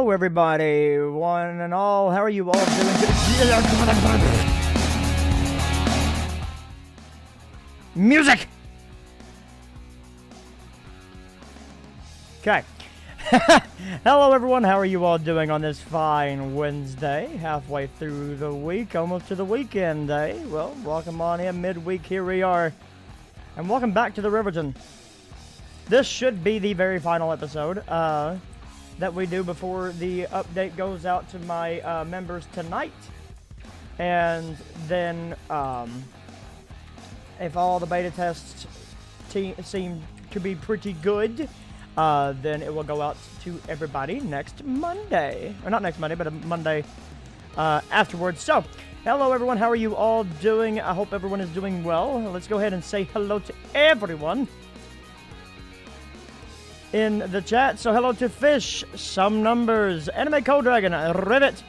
Hello, everybody, one and all. How are you all doing? Music! Okay. Hello, everyone. How are you all doing on this fine Wednesday? Halfway through the week, almost to the weekend day. Well, welcome on in. Midweek, here we are. And welcome back to the Riverton. This should be the very final episode that we do before the update goes out to my members tonight. And then, if all the beta tests seem to be pretty good, then it will go out to everybody next Monday. Or not next Monday, but a Monday afterwards. So, hello everyone, how are you all doing? I hope everyone is doing well. Let's go ahead and say hello to everyone in the chat. So hello to Fish, Some Numbers, Anime Co-Dragon, Rivet,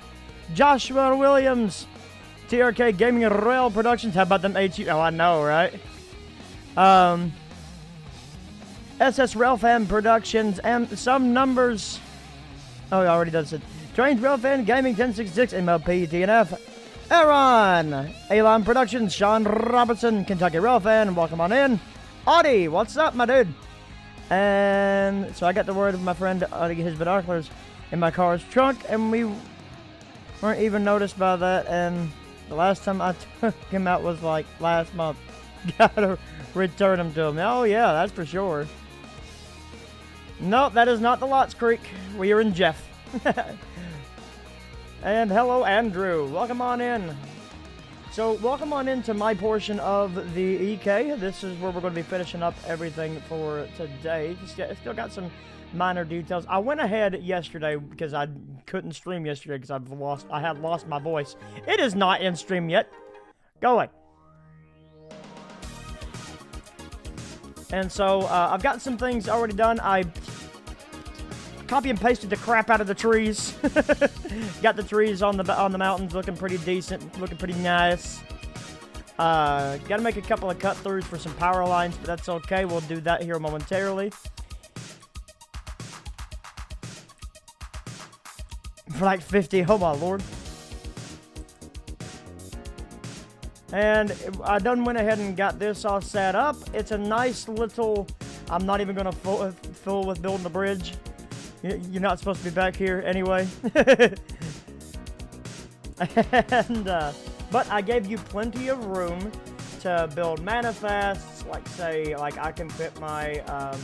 Joshua Williams, TRK Gaming Royal Productions. How about them HU? Oh, I know, right? SS Railfan Productions and Some Numbers. Oh, he already does it. Trainz Railfan Gaming 1066 MLP DNF. Aaron Alon Productions, Sean Robertson, Kentucky Railfan. Welcome on in. Audie, what's up, my dude? And so I got the word of my friend to get his binoculars in my car's trunk, and we weren't even noticed by that. And the last time I took him out was like last month. Gotta return him to him. Oh yeah, that's for sure. Nope, that is not the Lots Creek. We are in Jeff. And hello, Andrew. Welcome on in. So, welcome on into my portion of the EK. This is where we're going to be finishing up everything for today. Still got some minor details. I went ahead yesterday because I couldn't stream yesterday because I had lost my voice. It is not in stream yet. Go away. And so, I've got some things already done. I copy and pasted the crap out of the trees. Got the trees on the mountains looking pretty decent, looking pretty nice. Got to make a couple of cut-throughs for some power lines, but that's okay. We'll do that here momentarily. For like 50, oh my lord. And I done went ahead and got this all set up. It's a nice little, I'm not even going to fool with building a bridge. You're not supposed to be back here anyway. And, but I gave you plenty of room to build manifests. Like say, like I can fit my, I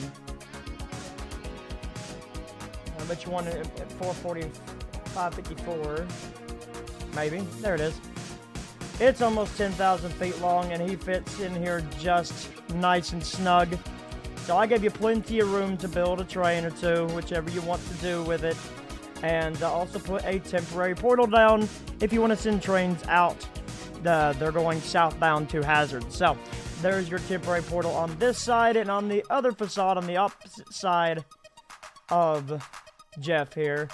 bet you want it at 440, 554, maybe. There it is. It's almost 10,000 feet long, and he fits in here just nice and snug. So I gave you plenty of room to build a train or two, whichever you want to do with it. And also put a temporary portal down if you want to send trains out. They're going southbound to Hazard. So there's your temporary portal on this side, and on the other facade on the opposite side of Jeff here,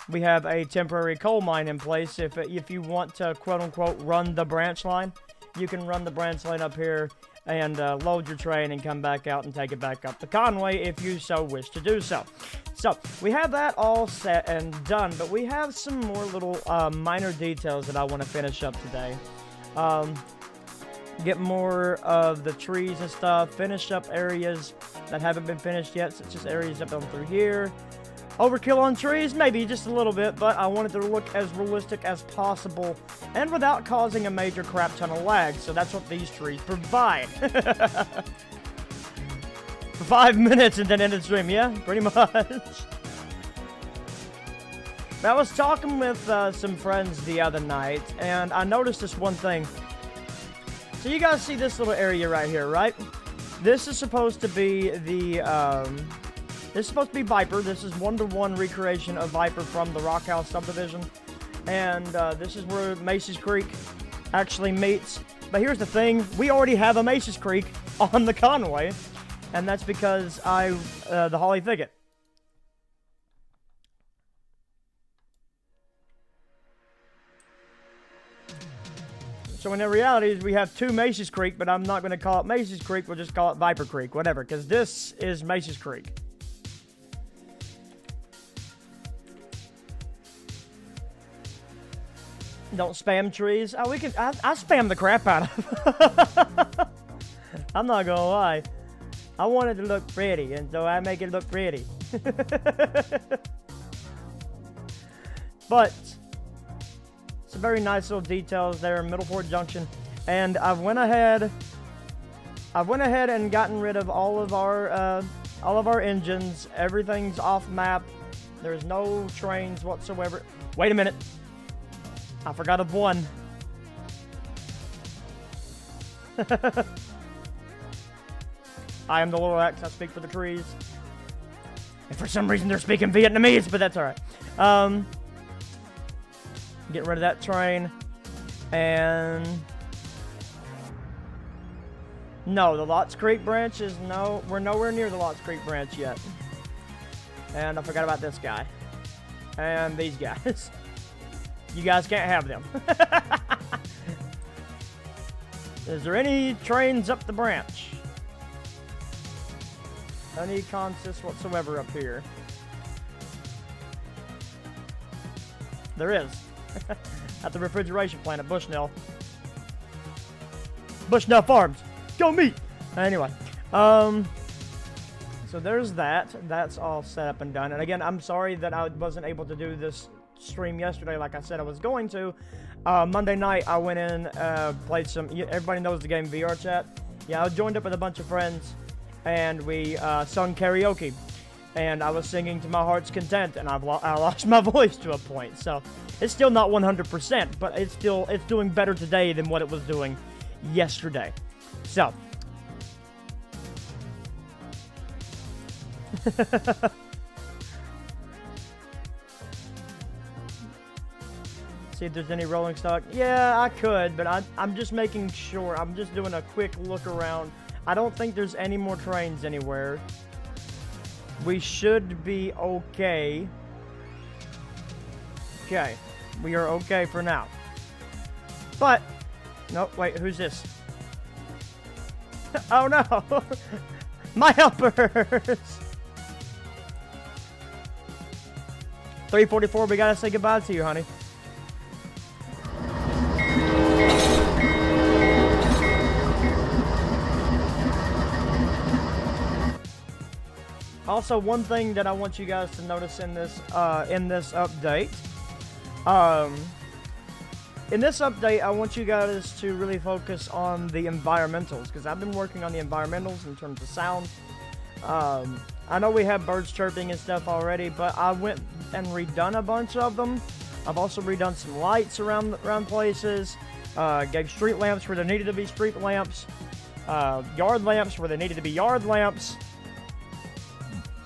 we have a temporary coal mine in place. If you want to, quote-unquote, run the branch line, you can run the branch line up here and load your train and come back out and take it back up the Conway if you so wish to do so. So, we have that all set and done, but we have some more little minor details that I want to finish up today. Get more of the trees and stuff, finish up areas that haven't been finished yet, such as areas up on through here. Overkill on trees? Maybe, just a little bit, but I wanted to look as realistic as possible and without causing a major crap ton of lag, so that's what these trees provide. For 5 minutes and then end the stream, yeah, pretty much. I was talking with some friends the other night, and I noticed this one thing. So you guys see this little area right here, right? This is supposed to be the, this is supposed to be Viper. This is one-to-one recreation of Viper from the Rock House subdivision. And this is where Macy's Creek actually meets. But here's the thing. We already have a Macy's Creek on the Conway. And that's because the Holly Thicket. So in reality, we have two Macy's Creek, but I'm not going to call it Macy's Creek. We'll just call it Viper Creek, whatever, because this is Macy's Creek. Don't spam trees. Oh, we can. I spam the crap out of. I'm not gonna lie. I want it to look pretty, and so I make it look pretty. But some very nice little details there in Middleport Junction, and I went ahead and gotten rid of all of our engines. Everything's off map. There's no trains whatsoever. Wait a minute. I forgot of one. I am the Little X. I speak for the trees. And for some reason, they're speaking Vietnamese, but that's all right. Get rid of that train. And no, the Lots Creek branch is we're nowhere near the Lots Creek branch yet. And I forgot about this guy. And these guys. You guys can't have them. Is there any trains up the branch? Any consist whatsoever up here? There is. At the refrigeration plant at Bushnell. Bushnell Farms. Go meet! Anyway. So there's that. That's all set up and done. And again, I'm sorry that I wasn't able to do this stream yesterday like I said I was going to. Monday night, I went in, played some... Everybody knows the game VR Chat. Yeah, I joined up with a bunch of friends, and we sung karaoke. And I was singing to my heart's content, and I lost my voice to a point. So, it's still not 100%, but it's doing better today than what it was doing yesterday. So... See if there's any rolling stock. Yeah, I could, but I'm just making sure. I'm just doing a quick look around. I don't think there's any more trains anywhere. We should be okay. Okay. We are okay for now. But, no, wait, who's this? Oh no! My helpers! 344, we gotta say goodbye to you, honey. Also, one thing that I want you guys to notice in this update, I want you guys to really focus on the environmentals, because I've been working on the environmentals in terms of sound. I know we have birds chirping and stuff already, but I went and redone a bunch of them. I've also redone some lights around places, gave street lamps where there needed to be street lamps, yard lamps where there needed to be yard lamps.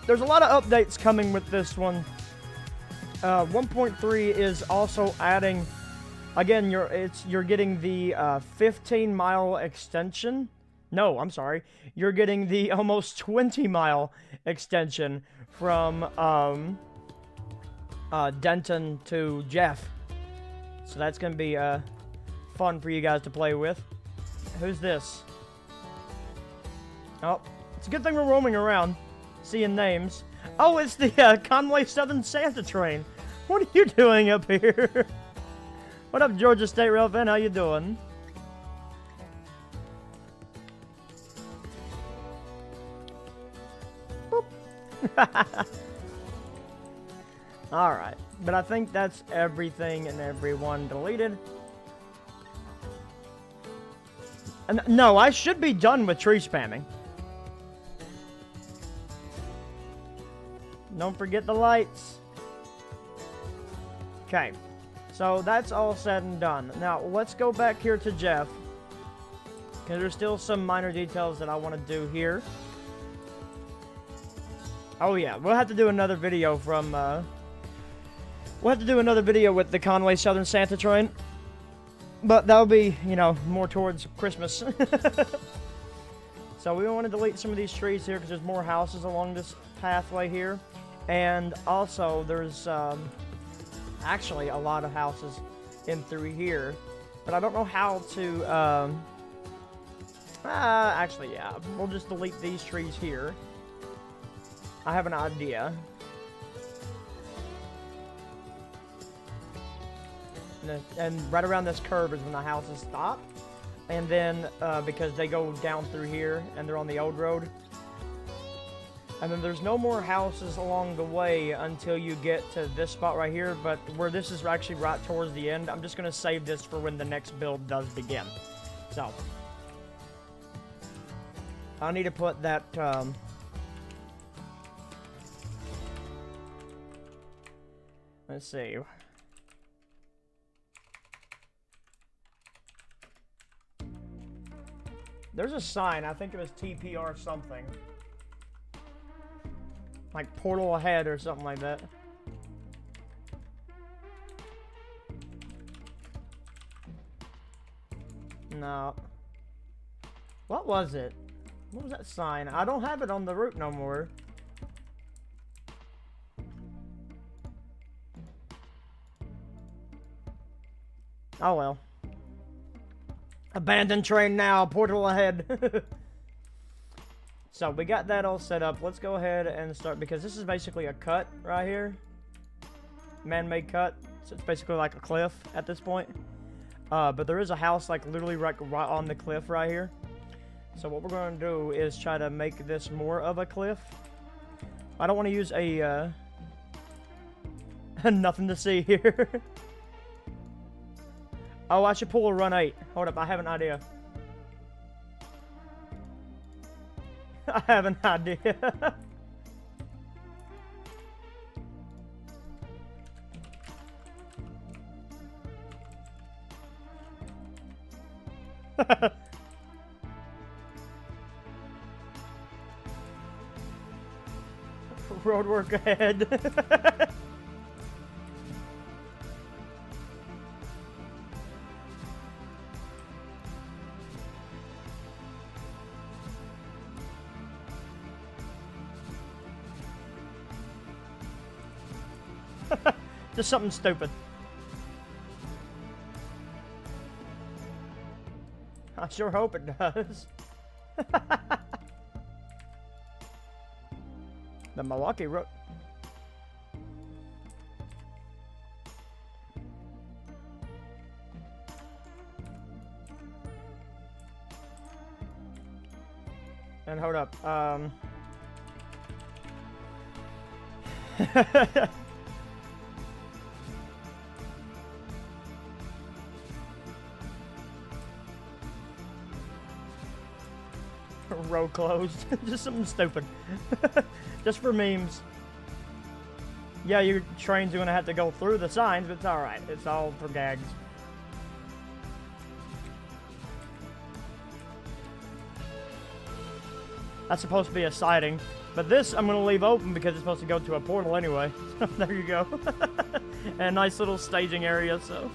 There's a lot of updates coming with this one. 1.3 is also adding, again, you're getting the 15-mile extension. No, I'm sorry. You're getting the almost 20-mile extension from Denton to Jeff. So that's going to be fun for you guys to play with. Who's this? Oh, it's a good thing we're roaming around, seeing names. Oh, it's the Conway Southern Santa train. What are you doing up here? What up, Georgia State Rail fan? How you doing? Alright, but I think that's everything and everyone deleted. And no, I should be done with tree spamming. Don't forget the lights. Okay, so that's all said and done. Now, let's go back here to Jeff, because there's still some minor details that I want to do here. Oh yeah, we'll have to do another video from, we'll have to do another video with the Conway Southern Santa train. But that'll be, you know, more towards Christmas. So we want to delete some of these trees here because there's more houses along this pathway here. And also there's, actually a lot of houses in through here. But I don't know how to, actually, yeah, we'll just delete these trees here. I have an idea. And right around this curve is when the houses stop. And then, because they go down through here, and they're on the old road. And then there's no more houses along the way until you get to this spot right here. But where this is actually right towards the end, I'm just going to save this for when the next build does begin. So, I need to put that, let's see. There's a sign, I think it was TPR something. Like portal ahead or something like that. No. What was it? What was that sign? I don't have it on the route no more. Oh well. Abandoned train now, portal ahead. So we got that all set up. Let's go ahead and start, because this is basically a cut right here. Man-made cut. So it's basically like a cliff at this point. But there is a house like literally right on the cliff right here. So what we're going to do is try to make this more of a cliff. I don't want to use a nothing to see here. Oh, I should pull a run 8. Hold up, I have an idea. I have an idea. Road work ahead. Just something stupid. I sure hope it does. The Milwaukee Road. And hold up. Road closed. Just something stupid. Just for memes. Yeah, your trains are going to have to go through the signs, but it's alright. It's all for gags. That's supposed to be a siding. But this I'm going to leave open because it's supposed to go to a portal anyway. So there you go. And a nice little staging area. So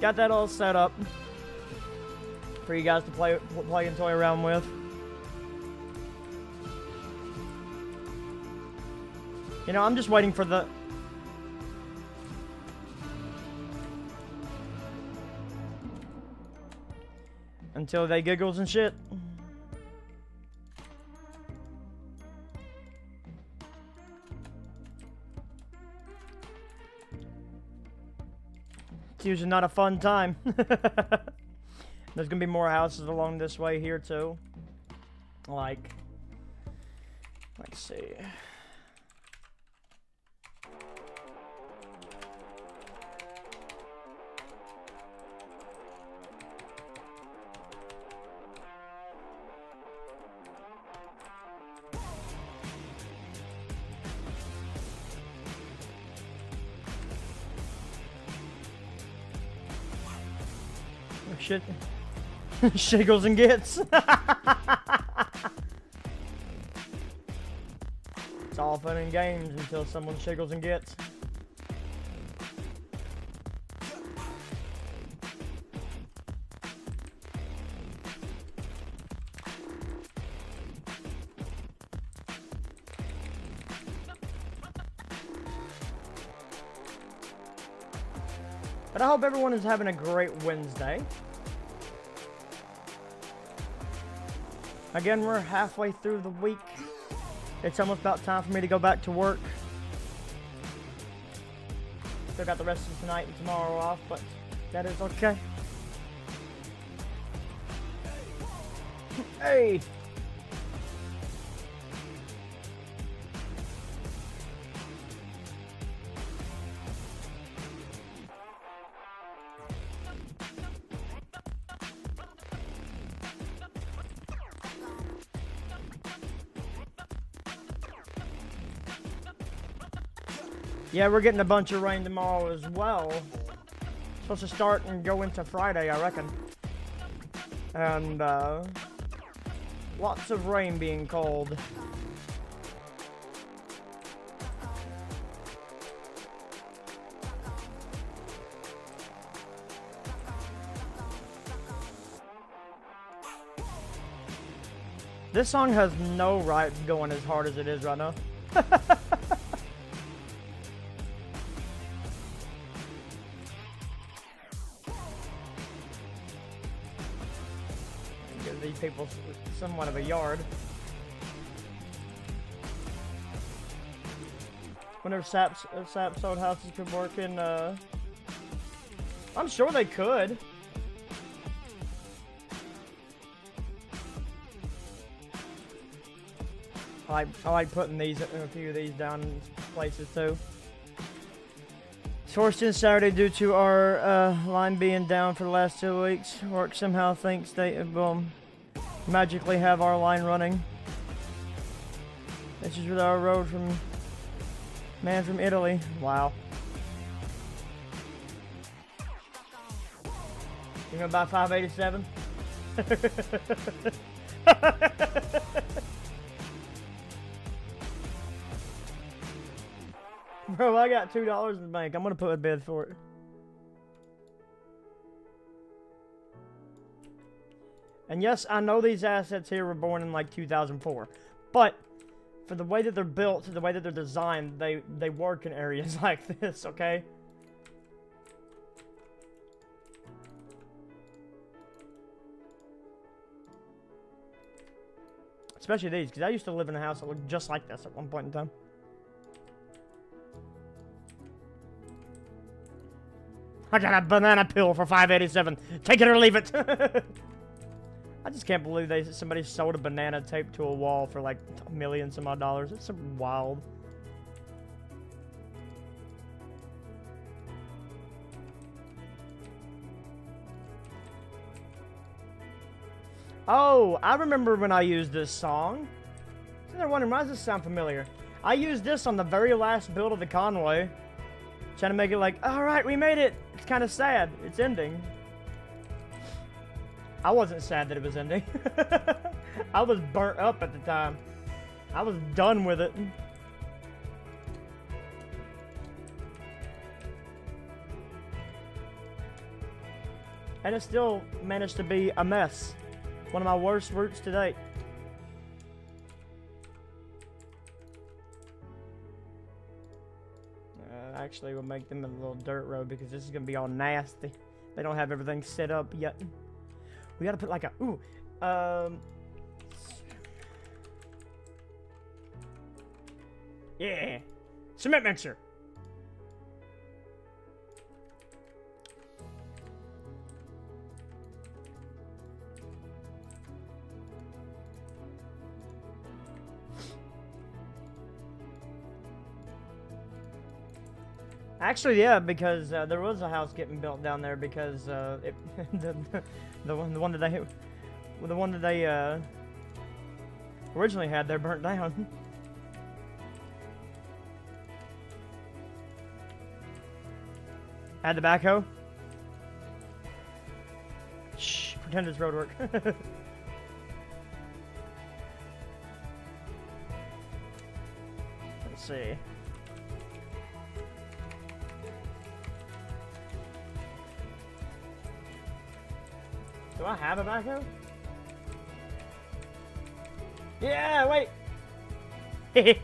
got that all set up for you guys to play and toy around with. You know, I'm just waiting for the... until they giggles and shit. It's usually not a fun time. There's gonna be more houses along this way here too. Like, let's see. Shit. Shiggles and gets. It's all fun and games until someone shiggles and gets. But I hope everyone is having a great Wednesday. Again, we're halfway through the week. It's almost about time for me to go back to work. Still got the rest of tonight and tomorrow off, but That is okay. Hey! Yeah, we're getting a bunch of rain tomorrow as well. Supposed to start and go into Friday, I reckon. And, lots of rain being called. This song has no right going as hard as it is right now. Give these people somewhat of a yard. Wonder if sap sold houses could work in, I'm sure they could. I like putting these, a few of these down in places too. Sourced in Saturday due to our line being down for the last 2 weeks. Work somehow thinks they will magically have our line running. This is with our road from man from Italy. Wow. You gonna buy 587? Bro, I got $2 in the bank. I'm gonna put a bid for it. And yes, I know these assets here were born in like 2004, but for the way that they're built, the way that they're designed, they work in areas like this, okay? Especially these, because I used to live in a house that looked just like this at one point in time. I got a banana peel for $5.87. Take it or leave it. I just can't believe somebody sold a banana taped to a wall for like millions some odd dollars. It's so wild. Oh, I remember when I used this song. They're wondering, why does this sound familiar? I used this on the very last build of the Conway. Trying to make it like, alright, we made it. It's kind of sad. It's ending. I wasn't sad that it was ending. I was burnt up at the time. I was done with it. And it still managed to be a mess. One of my worst routes to date. Actually, we'll make them a little dirt road because this is gonna be all nasty. They don't have everything set up yet. We gotta put like a yeah, cement mixer. Actually, yeah, because there was a house getting built down there because the one that they originally had there burnt down. Add the backhoe. Shh, pretend it's road work. Let's see. Do I have a backhoe? Yeah, wait.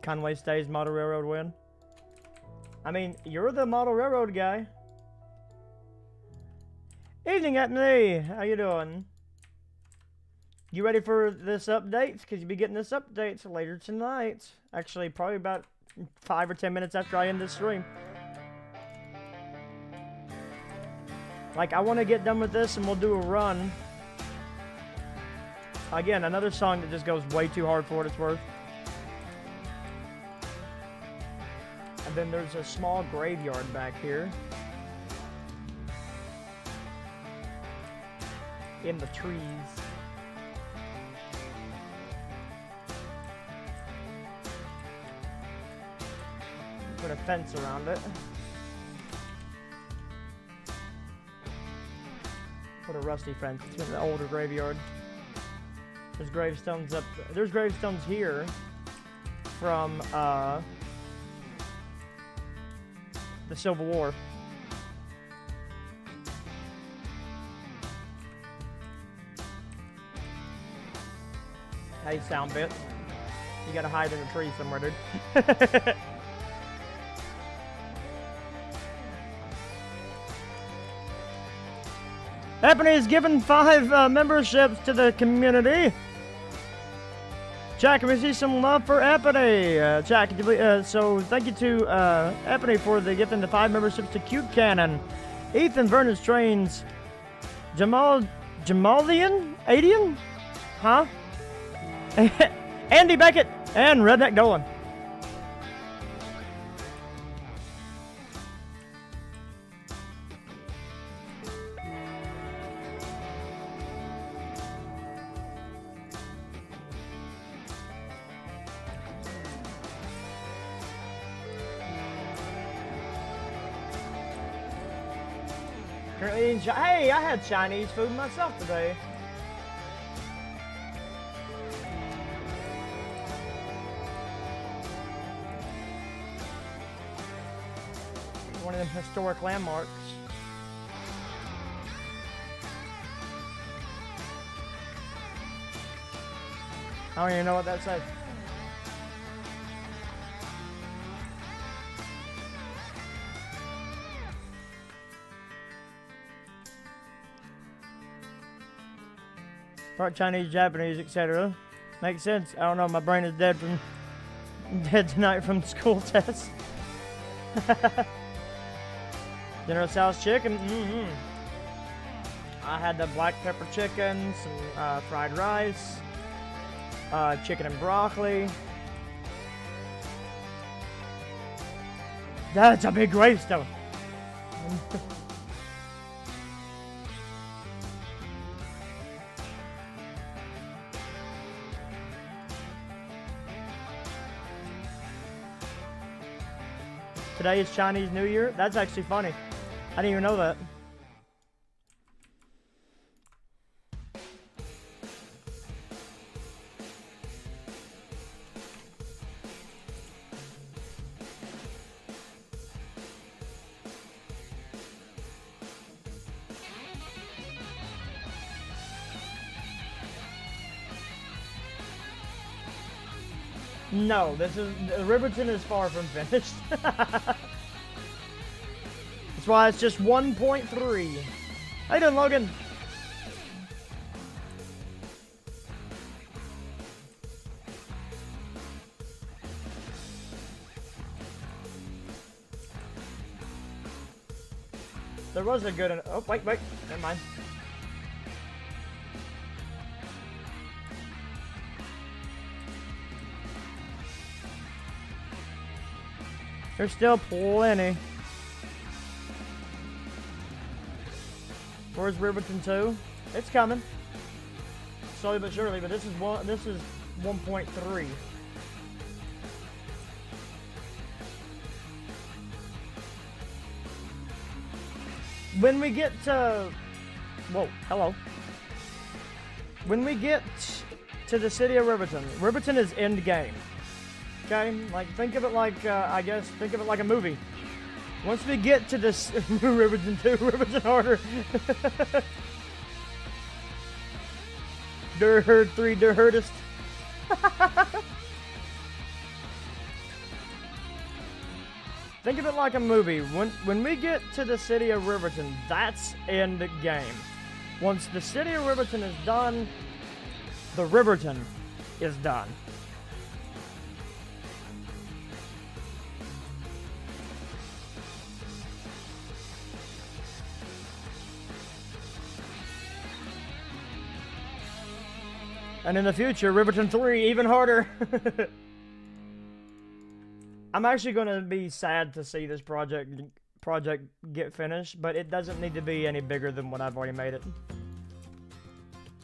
Conway stays, Model Railroad win. I mean, you're the Model Railroad guy. Evening, Anthony. How you doing? You ready for this update? Because you'll be getting this update later tonight. Actually, probably about 5 or 10 minutes after I end this stream. Like, I want to get done with this and we'll do a run. Again, another song that just goes way too hard for what it's worth. And then there's a small graveyard back here. In the trees. Put a fence around it. Put a rusty fence. It's an older graveyard. There's gravestones up. There's gravestones here from the Civil War. Hey, sound bit. You gotta hide in a tree somewhere, dude. Ebony has given 5 memberships to the community. Chat, can we see some love for Ebony? Chat, could you please, so thank you to Ebony for the gifting the 5 memberships to Cute Cannon, Ethan, Vernon's Trainz, Jamalian? Adian? Huh? Andy Beckett and Redneck Dolan. Hey, I had Chinese food myself today. One of them historic landmarks. I don't even know what that says. Part Chinese, Japanese, etc. Makes sense. I don't know. My brain is dead tonight from school tests. General Tso's chicken. I had the black pepper chicken, some fried rice, chicken and broccoli. That's a big gravestone. Today is Chinese New Year? That's actually funny. I didn't even know that. No, Riverton is far from finished. That's why it's just 1.3. How you doing, Logan? There was a good... Oh, wait, never mind. There's still plenty. Where's Riverton 2? It's coming. Slowly but surely, but this is 1.3. When we get to... Whoa, hello. When we get to the city of Riverton, Riverton is end game. Okay? Like, think of it like, think of it like a movie. Once we get to this Riverton 2, Riverton Harder. Der Herd 3, Der Herdist. Think of it like a movie. When we get to the city of Riverton, that's end game. Once the city of Riverton is done, the Riverton is done. And in the future, Riverton 3, even harder. I'm actually going to be sad to see this project get finished, but it doesn't need to be any bigger than what I've already made it.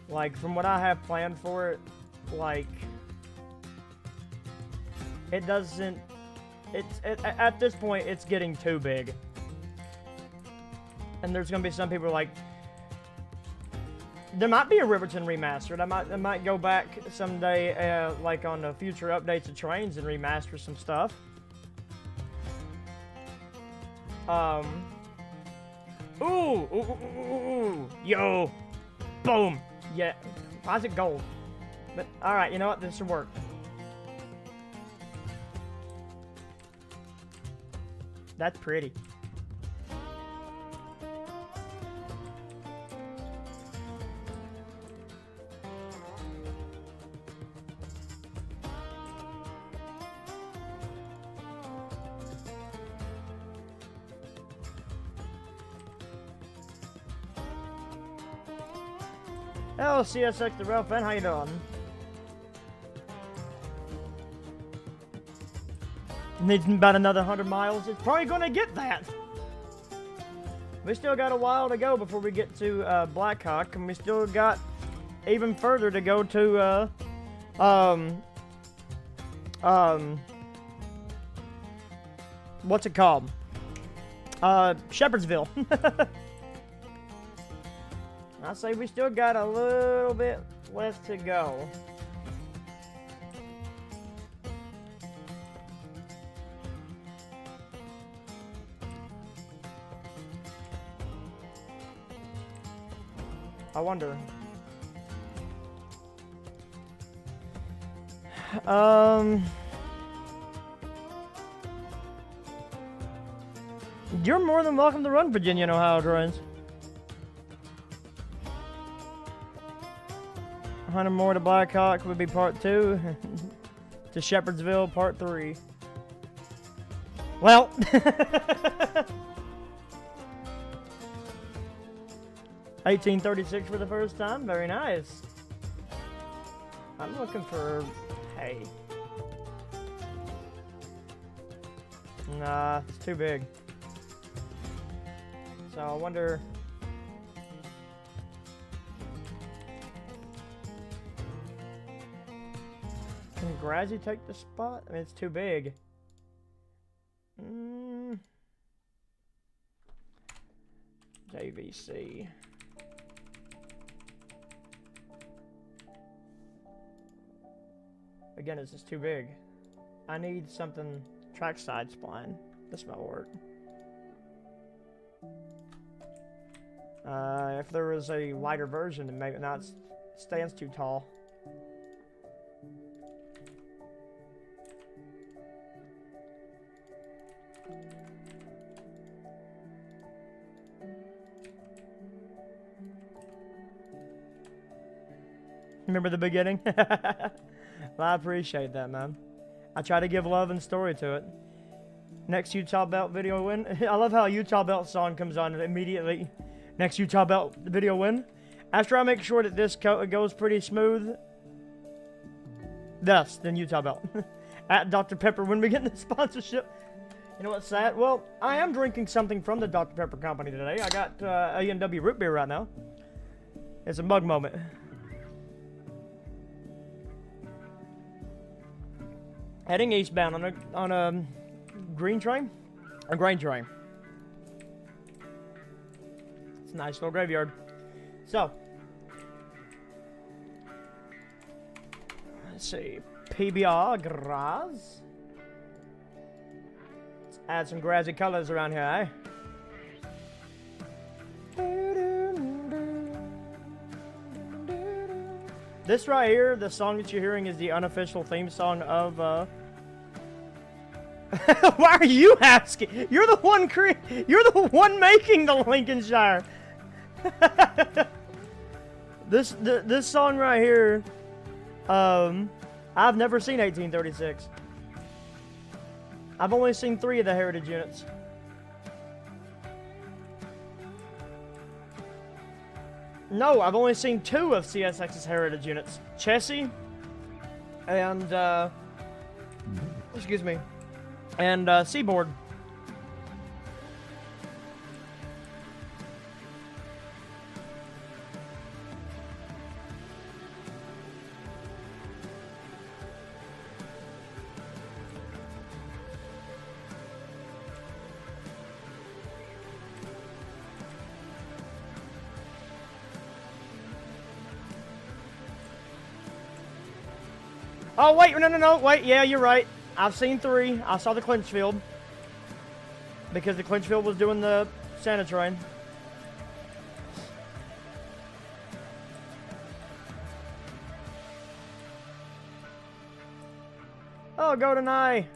Like, from what I have planned for it, like, it doesn't, at this point, it's getting too big. And there's going to be some people like, there might be a Riverton remastered. I might go back someday, like on the future updates of Trainz and remaster some stuff. Ooh, yo, boom, yeah. Why is it gold? But all right, you know what? This should work. That's pretty. Hello, CSX the Rail Fan, how you doing? Needs about another 100 miles. It's probably gonna get that. We still got a while to go before we get to Blackhawk, and we still got even further to go to what's it called? Shepherdsville. I say we still got a little bit left to go. I wonder. You're more than welcome to run Virginia and Ohio Trainz. 100 more to Blackhawk would be part 2. To Shepherdsville, part 3. Well. 1836 for the first time. Very nice. I'm looking for hay. Nah, it's too big. So I wonder. Can Grazzy take the spot? I mean, it's too big. JVC. Again, it's just too big. I need something trackside spline. This might work. If there was a lighter version, then maybe not. It stands too tall. Remember the beginning? Well, I appreciate that, man. I try to give love and story to it. Next Utah Belt video win. I love how a Utah Belt song comes on and immediately. Next Utah Belt video win. After I make sure that this goes pretty smooth. Thus, then Utah Belt. At Dr. Pepper when we get the sponsorship. You know what's sad? Well, I am drinking something from the Dr. Pepper company today. I got A&W root beer right now. It's a mug moment. Heading eastbound on a green train? A grain train. It's a nice little graveyard. So, let's see. PBR Graz. Let's add some Grazzy colors around here, eh? This right here, the song that you're hearing, is the unofficial theme song of, Why are you asking? You're the one making the Lincolnshire. This song right here I've never seen 1836. I've only seen 3 of the heritage units. No, I've only seen 2 of CSX's heritage units. Chessie and, excuse me, and, Seaboard. Oh, wait, no, wait, yeah, you're right. I've seen 3. I saw the Clinchfield. Because the Clinchfield was doing the Santa Train. Oh, Golden Eye.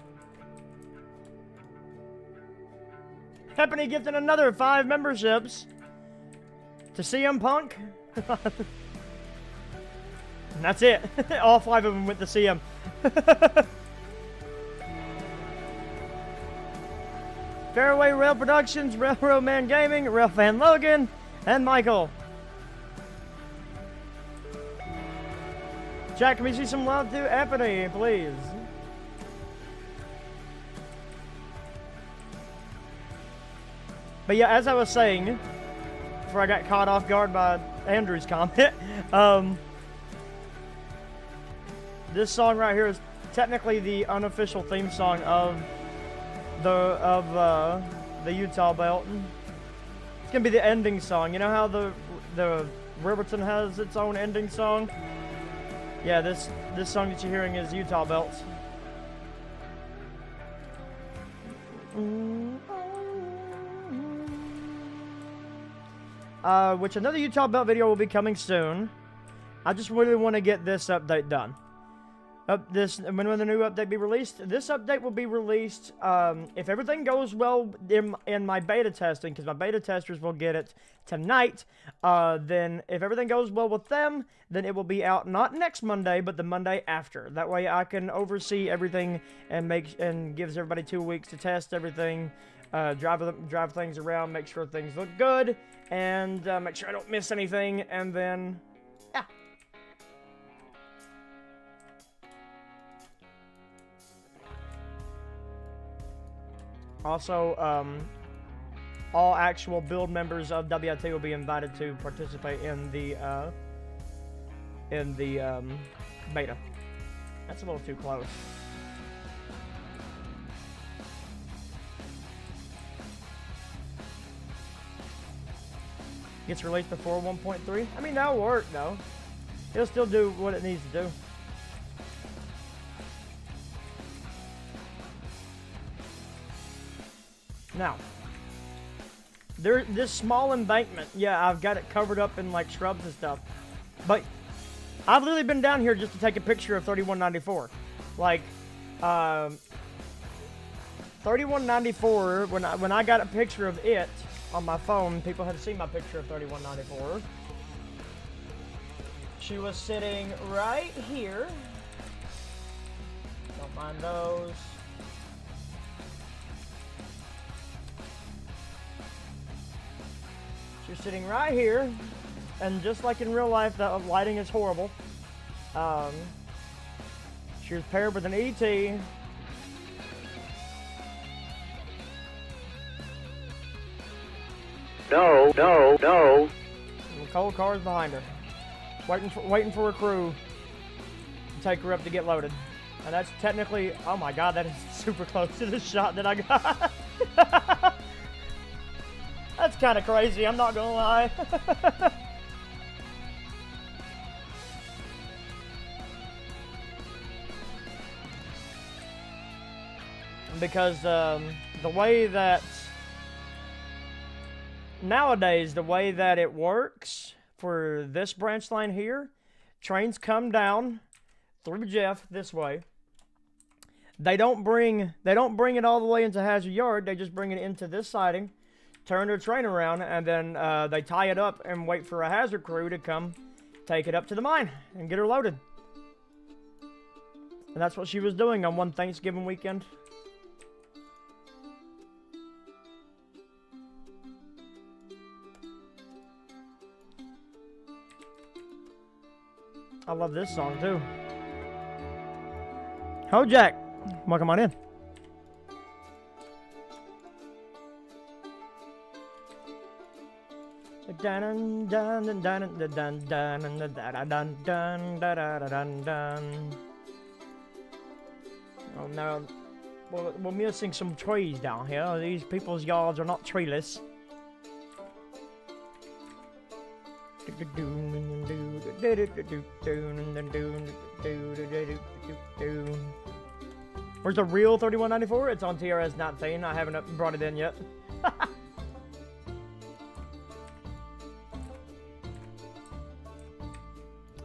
Hepany gifting another 5 memberships to CM Punk. And that's it. All 5 of them went to CM. Fairway Rail Productions, Railroad Man Gaming, Rail Fan Logan, and Michael. Jack, can we see some love to Hepany, please? But yeah, as I was saying, before I got caught off guard by Andrew's comment, this song right here is technically the unofficial theme song of the Utah Belt. It's gonna be the ending song. You know how the Riverton has its own ending song? Yeah, this song that you're hearing is Utah Belt's. Which another Utah Belt video will be coming soon. I just really want to get this update done. When will the new update be released? This update will be released if everything goes well in my beta testing, because my beta testers will get it tonight. Then if everything goes well with them, then it will be out not next Monday, but the Monday after. That way I can oversee everything and gives everybody 2 weeks to test everything, drive things around, make sure things look good, and make sure I don't miss anything, and then yeah. Also, all actual build members of WIT will be invited to participate in the beta. That's a little too close. Gets released before 1.3. I mean, that'll work though. It'll still do what it needs to do. Now, this small embankment, yeah, I've got it covered up in like shrubs and stuff, but I've literally been down here just to take a picture of 3194. Like, 3194, when I got a picture of it on my phone, people had seen my picture of 3194. She was sitting right here. Don't mind those. She was sitting right here, and just like in real life, the lighting is horrible. She was paired with an ET. No. And the cold car's behind her, waiting for a crew to take her up to get loaded. And that's technically, oh my god, that is super close to the shot that I got. That's kind of crazy, I'm not gonna lie. Because the way that nowadays, the way that it works for this branch line here, trains come down through Jeff this way. They don't bring it all the way into Hazard Yard. They just bring it into this siding, turn their train around, and then they tie it up and wait for a hazard crew to come take it up to the mine and get her loaded. And that's what she was doing on one Thanksgiving weekend. I love this song too. Ho Jack, welcome on in. Dun dun dun dun dun dun dun dun dun dun dun. Oh no, we're missing some trees down here. These people's yards are not treeless. Where's the real 3194? It's on TRS 19. I haven't brought it in yet.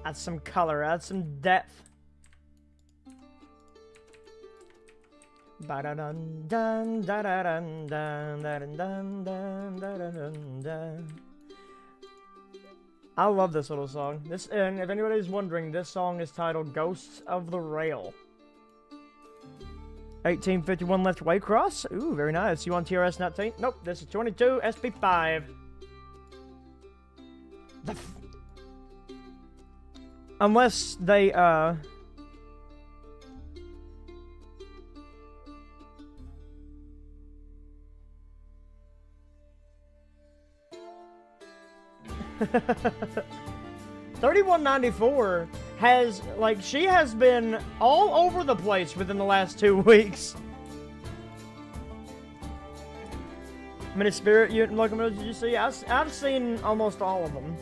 Add some color, add some depth. I love this little song. And if anybody's wondering, this song is titled Ghosts of the Rail. 1851 left Waycross. Ooh, very nice. You on TRS 19? Nope, this is 22 SP5. Unless they, 3194 has, like, she has been all over the place within the last 2 weeks. How many spirit unit locomotives did you see? I've seen almost all of them.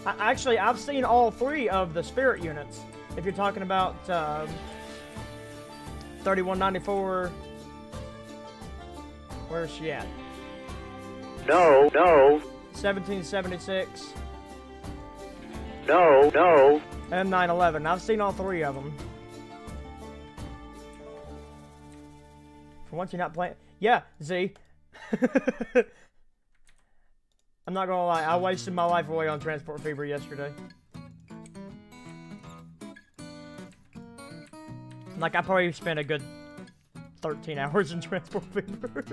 Actually, I've seen all 3 of the spirit units. If you're talking about 3194, where's she at? No. 1776. No. And 911. I've seen all 3 of them. For once, you're not playing. Yeah, Z. I'm not gonna lie, I wasted my life away on Transport Fever yesterday. Like, I probably spent a good 13 hours in Transport Fever.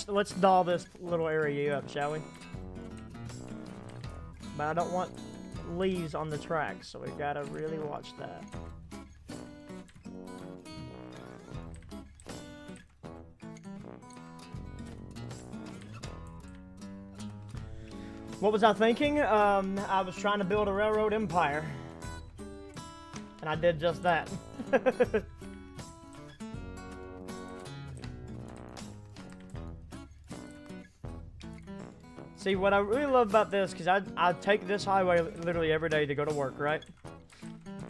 Let's doll this little area up, shall we? But I don't want leaves on the tracks, so we gotta really watch that. What was I thinking? I was trying to build a railroad empire. And I did just that. See, what I really love about this, because I take this highway literally every day to go to work, right?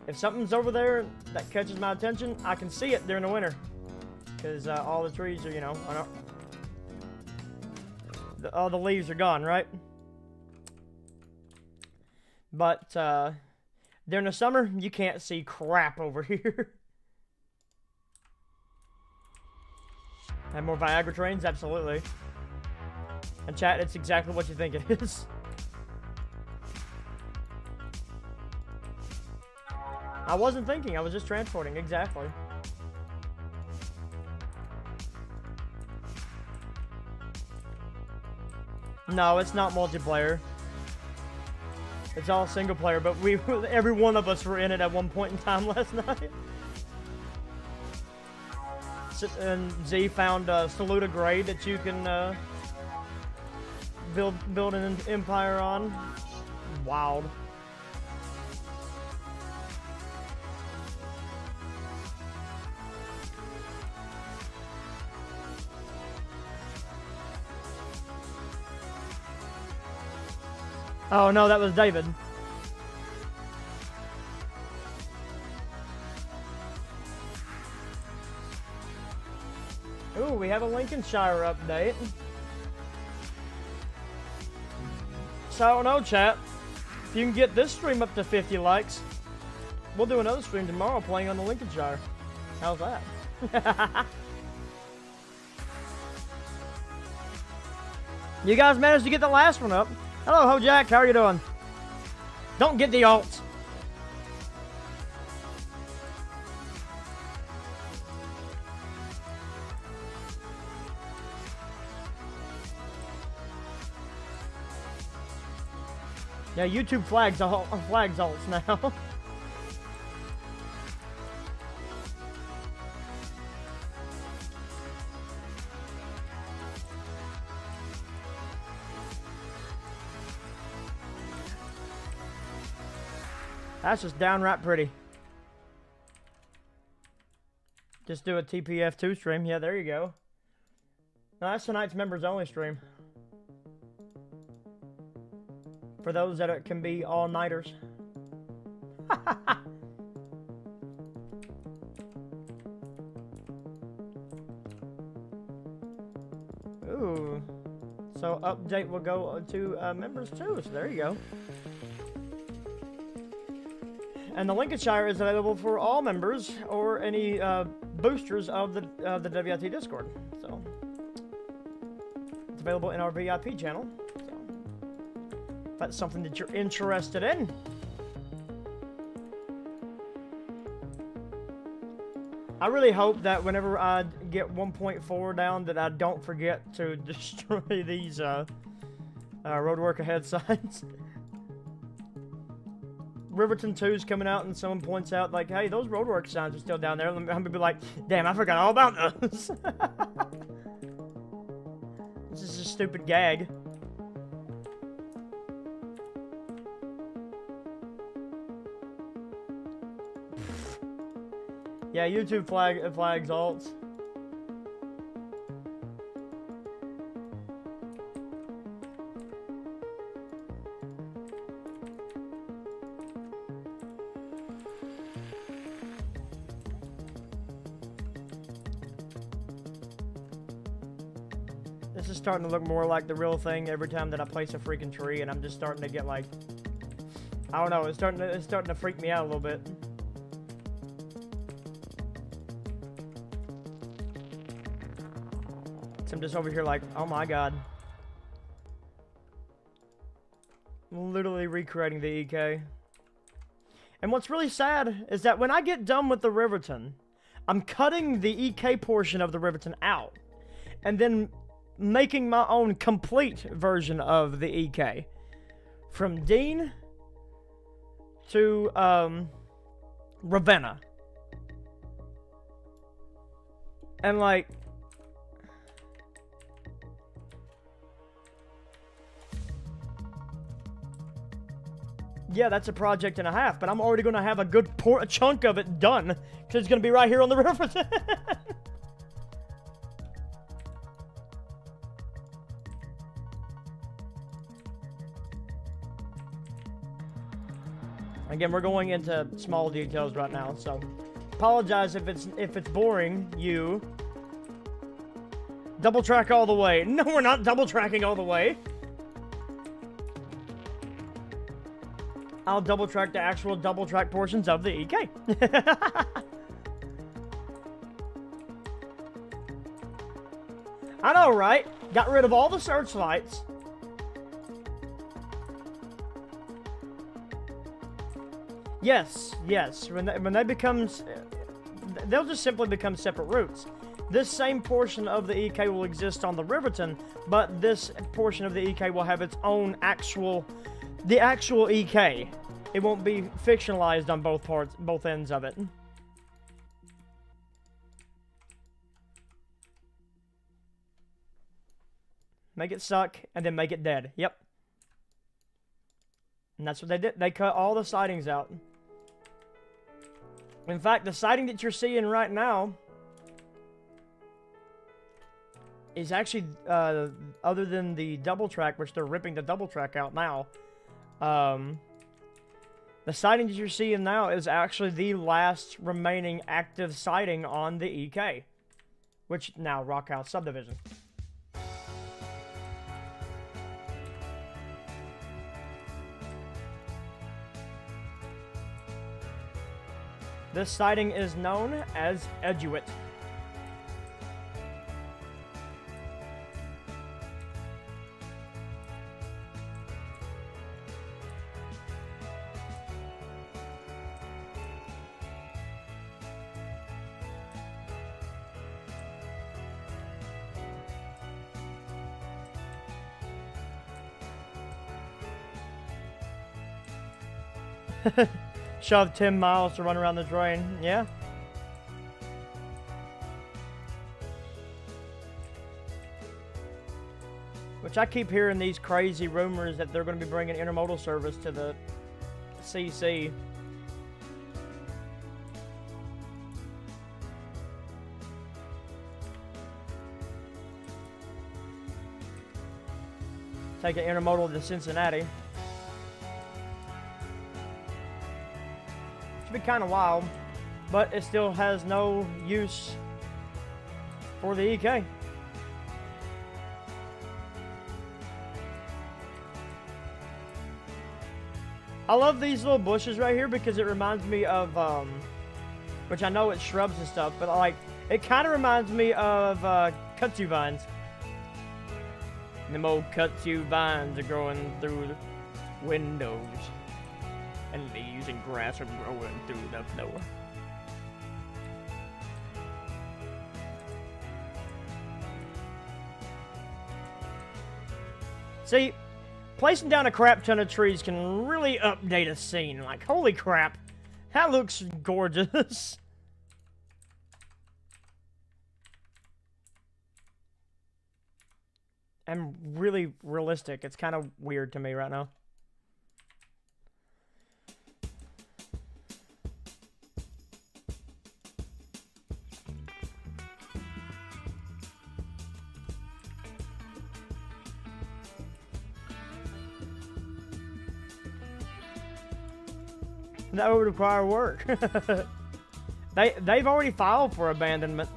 If something's over there that catches my attention, I can see it during the winter. Because all the trees are, you know, all the leaves are gone, right? But during the summer, you can't see crap over here. Have more Viagra trains? Absolutely. And chat, it's exactly what you think it is. I wasn't thinking, I was just transporting, exactly. No, it's not multiplayer. It's all single player, but every one of us were in it at one point in time last night. And Z found a Saluda grade that you can build an empire on. Wild. Oh no, that was David. Lincolnshire update. So I don't know, chat. If you can get this stream up to 50 likes, we'll do another stream tomorrow playing on the Lincolnshire. How's that? You guys managed to get the last one up. Hello, Ho Jack. How are you doing? Don't get the alts. Yeah, YouTube flags alts now. That's just downright pretty. Just do a TPF2 stream. Yeah, there you go. No, that's tonight's members only stream. For those that it can be all-nighters. Ooh. So update will go to members too. So there you go. And the Lincolnshire is available for all members or any boosters of the WIT Discord. So it's available in our VIP channel. So if that's something that you're interested in. I really hope that whenever I get 1.4 down that I don't forget to destroy these roadwork ahead signs. Riverton 2 is coming out and someone points out like, hey, those roadwork signs are still down there. I'm gonna be like, damn, I forgot all about those. This is a stupid gag. Yeah, YouTube flags alts. This is starting to look more like the real thing every time that I place a freaking tree, and I'm just starting to get like, I don't know, it's starting to freak me out a little bit. So I'm just over here like, oh my god. I'm literally recreating the EK. And what's really sad is that when I get done with the Riverton, I'm cutting the EK portion of the Riverton out. And then making my own complete version of the EK. From Dean to Ravenna. And like, yeah, that's a project and a half, but I'm already going to have a good chunk of it done, because it's going to be right here on the Riverton. Again, we're going into small details right now, so apologize if it's boring you. Double track all the way. No, we're not double tracking all the way. I'll double track the actual double track portions of the EK. I know, right? Got rid of all the searchlights. Yes, yes. When they become, they'll just simply become separate routes. This same portion of the EK will exist on the Riverton, but this portion of the EK will have its own the actual EK. It won't be fictionalized on both ends of it. Make it suck, and then make it dead. Yep. And that's what they did. They cut all the sidings out. In fact, the siding that you're seeing right now is actually, other than the double track, which they're ripping the double track out now, the siding that you're seeing now is actually the last remaining active siding on the EK. which now Rock House subdivision. This siding is known as Edgewitt. Shove 10 miles to run around the drain. Yeah. Which I keep hearing these crazy rumors that they're going to be bringing intermodal service to the CC. Take an intermodal to Cincinnati. Be kind of wild, but it still has no use for the EK. I love these little bushes right here because it reminds me of, which I know it's shrubs and stuff, but like, it kind of reminds me of kudzu vines. Them old kudzu vines are growing through the windows. And leaves and grass are growing through the floor. See, placing down a crap ton of trees can really update a scene. Like, holy crap, that looks gorgeous. And really realistic. It's kind of weird to me right now. That would require work. They've already filed for abandonment.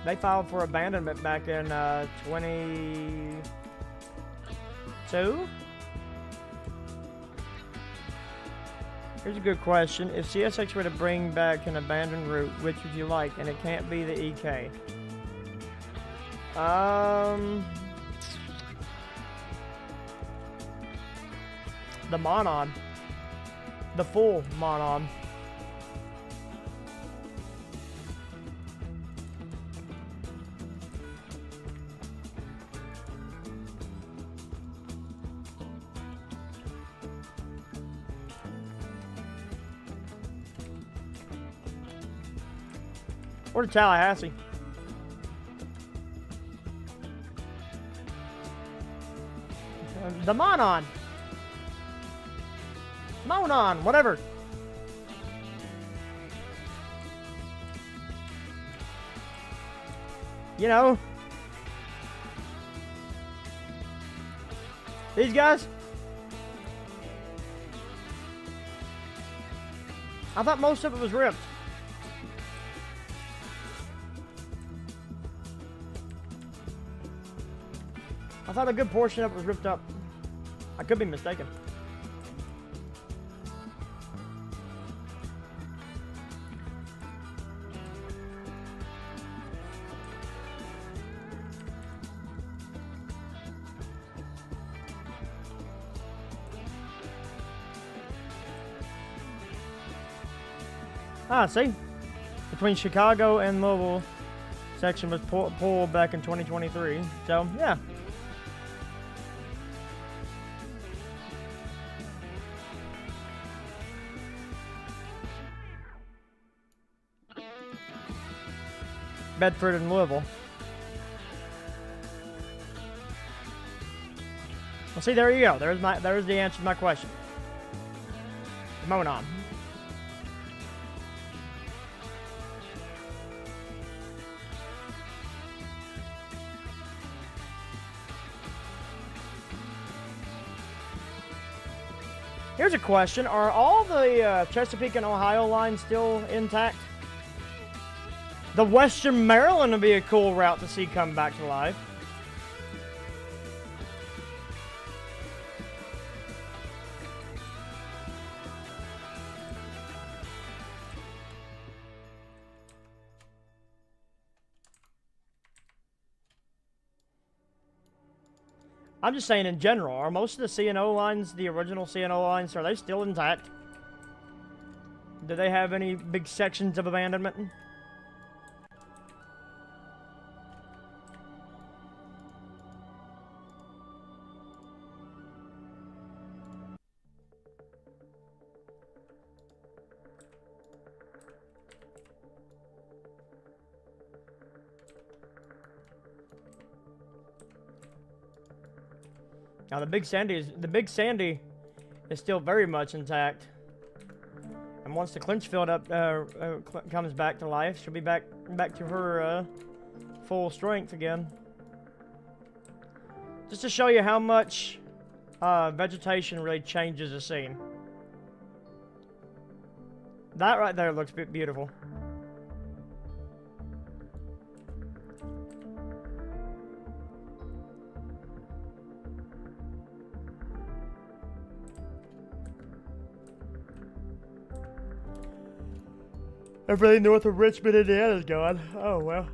They filed for abandonment back in 22. Here's a good question. If CSX were to bring back an abandoned route, which would you like? And it can't be the EK. The Monon. The full Monon. Or to Tallahassee. The Monon. Monon, whatever. You know. These guys. I thought most of it was ripped. I thought a good portion of it was ripped up. I could be mistaken. Ah, see? Between Chicago and Louisville, section was pulled back in 2023. So, yeah. Bedford and Louisville. Well, see, there you go. There's the answer to my question. Monon. Here's a question. Are all the Chesapeake and Ohio lines still intact? The Western Maryland would be a cool route to see come back to life. I'm just saying in general, are most of the C&O lines, the original C&O lines, are they still intact? Do they have any big sections of abandonment? Now the Big Sandy is still very much intact. And once the Clinchfield comes back to life, she'll be back to her full strength again. Just to show you how much vegetation really changes the scene. That right there looks beautiful. Everything north of Richmond, Indiana is gone. Oh, well.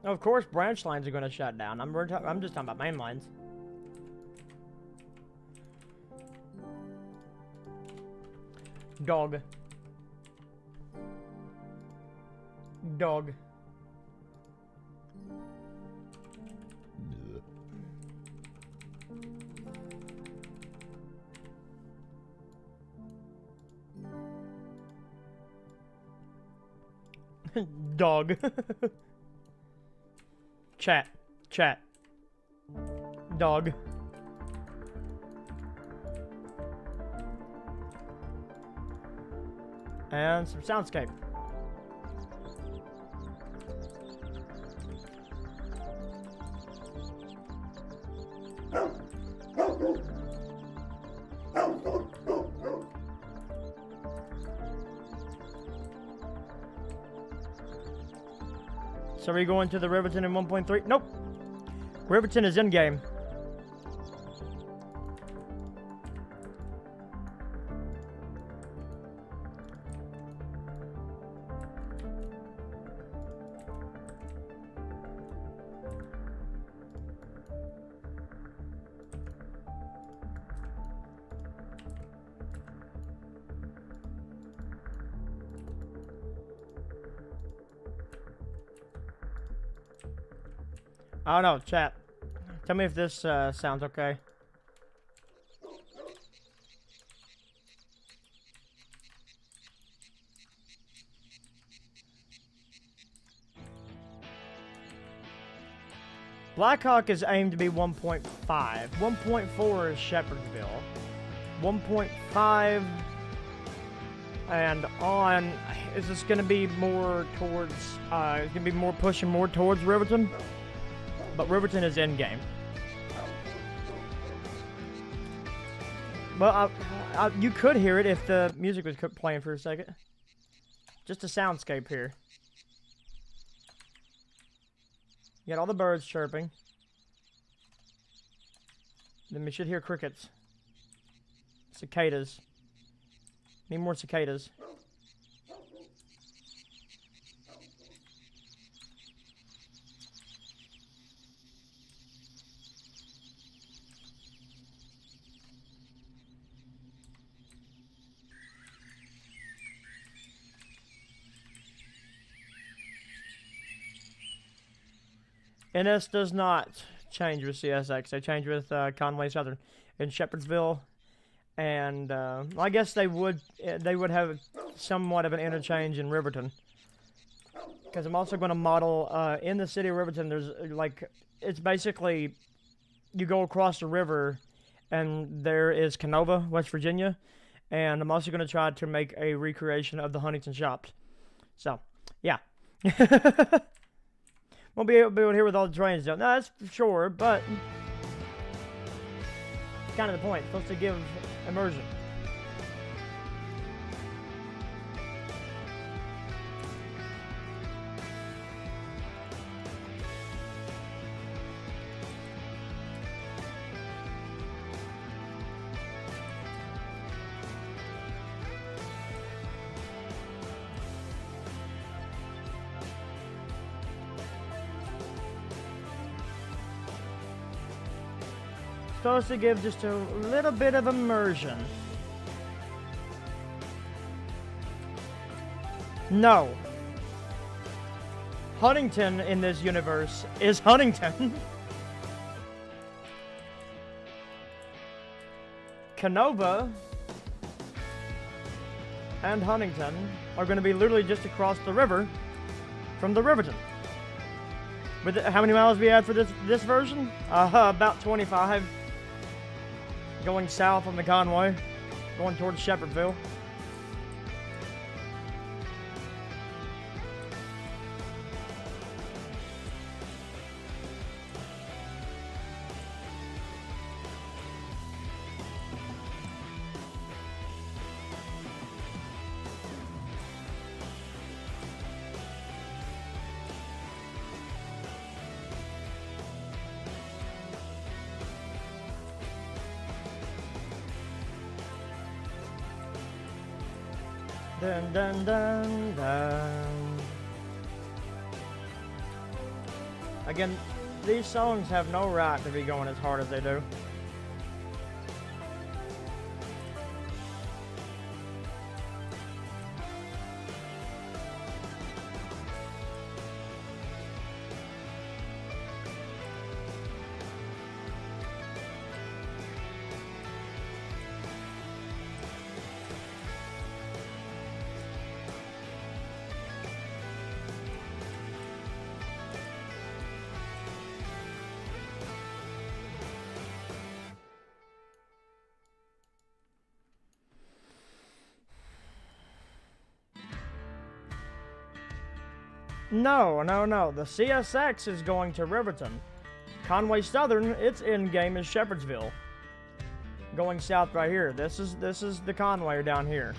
Of course, branch lines are going to shut down. I'm just talking about main lines. Dog. Dog. Dog. Chat. Chat. Dog. And some soundscape. So are we going to the Riverton in 1.3? Nope. Riverton is in game. I don't know, chat. Tell me if this sounds okay. Blackhawk is aimed to be 1.5. 1.4 is Shepherdsville. 1.5 and on is this going to be more towards? It's going to be more pushing more towards Riverton. But Riverton is in game. Well, you could hear it if the music was playing for a second. Just a soundscape here. You got all the birds chirping. Then we should hear crickets. Cicadas. Need more cicadas. NS does not change with CSX. They change with Conway Southern in Shepherdsville, and I guess they would have somewhat of an interchange in Riverton. Because I'm also going to model in the city of Riverton. There's like it's basically you go across the river, and there is Canova, West Virginia, and I'm also going to try to make a recreation of the Huntington shops. So yeah. Won't be able to hear with all the trains though. No, that's for sure, but it's kind of the point. It's supposed to give immersion. Supposed to give just a little bit of immersion. No. Huntington in this universe is Huntington. Canova and Huntington are going to be literally just across the river from the Riverton. With how many miles we had for this version? About 25. Going south on the Conway, going towards Shepherdsville. Dun dun dun dun. Again, these songs have no right to be going as hard as they do. No. The CSX is going to Riverton. Conway Southern, its end game is Shepherdsville. Going south right here. This is the Conway down here.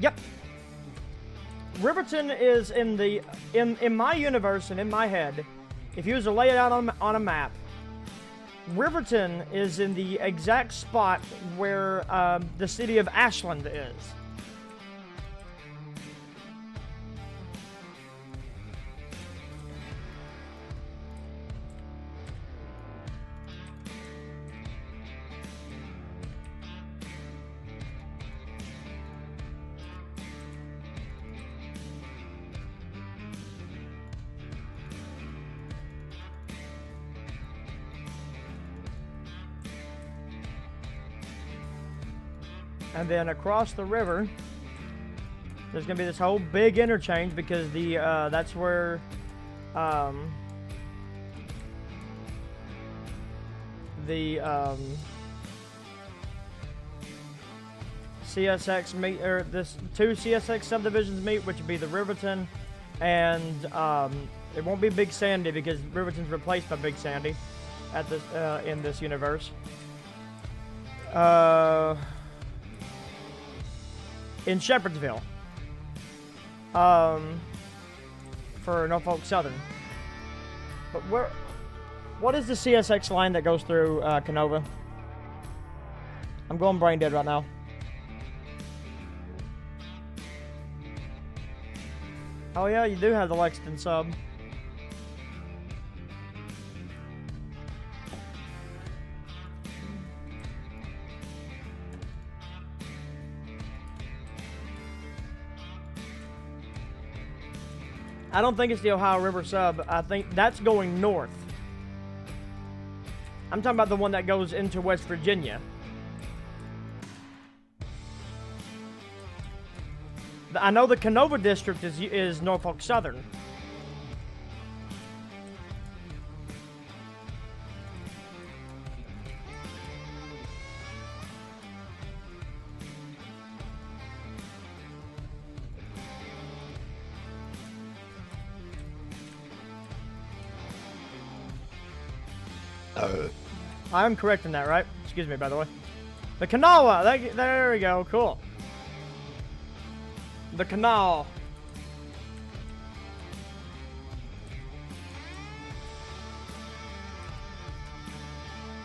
Yep. Riverton is in my universe and in my head. If you was to lay it out on a map, Riverton is in the exact spot where the city of Ashland is. And then across the river, there's going to be this whole big interchange because that's where CSX meet, or this two CSX subdivisions meet, which would be the Riverton, and it won't be Big Sandy because Riverton's replaced by Big Sandy at this in this universe. In Shepherdsville, for Norfolk Southern. But what is the CSX line that goes through Canova? I'm going brain dead right now. Oh yeah, you do have the Lexington sub. I don't think it's the Ohio River sub. I think that's going north. I'm talking about the one that goes into West Virginia. I know the Canova district is Norfolk Southern. I'm correct in that, right? Excuse me, by the way. The Kanawha. There we go. Cool. The canal.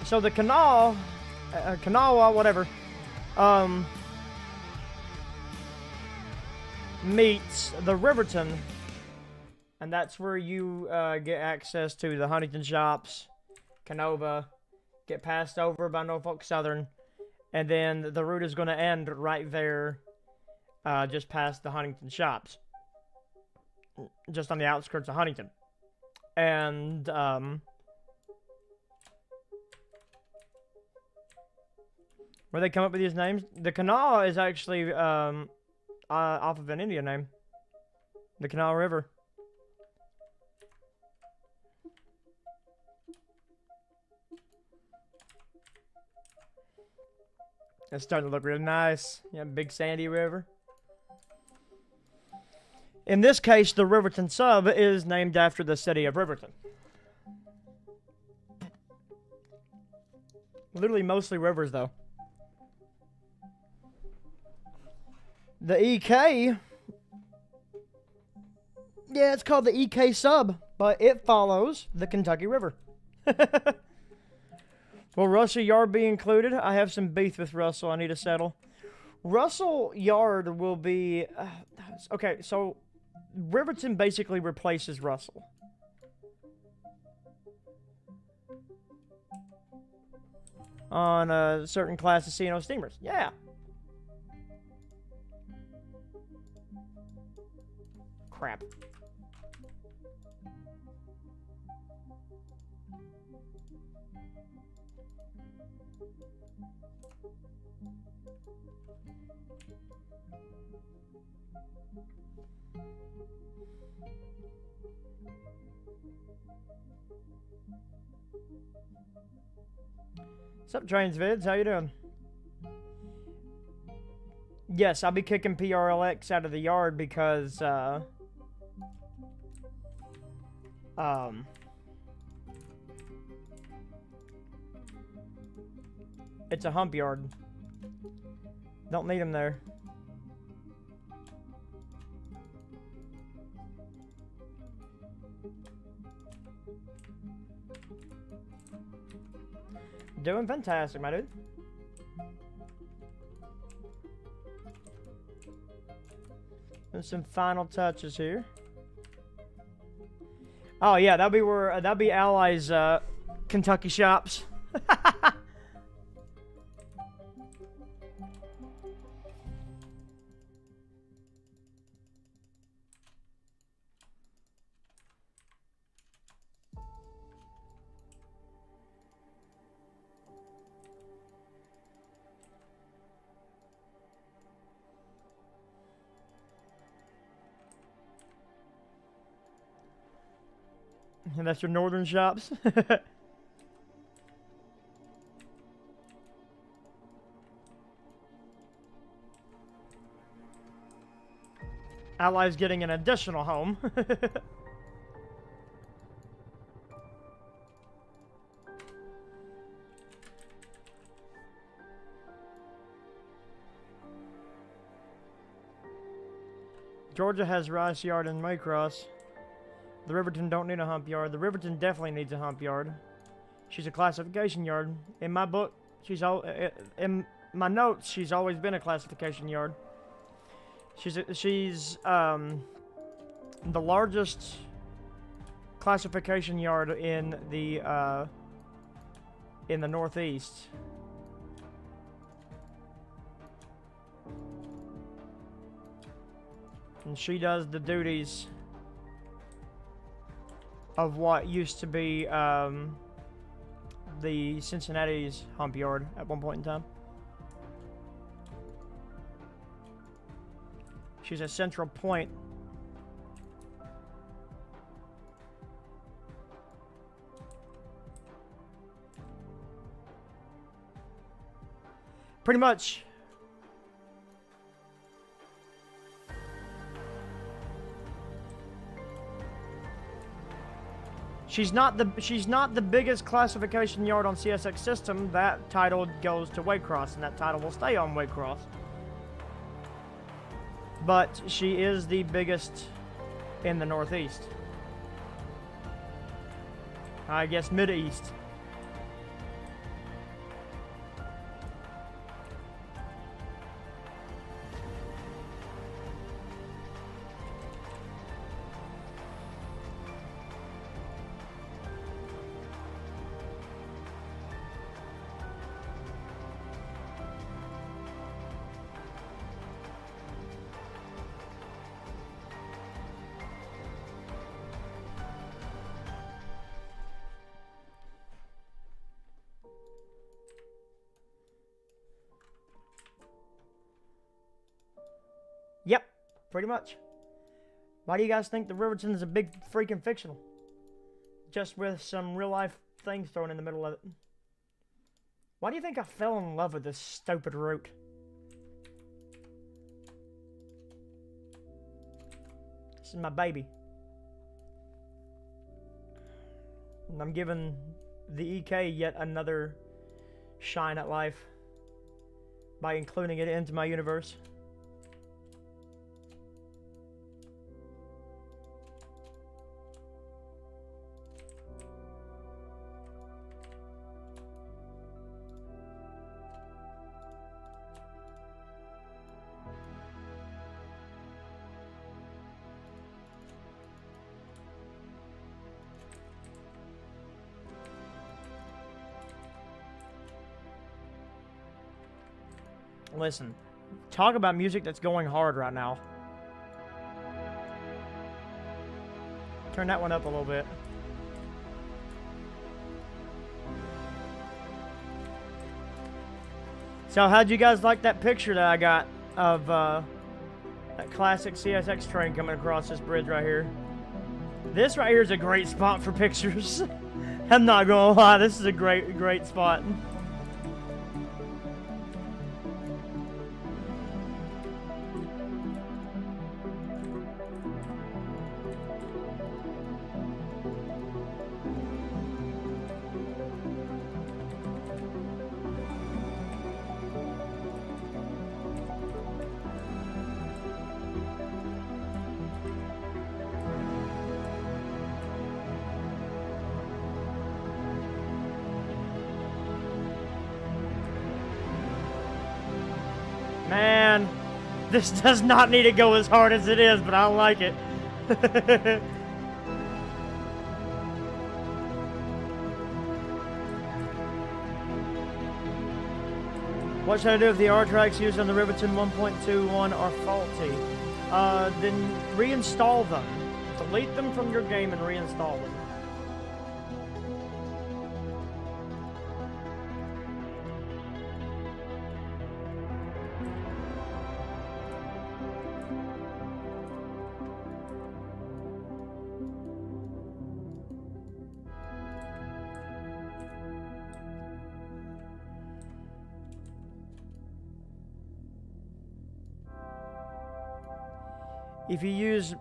So the canal, Kanawha, whatever, meets the Riverton, and that's where you get access to the Huntington shops, Canova, get passed over by Norfolk Southern, and then the route is going to end right there, just past the Huntington shops, just on the outskirts of Huntington. And where they come up with these names, the canal is actually off of an Indian name, the Canal River. It's starting to look really nice. Yeah, big sandy river. In this case, the Riverton sub is named after the city of Riverton. Literally mostly rivers, though. The EK... Yeah, it's called the EK sub, but it follows the Kentucky River. Will Russell Yard be included? I have some beef with Russell I need to settle. Russell Yard will be... okay, so Riverton basically replaces Russell. On a certain class of C&O steamers. Yeah. Crap. What's up, Trainz Vids? How you doing? Yes, I'll be kicking PRLX out of the yard because, it's a hump yard. Don't need him there. Doing fantastic, my dude. And some final touches here. Oh yeah, that'll be Ally's Kentucky shops. And that's your northern shops. Ally's getting an additional home. Georgia has Rice Yard and Maycross. The Riverton don't need a hump yard. The Riverton definitely needs a hump yard. She's a classification yard. In my book, in my notes, she's always been a classification yard. She's the largest classification yard in the Northeast. And she does the duties of what used to be the Cincinnati's hump yard at one point in time. She's a central point. Pretty much. She's not the biggest classification yard on CSX system. That title goes to Waycross, and that title will stay on Waycross. But she is the biggest in the Northeast. I guess Mid-East. Yep, pretty much. Why do you guys think the Riverton is a big freaking fictional? Just with some real life things thrown in the middle of it. Why do you think I fell in love with this stupid route? This is my baby. And I'm giving the EK yet another shine at life by including it into my universe. Listen, talk about music that's going hard right now. Turn that one up a little bit. So how'd you guys like that picture that I got of that classic CSX train coming across this bridge right here? This right here is a great spot for pictures. I'm not gonna lie, this is a great spot. Man, this does not need to go as hard as it is, but I like it. What should I do if the R tracks used on the Riverton 1.21 are faulty? Then reinstall them. Delete them from your game and reinstall them. If you use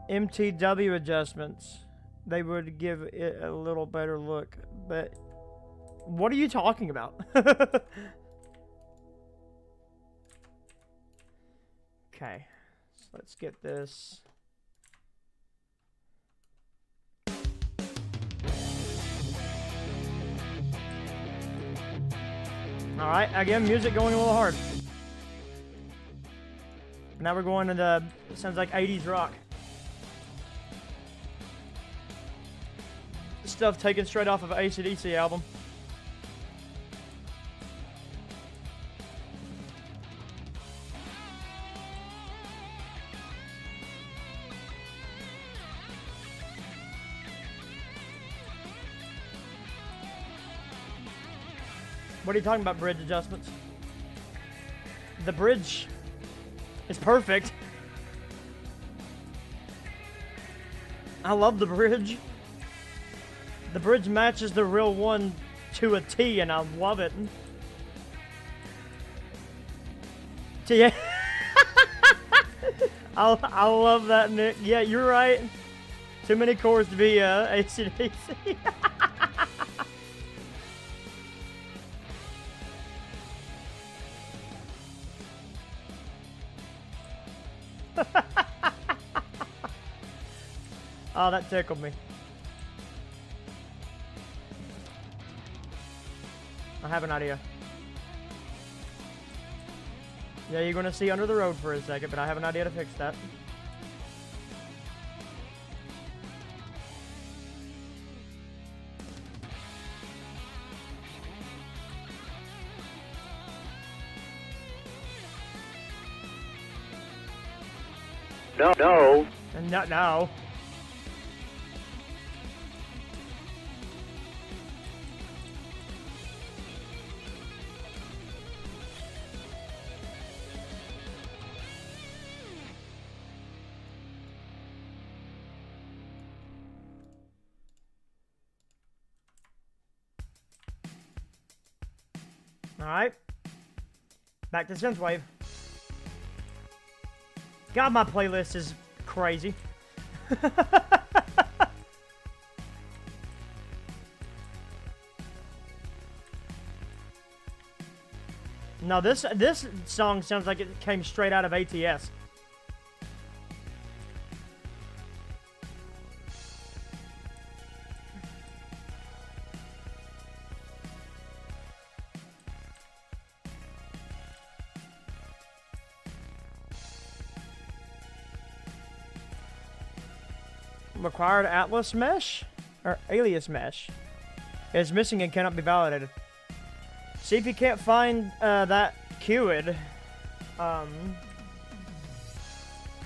MTW adjustments, they would give it a little better look. But what are you talking about? Okay, so let's get this. All right, again, music going a little hard. Now we're going to the, it sounds like 80s rock. Stuff taken straight off of an AC/DC album. What are you talking about, bridge adjustments? The bridge is perfect. I love the bridge. The bridge matches the real one to a T, and I love it. Yeah. I love that, Nick. Yeah, you're right. Too many cores to be AC/DC. Oh, that tickled me. I have an idea. Yeah, you're gonna see under the road for a second, but I have an idea to fix that. No, no. And not now. Alright. Back to Synthwave. God, my playlist is crazy. No, this song sounds like it came straight out of ATS. Required Atlas mesh or alias mesh is missing and cannot be validated. See if you can't find that QID.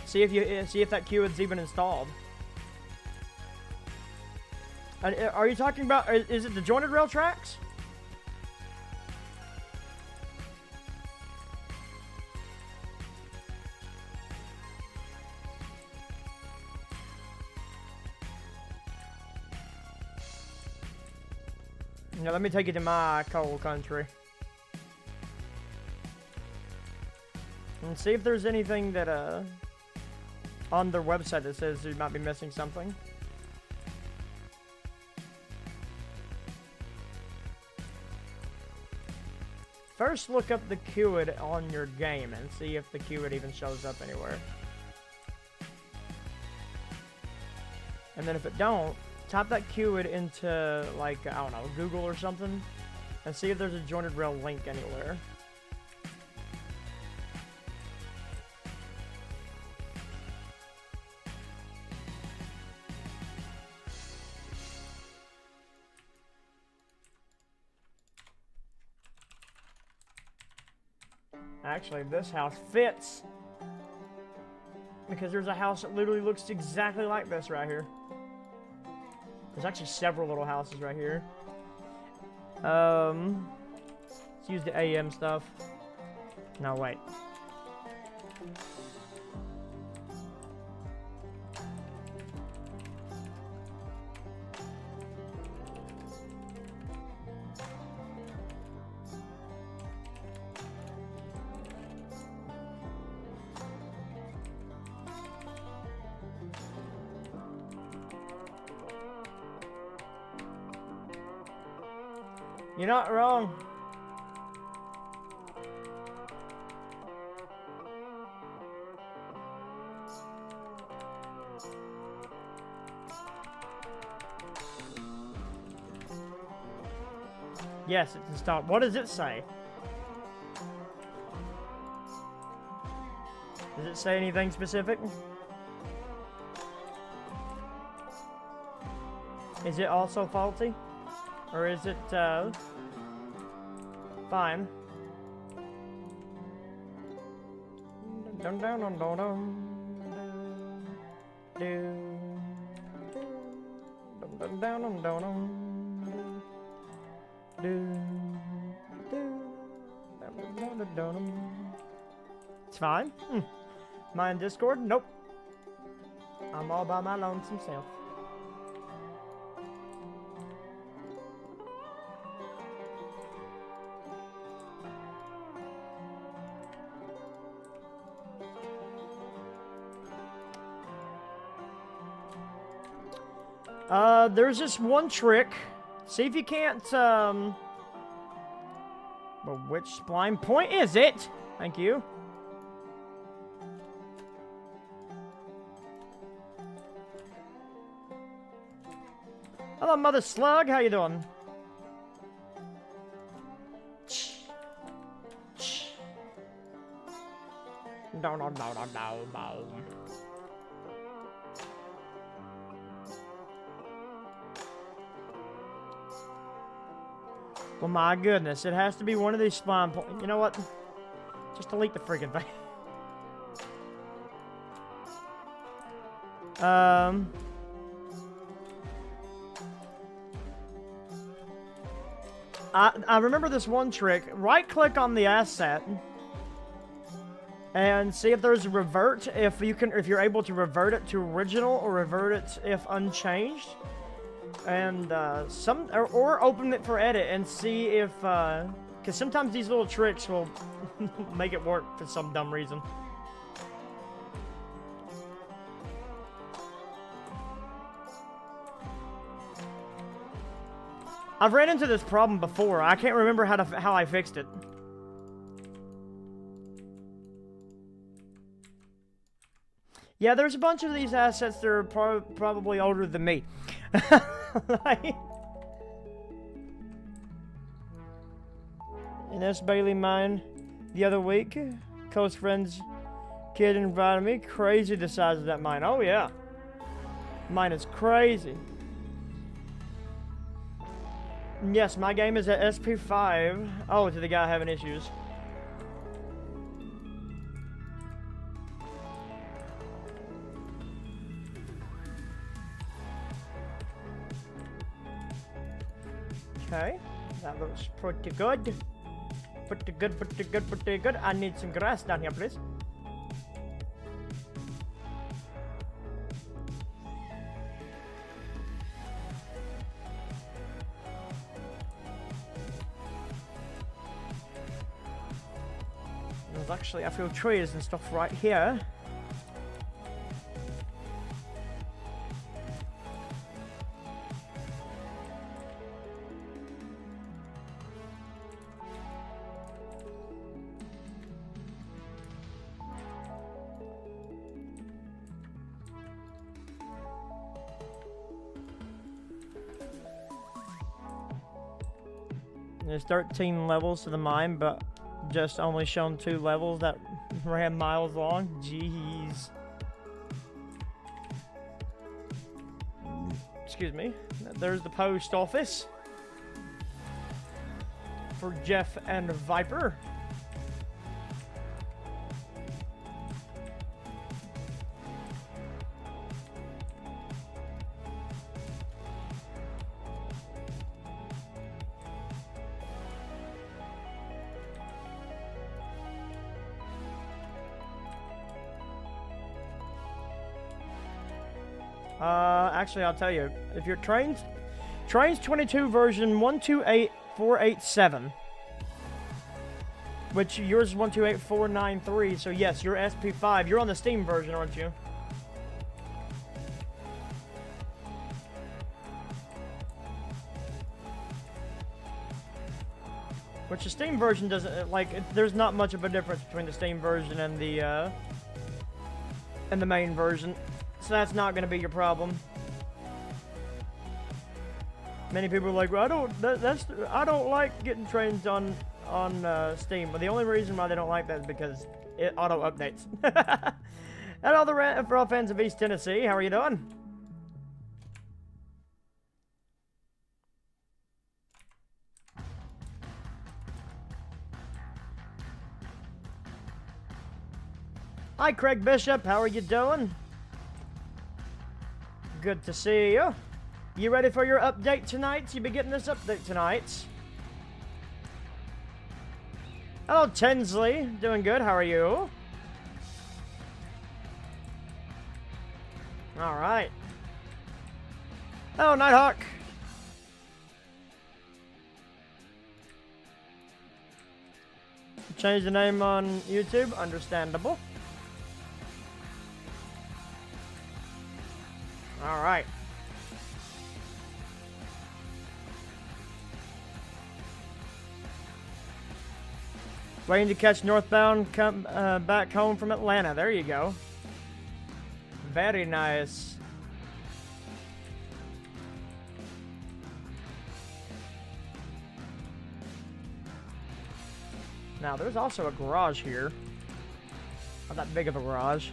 See if that QID's even installed. Are you talking about? Is it the jointed rail tracks? Now let me take you to my coal country. And see if there's anything that on their website that says you might be missing something. First look up the QID on your game and see if the QID even shows up anywhere. And then if it don't, type that QID into, like, I don't know, Google or something, and see if there's a jointed rail link anywhere. Actually, this house fits, because there's a house that literally looks exactly like this right here. There's actually several little houses right here. Let's use the AM stuff. No, wait. You're not wrong. Yes, it's installed. What does it say? Does it say anything specific? Is it also faulty? Or is it, fine? Dun dun dun dun dun. Dun dun dun dun dun. It's fine. Am I in Discord? Nope. I'm all by my lonesome self. There's this one trick. See if you can't, well, which spline point is it? Thank you. Hello, Mother Slug. How you doing? No. Well, my goodness, it has to be one of these spawn points. You know what? Just delete the freaking thing. I remember this one trick. Right-click on the asset and see if there's a revert. If you're able to revert it to original or revert it if unchanged. And or open it for edit and see if because sometimes these little tricks will make it work for some dumb reason. I've ran into this problem before. I can't remember how I fixed it. Yeah, there's a bunch of these assets that are probably older than me. In S. Bailey mine the other week, close friend's kid invited me. Crazy the size of that mine. Oh yeah, mine is crazy. Yes, my game is at SP5. Oh, to the guy having issues. Okay, that looks pretty good. Pretty good. I need some grass down here, please. There's actually a few trees and stuff right here. There's 13 levels to the mine, but just only shown 2 levels that ran miles long. Jeez. Excuse me. There's the post office for Jeff and Viper. Actually, I'll tell you. If you're Trainz 22 version 128487, which yours is 128493, so yes, you're SP5. You're on the Steam version, aren't you? Which the Steam version doesn't, there's not much of a difference between the Steam version and the main version. So that's not going to be your problem. Many people are like, well, I don't like getting Trainz on Steam. But the only reason why they don't like that is because it auto updates. Hello, for all fans of East Tennessee, how are you doing? Hi, Craig Bishop, how are you doing? Good to see you. You ready for your update tonight? You'll be getting this update tonight. Hello, Tinsley. Doing good. How are you? All right. Oh, Nighthawk. Change the name on YouTube. Understandable. All right. Waiting to catch northbound, come back home from Atlanta. There you go. Very nice. Now, there's also a garage here. Not that big of a garage.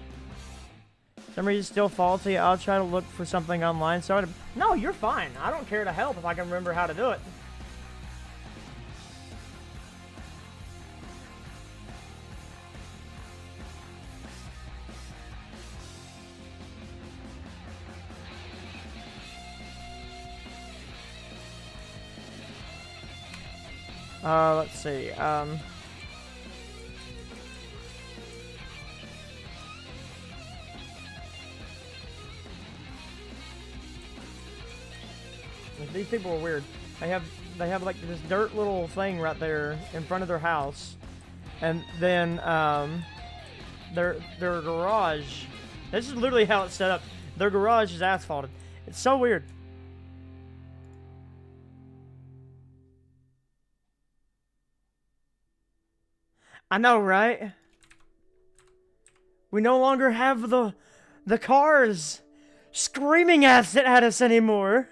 Some reason still faulty. I'll try to look for something online. So, no, you're fine. I don't care to help if I can remember how to do it. Let's see. These people are weird. They have like this dirt little thing right there in front of their house, and then their garage. This is literally how it's set up. Their garage is asphalted. It's so weird. I know, right? We no longer have the cars screaming at us anymore.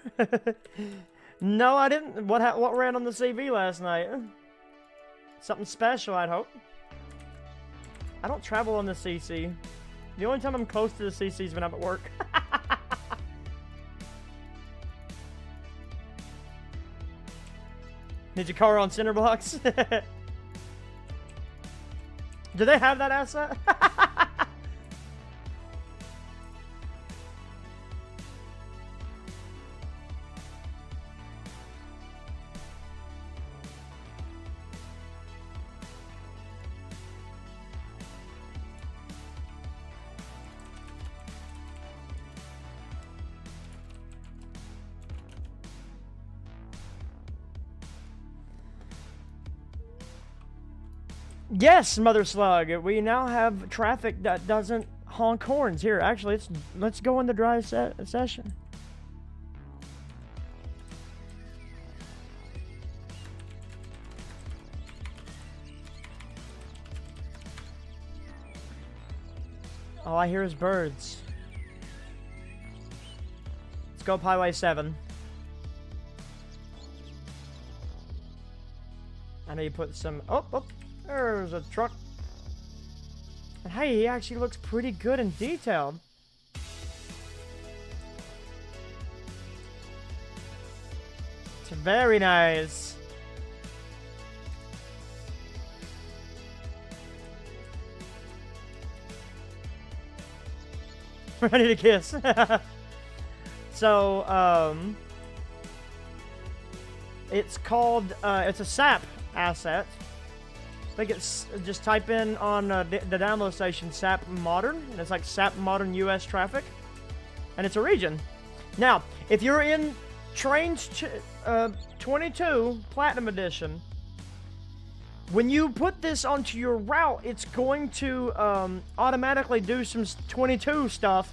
No, I didn't. What ran on the CV last night? Something special, I'd hope. I don't travel on the CC. The only time I'm close to the CC is when I'm at work. Need your car on cinder blocks? Do they have that asset? Yes, Mother Slug. We now have traffic that doesn't honk horns. Here, actually, let's go in the drive session. All I hear is birds. Let's go up Highway 7. I know you put some... Oh, there's a truck. And hey, he actually looks pretty good and detailed. It's very nice. Ready to kiss. So, it's called, it's a SAP asset. I think it's, just type in on the download station SAP Modern, and it's like SAP Modern US Traffic, and it's a region. Now, if you're in Trainz 22 Platinum Edition, when you put this onto your route, it's going to automatically do some 22 stuff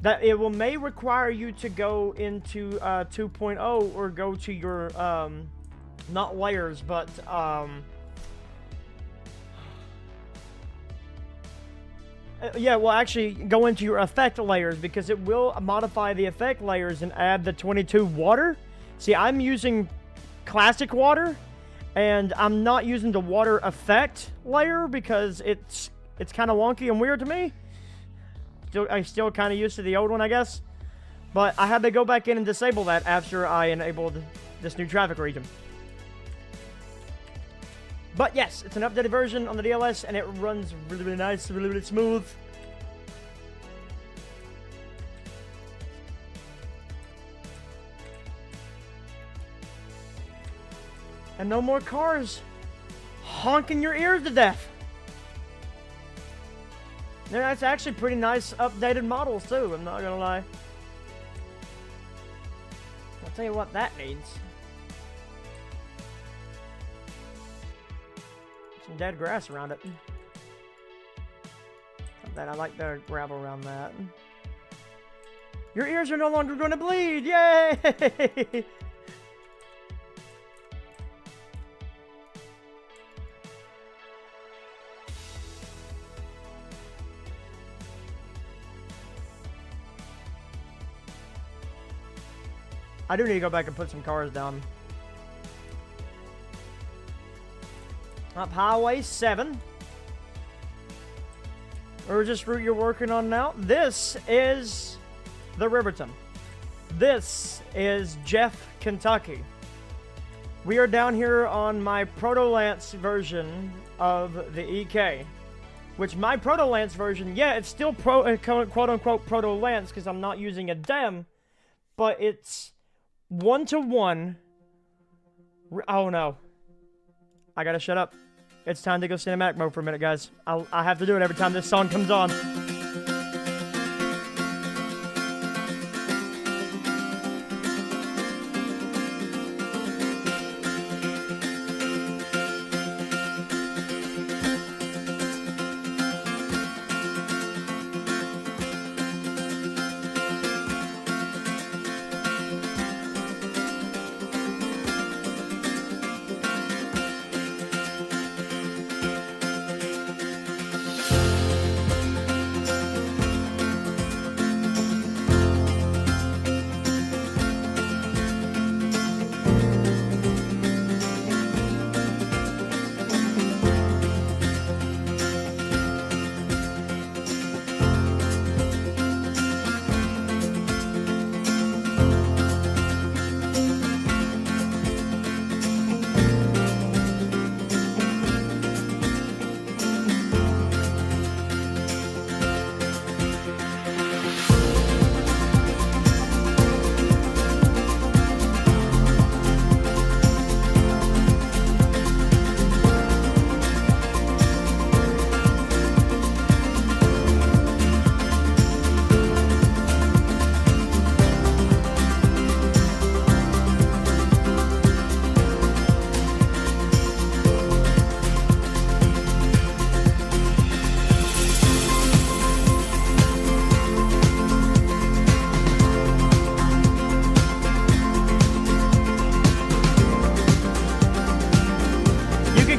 that it may require you to go into 2.0 or go to your, not layers, but yeah, well, actually, go into your effect layers, because it will modify the effect layers and add the 22 water. See, I'm using classic water, and I'm not using the water effect layer because it's kind of wonky and weird to me. I'm still kind of used to the old one, I guess. But I had to go back in and disable that after I enabled this new traffic region. But yes, it's an updated version on the DLS, and it runs really, really nice, really, really smooth. And no more cars honking your ears to death. Yeah, that's actually pretty nice updated models too, I'm not gonna lie. I'll tell you what that needs. Some dead grass around it. Not that I like the gravel around that. Your ears are no longer gonna bleed! Yay! I do need to go back and put some cars down. Up Highway 7. Or just route you're working on now. This is the Riverton. This is Jeff, Kentucky. We are down here on my Proto-Lance version of the EK. Which my Proto-Lance version, yeah, it's still quote-unquote Proto-Lance because I'm not using a DEM. But it's 1-to-1. Oh no. I gotta shut up. It's time to go cinematic mode for a minute, guys. I have to do it every time this song comes on.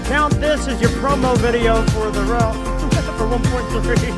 Count this as your promo video for the route for 1.3.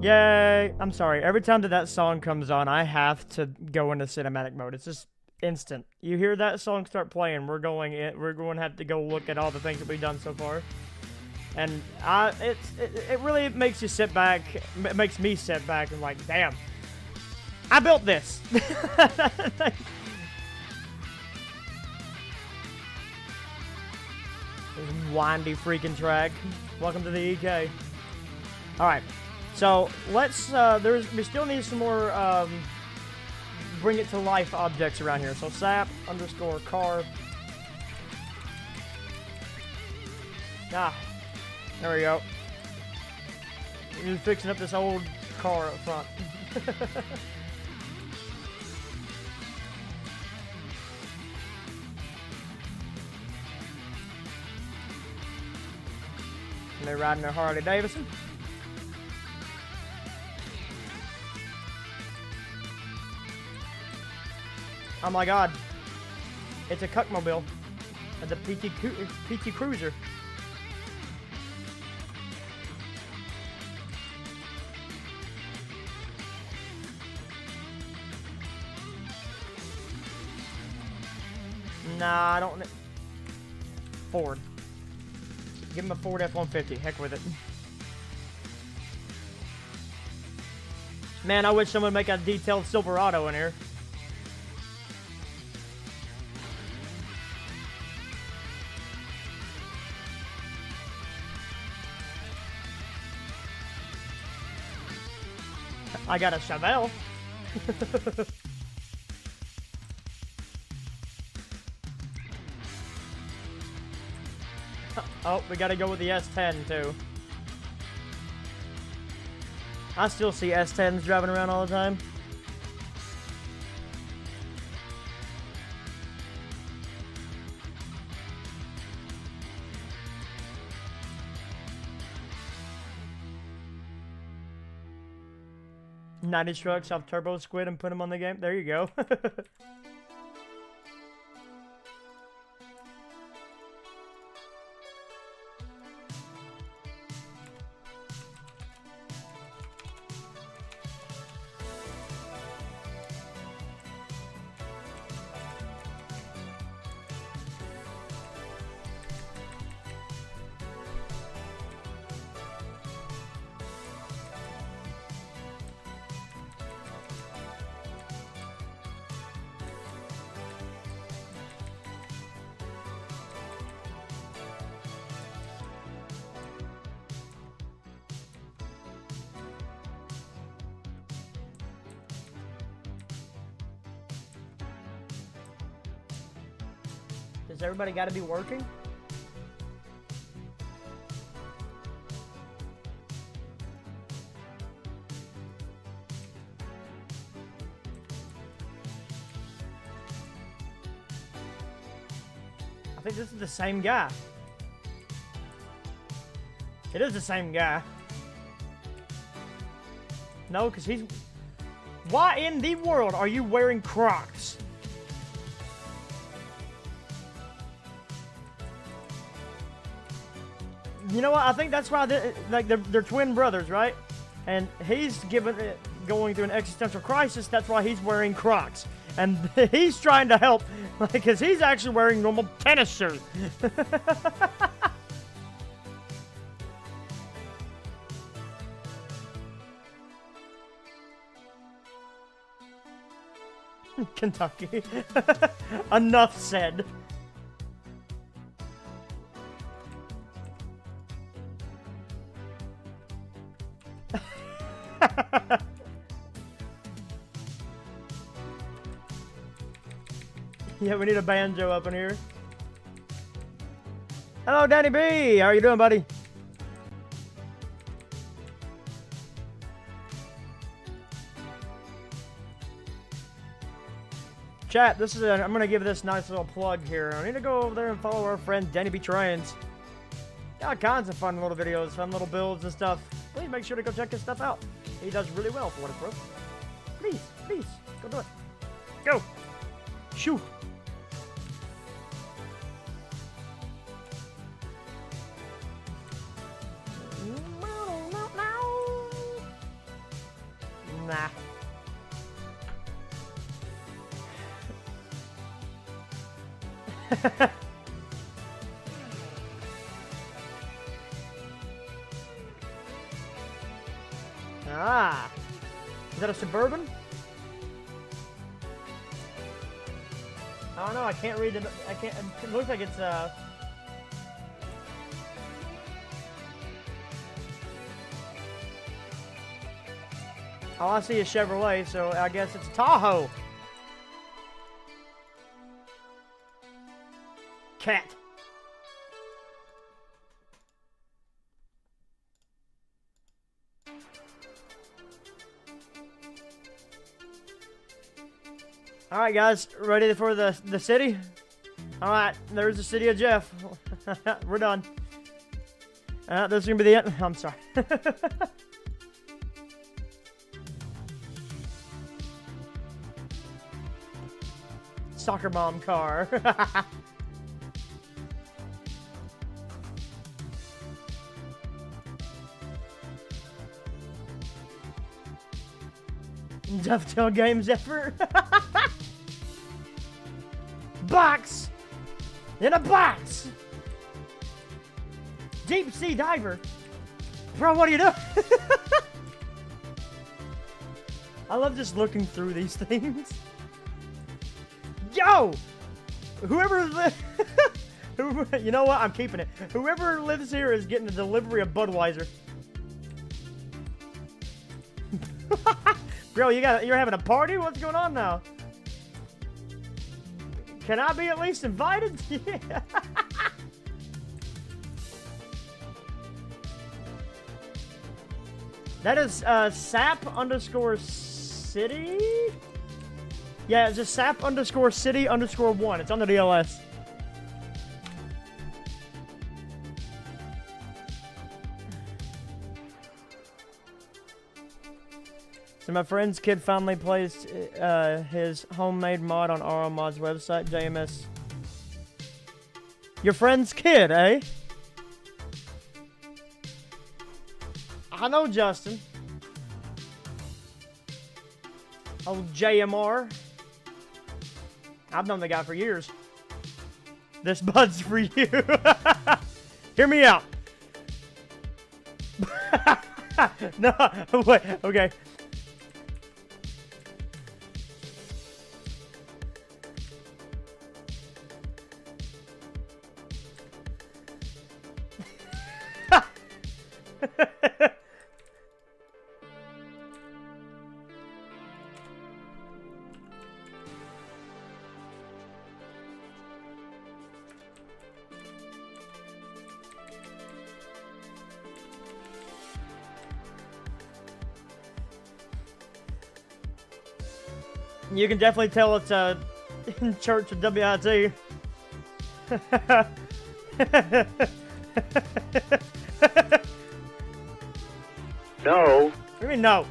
Yay! I'm sorry. Every time that song comes on, I have to go into cinematic mode. It's just instant. You hear that song start playing, we're going to have to go look at all the things that we've done so far. And it really makes you sit back. It makes me sit back and like, damn, I built this. Windy freaking track. Welcome to the EK. All right. So let's, we still need some more, bring it to life objects around here. So sap _car. Ah, there we go. He's fixing up this old car up front. And they're riding their Harley Davidson. Oh my God. It's a cuckmobile. The PT Cruiser. Nah, I don't. Ford. Give him a Ford F-150. Heck with it. Man, I wish someone would make a detailed Silverado in here. I got a Chevelle. Oh, we gotta go with the S10 too. I still see S10s driving around all the time. '90s trucks off Turbo Squid and put them on the game. There you go. Does everybody got to be working? I think this is the same guy. It is the same guy. No, because he's... Why in the world are you wearing Crocs? You know what? I think that's why they're twin brothers, right? And he's going through an existential crisis. That's why he's wearing Crocs, and he's trying to help, because he's actually wearing normal tennis shoes. Kentucky. Enough said. Yeah, we need a banjo up in here. Hello, Danny B. How are you doing, buddy? Chat, this is I'm going to give this nice little plug here. I need to go over there and follow our friend Danny B. Trainz. Got all kinds of fun little videos, fun little builds and stuff. Please make sure to go check his stuff out. He does really well for what it's worth. Please, please, go do it. Go. Shoot. Nah. Ah. Is that a Suburban? I don't know. I can't read it. I can't. It looks like it's Oh, I see a Chevrolet, so I guess it's a Tahoe. Cat. All right, guys, ready for the city? All right, there's the city of Jeff. We're done. This is gonna be the end. I'm sorry. Soccer mom car. Dovetail Games effort. Box! In a box! Deep sea diver. Bro, what are you doing? I love just looking through these things. Yo! Whoever lives... You know what? I'm keeping it. Whoever lives here is getting a delivery of Budweiser. Bro, you're having a party? What's going on now? Can I be at least invited? Yeah. That is sap_city? Yeah, it's just sap_city_1. It's on the DLS. So my friend's kid finally placed his homemade mod on RO Mod's website, JMS. Your friend's kid, eh? I know Justin. Old JMR. I've known the guy for years. This bud's for you. Hear me out. No, wait, okay. You can definitely tell it's a church of WIT. No. What do you mean no?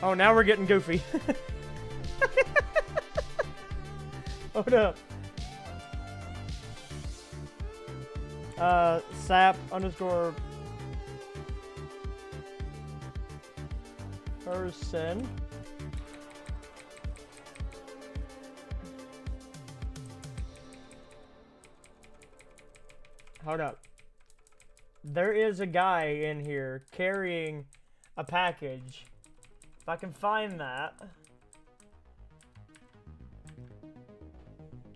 Oh, now we're getting goofy. Hold up. Sap_ person. Hold up. There is a guy in here carrying a package. If I can find that.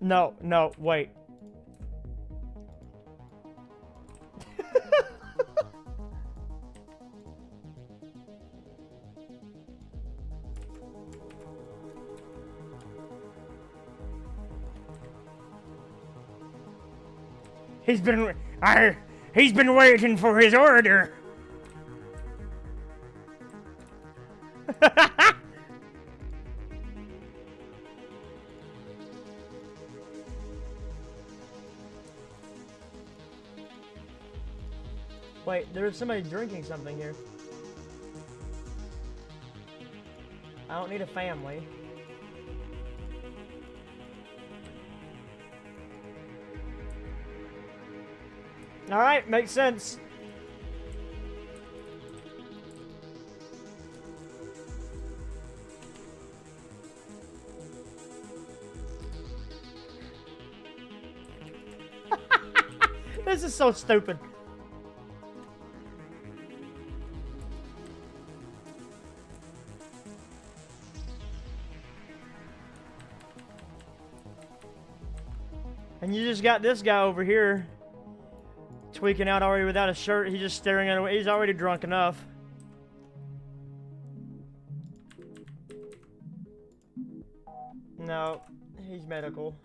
No, wait. He's been waiting for his order. Wait, there's somebody drinking something here. I don't need a family. All right, makes sense. This is so stupid. And you just got this guy over here tweaking out already without a shirt. He's just staring at it. He's already drunk enough. No, he's medical.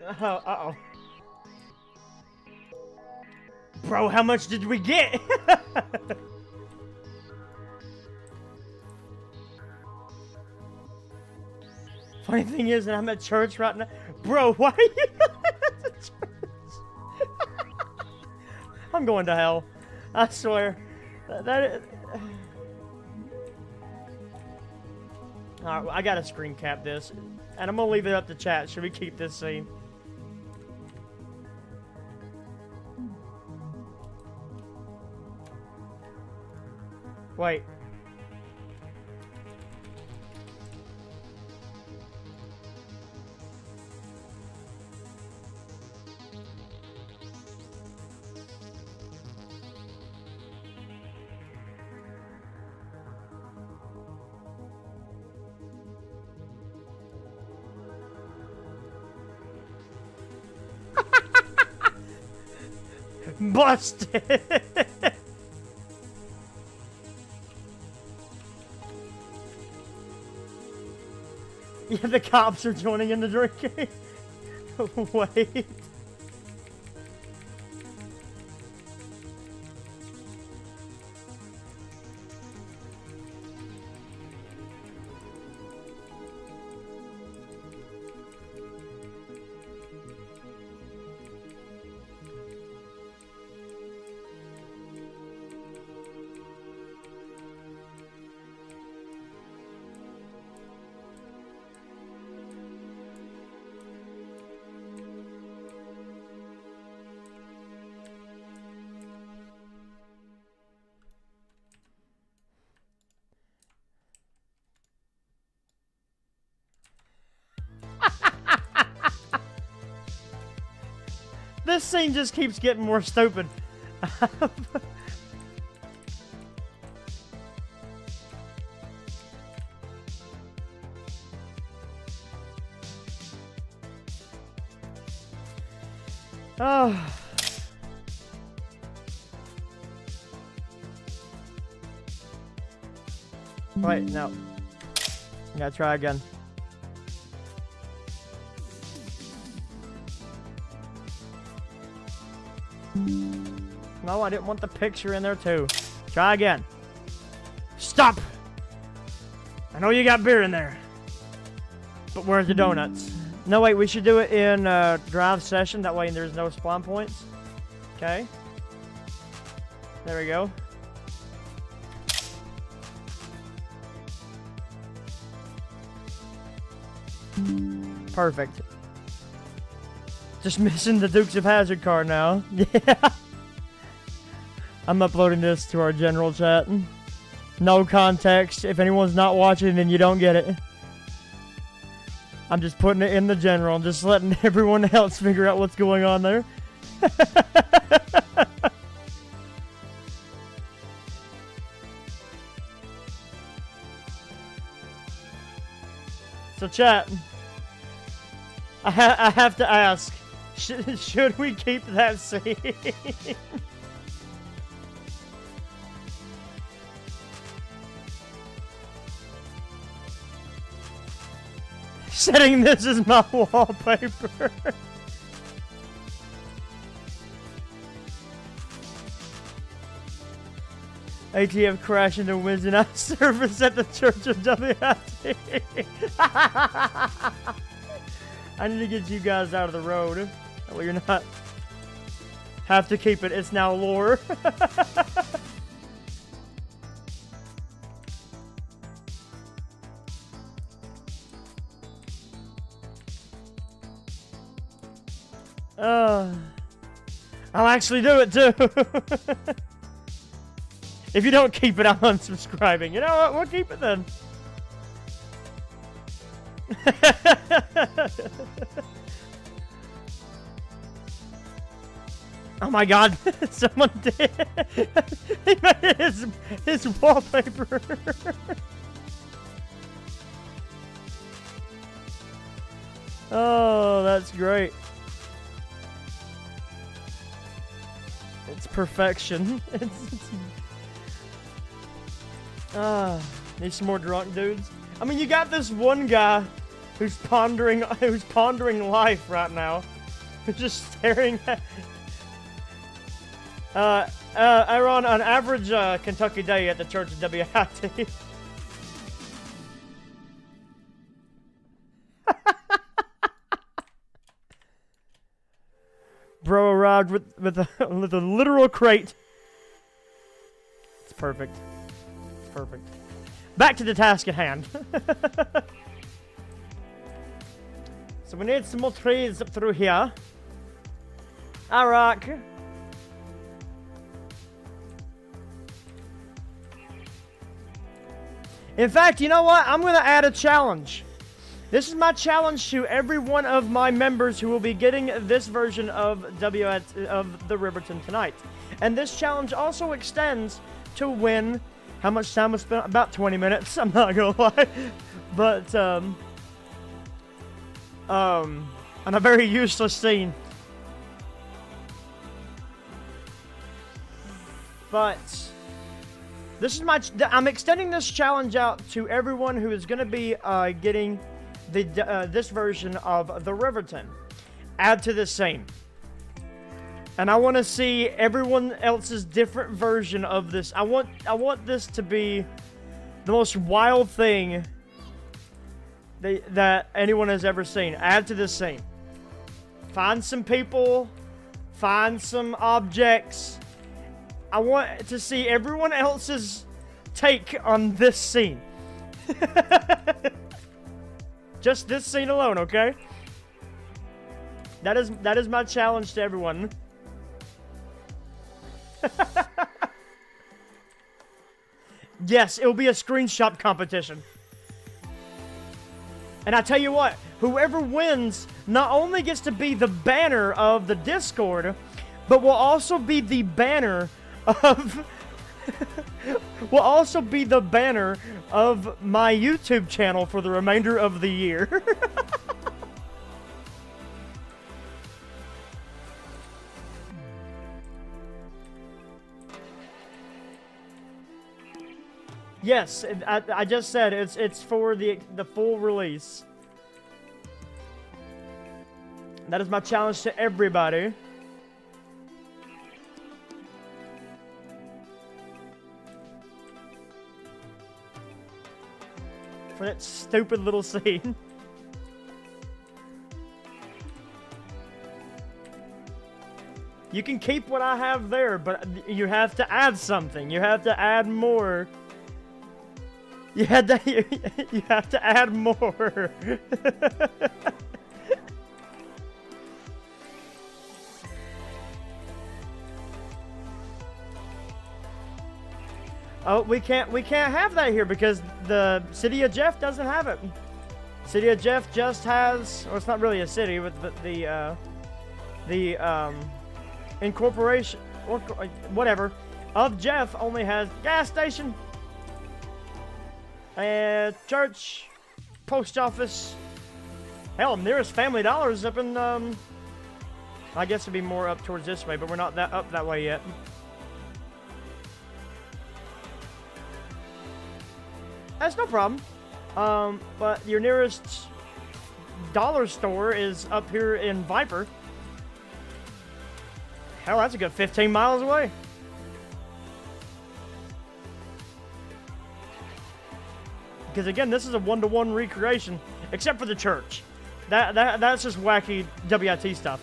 Uh-oh. Bro, how much did we get? Funny thing is that I'm at church right now. Bro, why are you at the church? I'm going to hell. I swear. Alright, I gotta screen cap this. And I'm gonna leave it up to chat. Should we keep this scene? Wait. Busted! Yeah, the cops are joining in the drinking. Wait. This scene just keeps getting more stupid. Oh. Wait, no. I gotta try again. No, I didn't want the picture in there too. Try again. Stop! I know you got beer in there. But where's the donuts? No, wait, we should do it in drive session. That way there's no spawn points. Okay. There we go. Perfect. Just missing the Dukes of Hazzard card now. Yeah. I'm uploading this to our general chat. No context. If anyone's not watching, then you don't get it. I'm just putting it in the general, just letting everyone else figure out what's going on there. So chat, I have to ask, should we keep that scene? Setting this as my wallpaper. ATF crash into Wednesday night service at the Church of WIT. I need to get you guys out of the road. Well, you're not. Have to keep it. It's now lore. I'll actually do it too. If you don't keep it, I'm unsubscribing. You know what? We'll keep it then. Oh my god, someone did. He made his wallpaper. Oh, that's great. It's perfection. Need some more drunk dudes. I mean, you got this one guy who's pondering life right now. Just staring at... Aaron, on average Kentucky day at the church of WIT. Bro arrived with a literal crate. It's perfect. It's perfect. Back to the task at hand. So we need some more trees up through here. Alright. In fact, you know what? I'm going to add a challenge. This is my challenge to every one of my members who will be getting this version of the Riverton tonight. And this challenge also extends to win. How much time was spent? About 20 minutes. I'm not going to lie. But, on a very useless scene. But this is I'm extending this challenge out to everyone who is going to be getting this version of the Riverton. Add to the same. And I want to see everyone else's different version of this. I want this to be the most wild thing that anyone has ever seen. Add to this scene. Find some people. Find some objects. I want to see everyone else's take on this scene. Just this scene alone, okay? That is my challenge to everyone. Yes, it will be a screenshot competition. And I tell you what, whoever wins not only gets to be the banner of the Discord, but will also be the banner of my YouTube channel for the remainder of the year. Yes, I just said it's for the full release. That is my challenge to everybody. For that stupid little scene. You can keep what I have there, but you have to add something. You have to add more. You have to add more. Oh, we can't have that here because the city of Jeff doesn't have it. City of Jeff just has, or it's not really a city, but the incorporation or whatever of Jeff only has gas station, church, post office. Hell, nearest Family Dollar is up in I guess it'd be more up towards this way, but we're not up that way yet. That's no problem. But your nearest dollar store is up here in Viper. Hell, that's a good 15 miles away. Because again, this is a one-to-one recreation, except for the church. That's just wacky WIT stuff.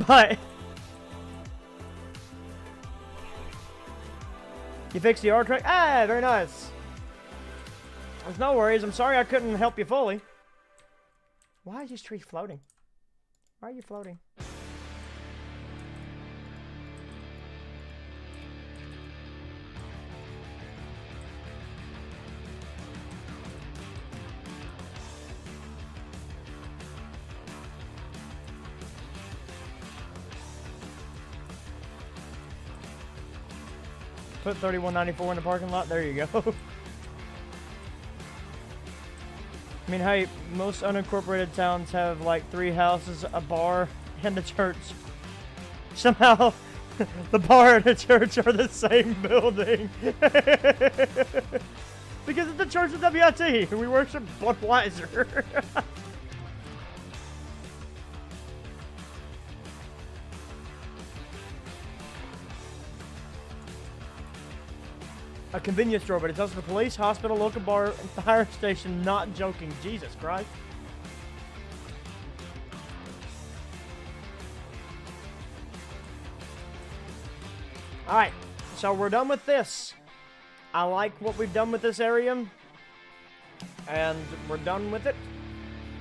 But you fixed the arc track? Ah, very nice. There's no worries. I'm sorry I couldn't help you fully. Why is this tree floating? Why are you floating? Put 3194 in the parking lot. There you go. I mean, hey, most unincorporated towns have like 3 houses, a bar, and a church. Somehow, the bar and the church are the same building. Because it's the Church of WIT. We worship Budweiser. A convenience store, but it's also the police, hospital, local bar, and fire station. Not joking. Jesus Christ. Alright, so we're done with this. I like what we've done with this area. And we're done with it.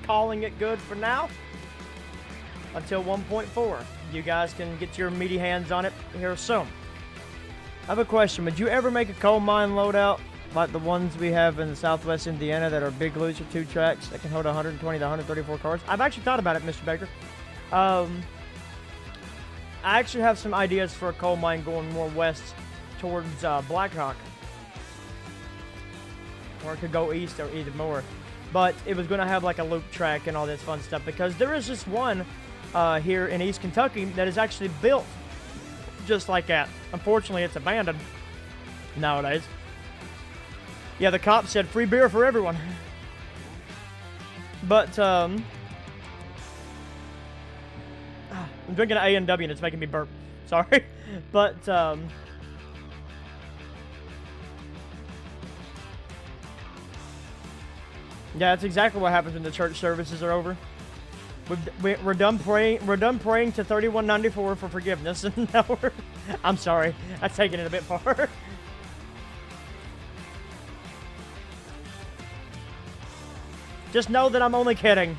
Calling it good for now. Until 1.4. You guys can get your meaty hands on it here soon. I have a question. Would you ever make a coal mine loadout like the ones we have in southwest Indiana that are big loser 2 tracks that can hold 120 to 134 cars? I've actually thought about it, Mr. Baker. I actually have some ideas for a coal mine going more west towards Blackhawk. Or it could go east or either more. But it was going to have like a loop track and all this fun stuff because there is just one here in East Kentucky that is actually built just like that. Unfortunately, it's abandoned nowadays. Yeah, the cop said free beer for everyone. But, I'm drinking an A&W and it's making me burp. Sorry. But, yeah, that's exactly what happens when the church services are over. We're done praying. We're done praying to 3194 for forgiveness, and now I'm sorry, I'm taking it a bit far. Just know that I'm only kidding.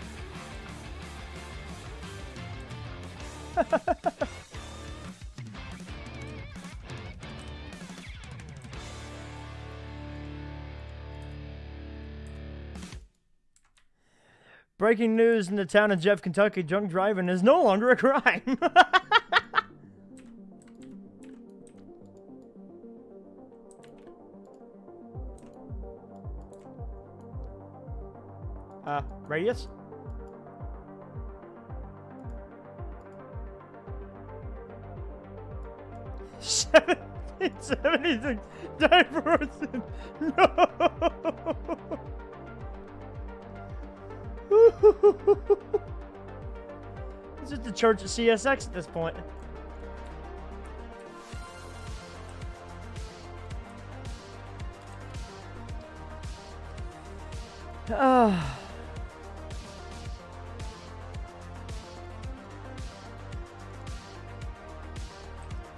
Breaking news in the town of Jeff, Kentucky, drunk driving is no longer a crime. Radius? $17.76 person. No. This is the church of CSX at this point.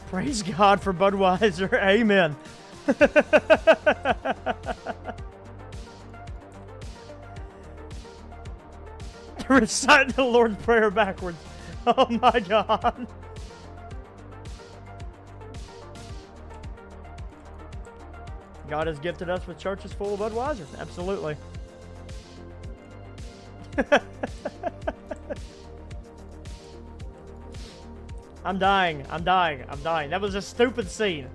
Praise God for Budweiser. Amen. Recite the Lord's Prayer backwards. Oh my God. God has gifted us with churches full of Budweiser. Absolutely. I'm dying. I'm dying. I'm dying. That was a stupid scene.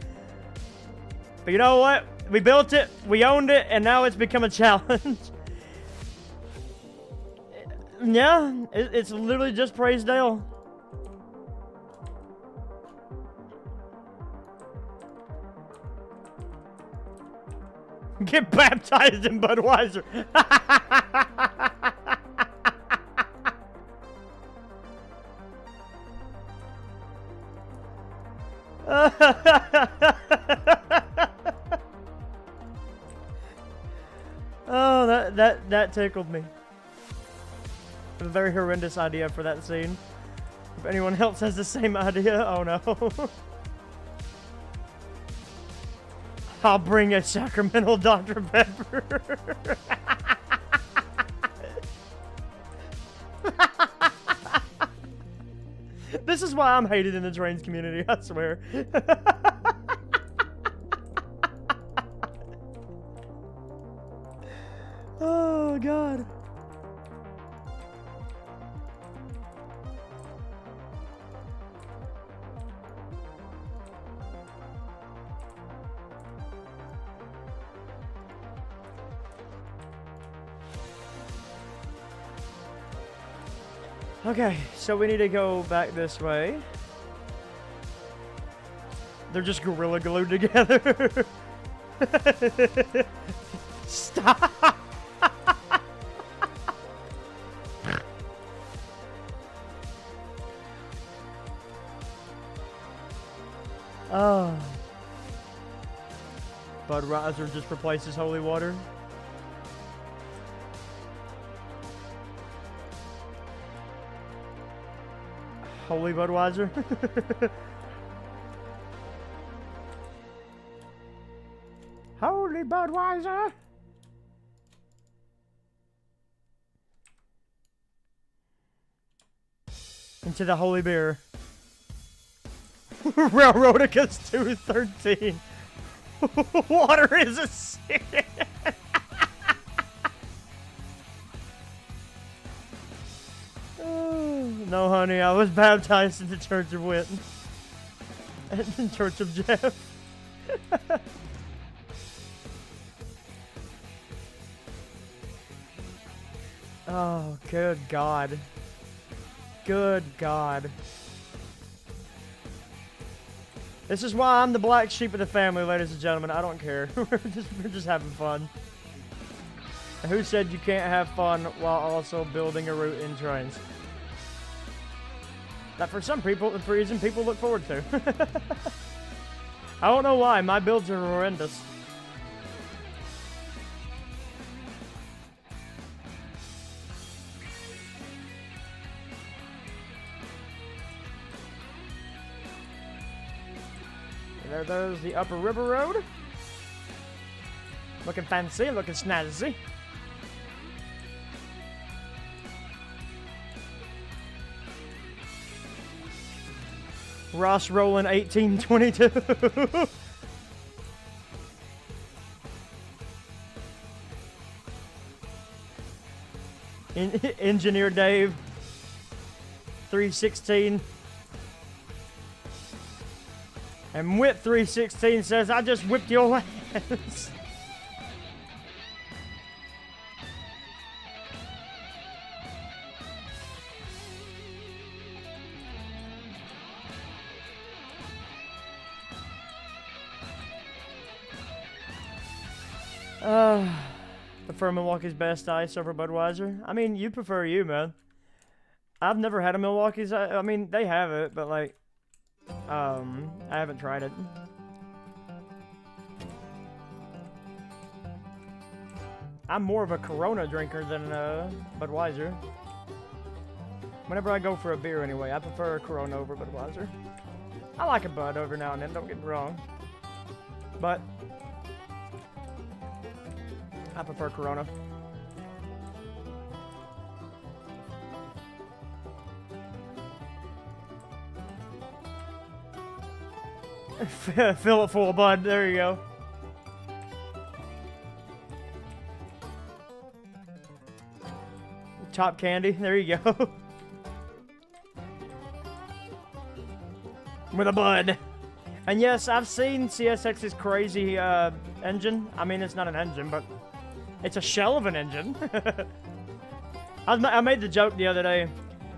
But you know what? We built it, we owned it, and now it's become a challenge. Yeah, it's literally just Praise Dale. Get baptized in Budweiser. Oh, that tickled me. A very horrendous idea for that scene. If anyone else has the same idea, oh no. I'll bring a sacramental Dr. Pepper. This is why I'm hated in the Trainz community, I swear. Oh, God. Okay, so we need to go back this way. They're just gorilla glued together. Stop! Oh. Budweiser just replaces holy water. Holy Budweiser. Holy Budweiser. Into the holy beer. Railroadicus 213. Water is a sin. No, honey, I was baptized in the Church of Witten. And the Church of Jeff. Oh, good God. Good God. This is why I'm the black sheep of the family, ladies and gentlemen. I don't care. we're just having fun. And who said you can't have fun while also building a route in Trainz? That for some people, the reason people look forward to. I don't know why. My builds are horrendous. There's the Upper River Road. Looking fancy, looking snazzy. Ross Rowland 1822. Engineer Dave 316. And Wit 316 says, I just whipped your ass. Prefer Milwaukee's best ice over Budweiser. I mean, you prefer you, man. I've never had a Milwaukee's. I mean, they have it, but like, I haven't tried it. I'm more of a Corona drinker than Budweiser. Whenever I go for a beer, anyway, I prefer a Corona over Budweiser. I like a Bud over now and then. Don't get me wrong, but I prefer Corona. Fill it full of Bud. There you go. Top candy. There you go. With a Bud. And yes, I've seen CSX's crazy engine. I mean, it's not an engine, but it's a shell of an engine. I made the joke the other day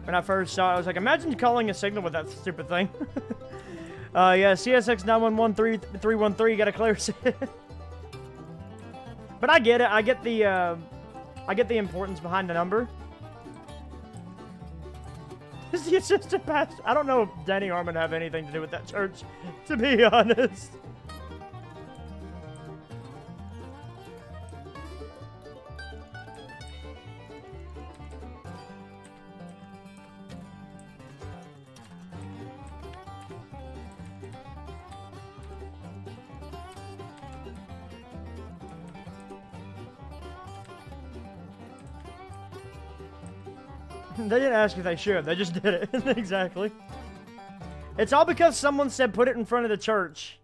when I first saw it. I was like, imagine calling a signal with that stupid thing. Yeah, CSX 911313, got a clear set. But I get it. I get the importance behind the number. The assistant pastor. I don't know if Danny Harmon have anything to do with that church, to be honest. They didn't ask if they should. They just did it. Exactly. It's all because someone said put it in front of the church.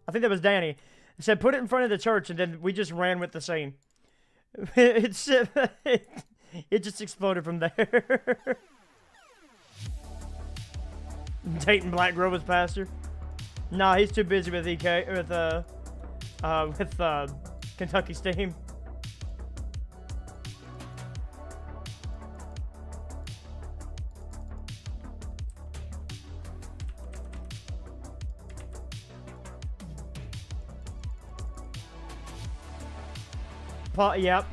I think that was Danny. He said put it in front of the church, and then we just ran with the scene. It just exploded from there. Dayton Black Grove was pastor. Nah, he's too busy with Kentucky Steam. Yep.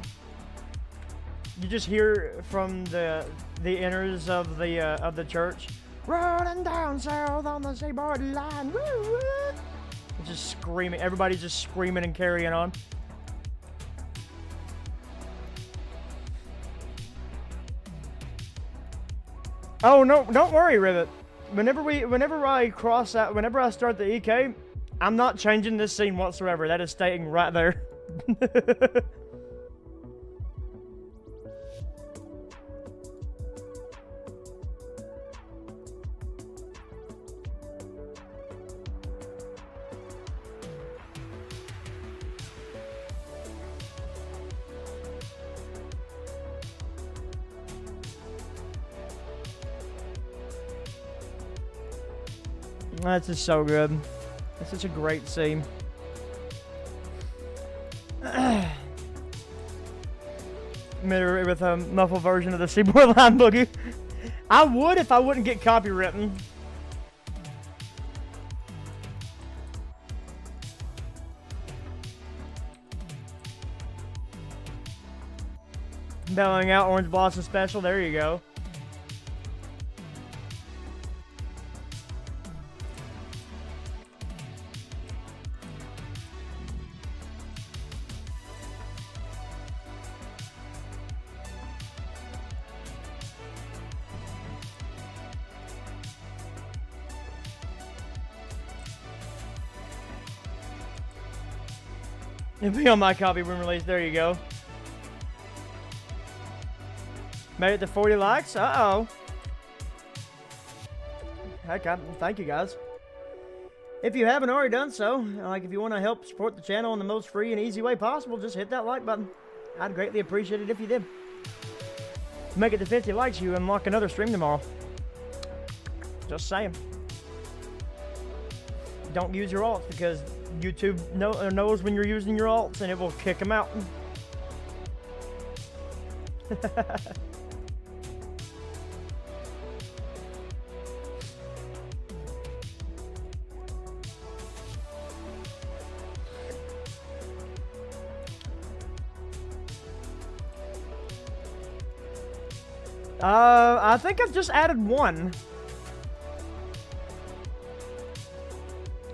You just hear from the inners of the church, rolling down south on the seaboard line. Woo, woo. just screaming. Everybody's just screaming and carrying on. Oh no! Don't worry, Rivet. Whenever I cross out, whenever I start the EK, I'm not changing this scene whatsoever. That is staying right there. That's just so good. It's such a great scene. With a muffled version of the Seaboard Line Boogie. I would if I wouldn't get copywritten. Belling out Orange Blossom Special. There you go. It'll be on my copy when released. There you go. Made it to 40 likes. Uh-oh. Heck, thank you guys. If you haven't already done so, like if you want to help support the channel in the most free and easy way possible, just hit that like button. I'd greatly appreciate it if you did. Make it to 50 likes, you unlock another stream tomorrow. Just saying. Don't use your alts because YouTube knows when you're using your alts and it will kick them out. I think I've just added one.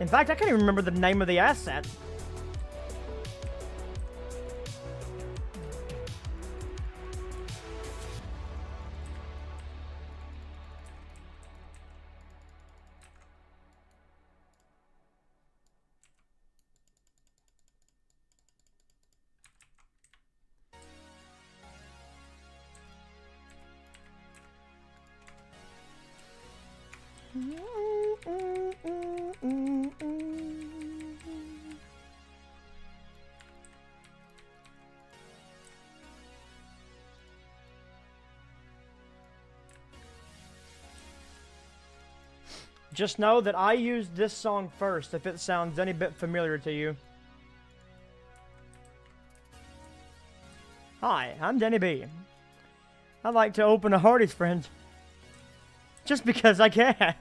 In fact, I can't even remember the name of the asset. Just know that I used this song first, if it sounds any bit familiar to you. Hi, I'm Denny B. I'd like to open a Hardy's Friends. Just because I can.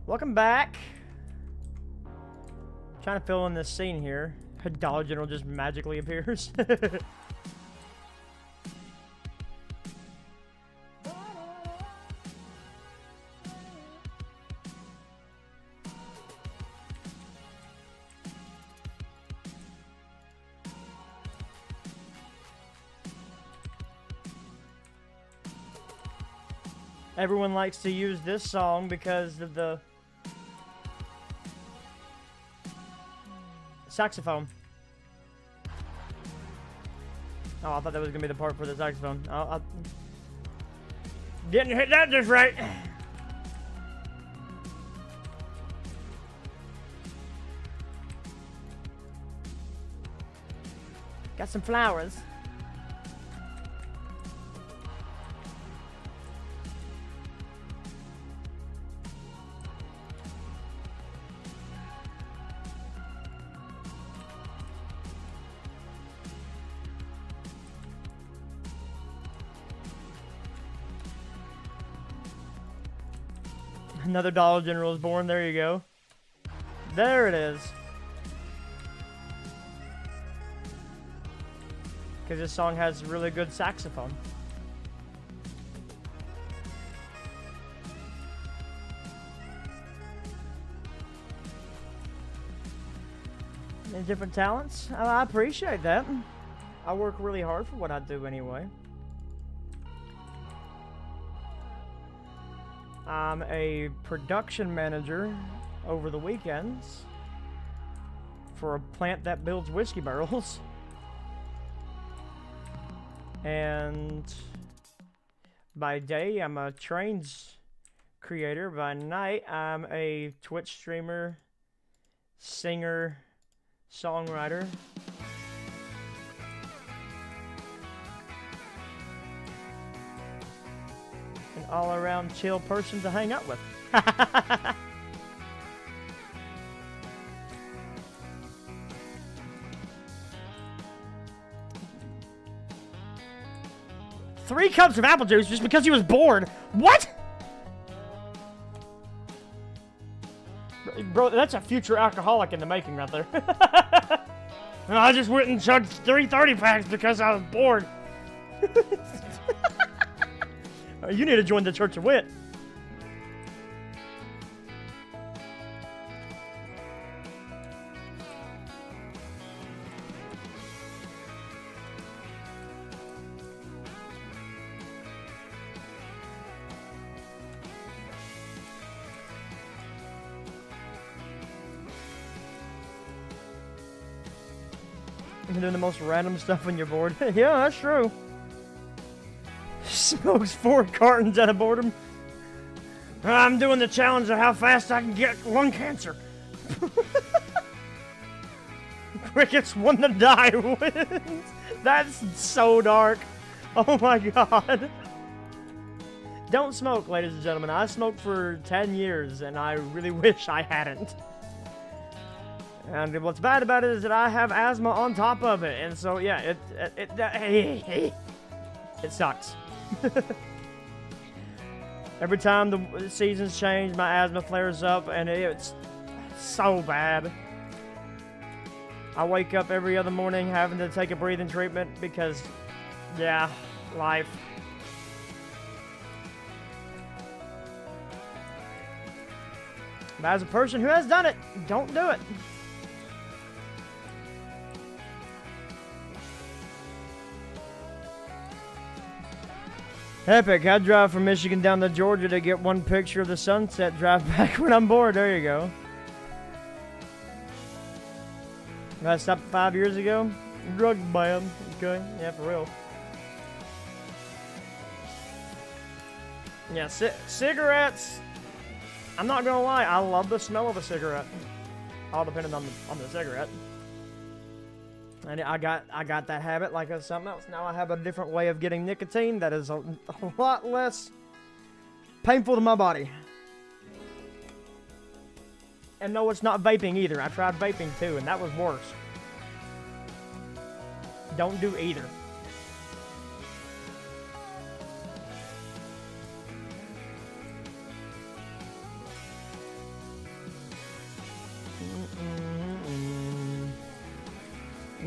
Welcome back. Trying to fill in this scene here. Dollar General just magically appears. Everyone likes to use this song because of the saxophone. Oh, I thought that was gonna be the part for the saxophone. I didn't hit that just right. Got some flowers. Another Dollar General is born. There you go. There it is. Because this song has really good saxophone. And different talents. I appreciate that. I work really hard for what I do anyway. I'm a production manager over the weekends for a plant that builds whiskey barrels. And by day, I'm a Trainz creator. By night, I'm a Twitch streamer, singer, songwriter. An all-around chill person to hang out with. Three cups of apple juice just because he was bored. What? Bro, that's a future alcoholic in the making right there. I just went and chugged 3 30-packs because I was bored. You need to join the Church of Wit. You're doing the most random stuff when you're bored. Yeah, that's true. Smokes 4 cartons out of boredom. I'm doing the challenge of how fast I can get lung cancer. Crickets won to die wins. That's so dark. Oh my god. Don't smoke, ladies and gentlemen. I smoked for 10 years and I really wish I hadn't. And what's bad about it is that I have asthma on top of it. And so, yeah, it sucks. Every time the seasons change, my asthma flares up, and it's so bad. I wake up every other morning having to take a breathing treatment because, yeah, life. But as a person who has done it, don't do it. Epic. I drive from Michigan down to Georgia to get one picture of the sunset. Drive back when I'm bored. There you go. I stopped 5 years ago. Drug ban. Okay. Yeah, for real. Yeah, cigarettes. I'm not gonna lie. I love the smell of a cigarette. All depending on the cigarette. And I got that habit like it's something else. Now I have a different way of getting nicotine that is a lot less painful to my body. And no, it's not vaping either. I tried vaping too, and that was worse. Don't do either.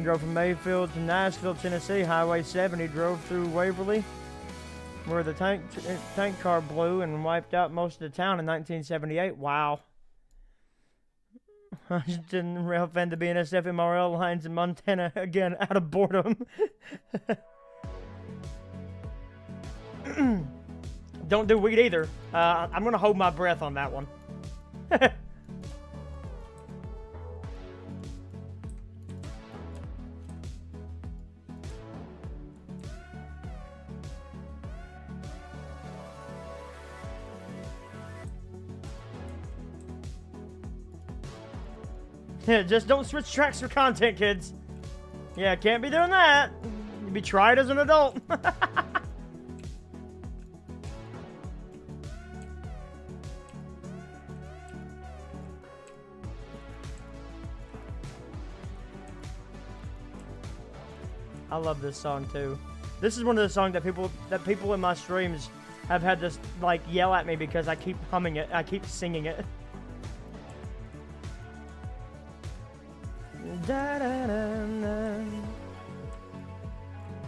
Drove from Mayfield to Nashville, Tennessee, Highway 70, drove through Waverly, where the tank car blew and wiped out most of the town in 1978. Wow. I just didn't rail fan to BNSF MRL lines in Montana again out of boredom. Don't do weed either. I'm going to hold my breath on that one. Yeah, just don't switch tracks for content, kids. Yeah, can't be doing that. You'd be tried as an adult. I love this song too. This is one of the songs that people in my streams have had to like yell at me because I keep humming it. I keep singing it.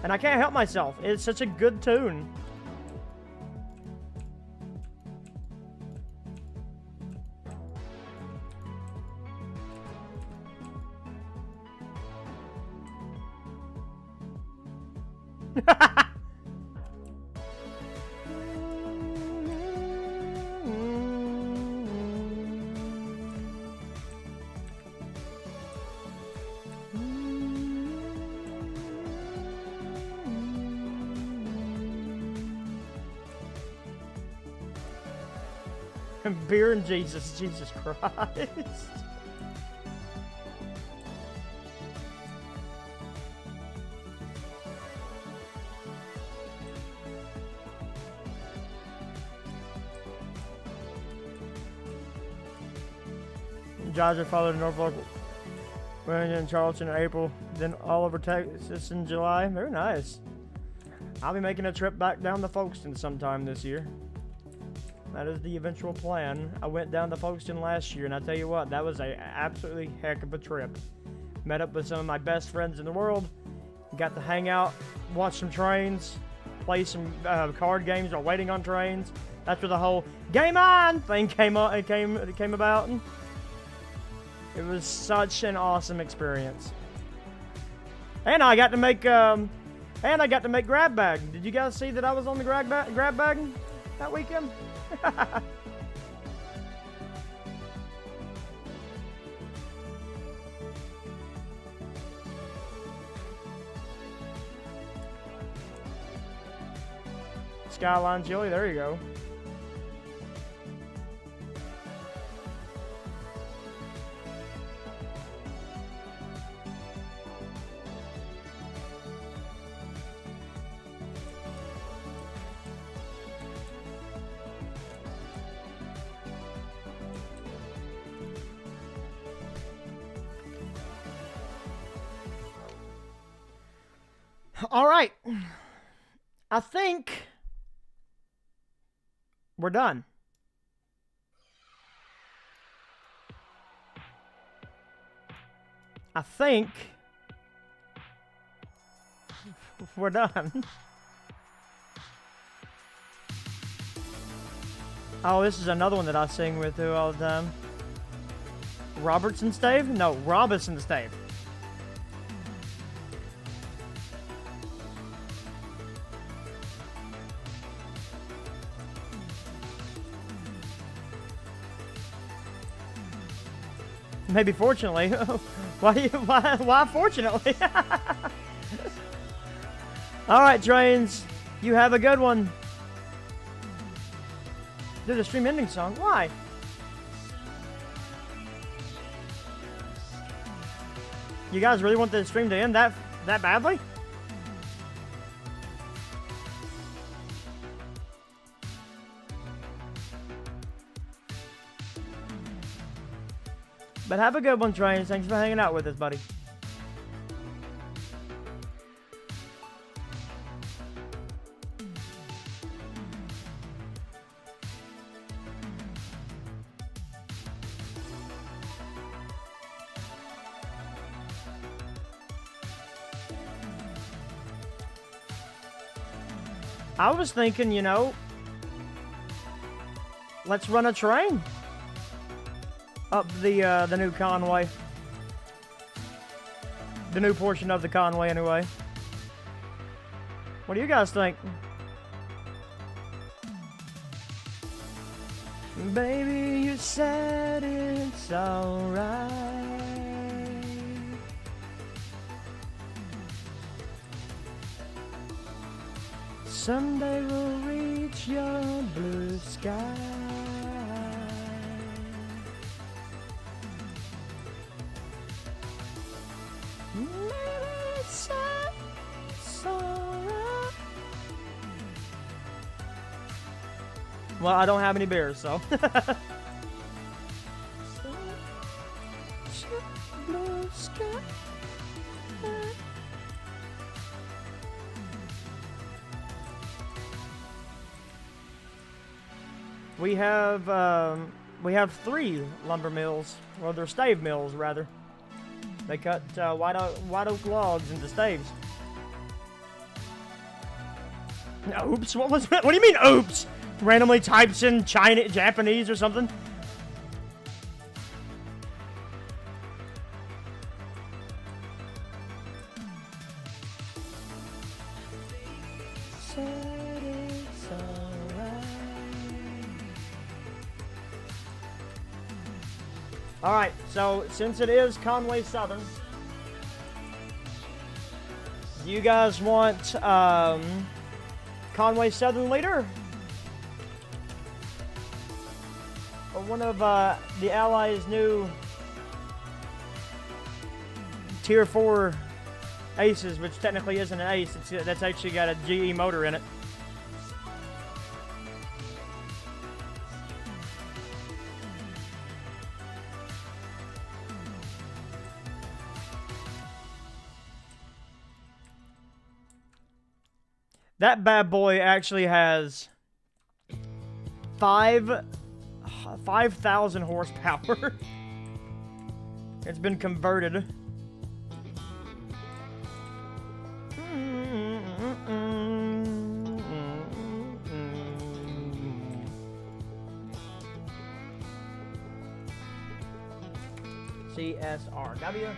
And I can't help myself. It's such a good tune. Beer and Jesus Christ. Georgia followed Norfolk, in Charleston in April, then all over Texas in July. Very nice. I'll be making a trip back down to Folkestone sometime this year. That is the eventual plan. I went down to Folkestone last year, and I tell you what, that was a absolutely heck of a trip. Met up with some of my best friends in the world. Got to hang out, watch some trains, play some card games while waiting on trains. That's where the whole "Game On" thing came about. It was such an awesome experience. And I got to make grab bag. Did you guys see that I was on the grab bag that weekend? Skyline Chili, there you go. All right. I think we're done. I think we're done. Oh, this is another one that I sing with too all the time. Robertson Stave? No, Robinson Stave. Maybe fortunately. Why fortunately? All right, Trainz. You have a good one. Do the stream ending song. Why? You guys really want the stream to end that badly? But have a good one, Trainz. Thanks for hanging out with us, buddy. I was thinking, you know, let's run a train up the new Conway. The new portion of the Conway, anyway. What do you guys think? Baby, you said it's alright. Someday we'll reach your blue sky. Maybe Well, I don't have any beers, so. We have 3 lumber mills, well, they're stave mills rather. They cut white oak logs into staves. Oops, what was that? What do you mean, oops? Randomly types in Japanese or something? Alright, so since it is Conway Southern, do you guys want Conway Southern leader? Or one of the Allies' new Tier 4 aces, which technically isn't an ace, that's actually got a GE motor in it. That bad boy actually has 5,000 horsepower. It's been converted. CSRW.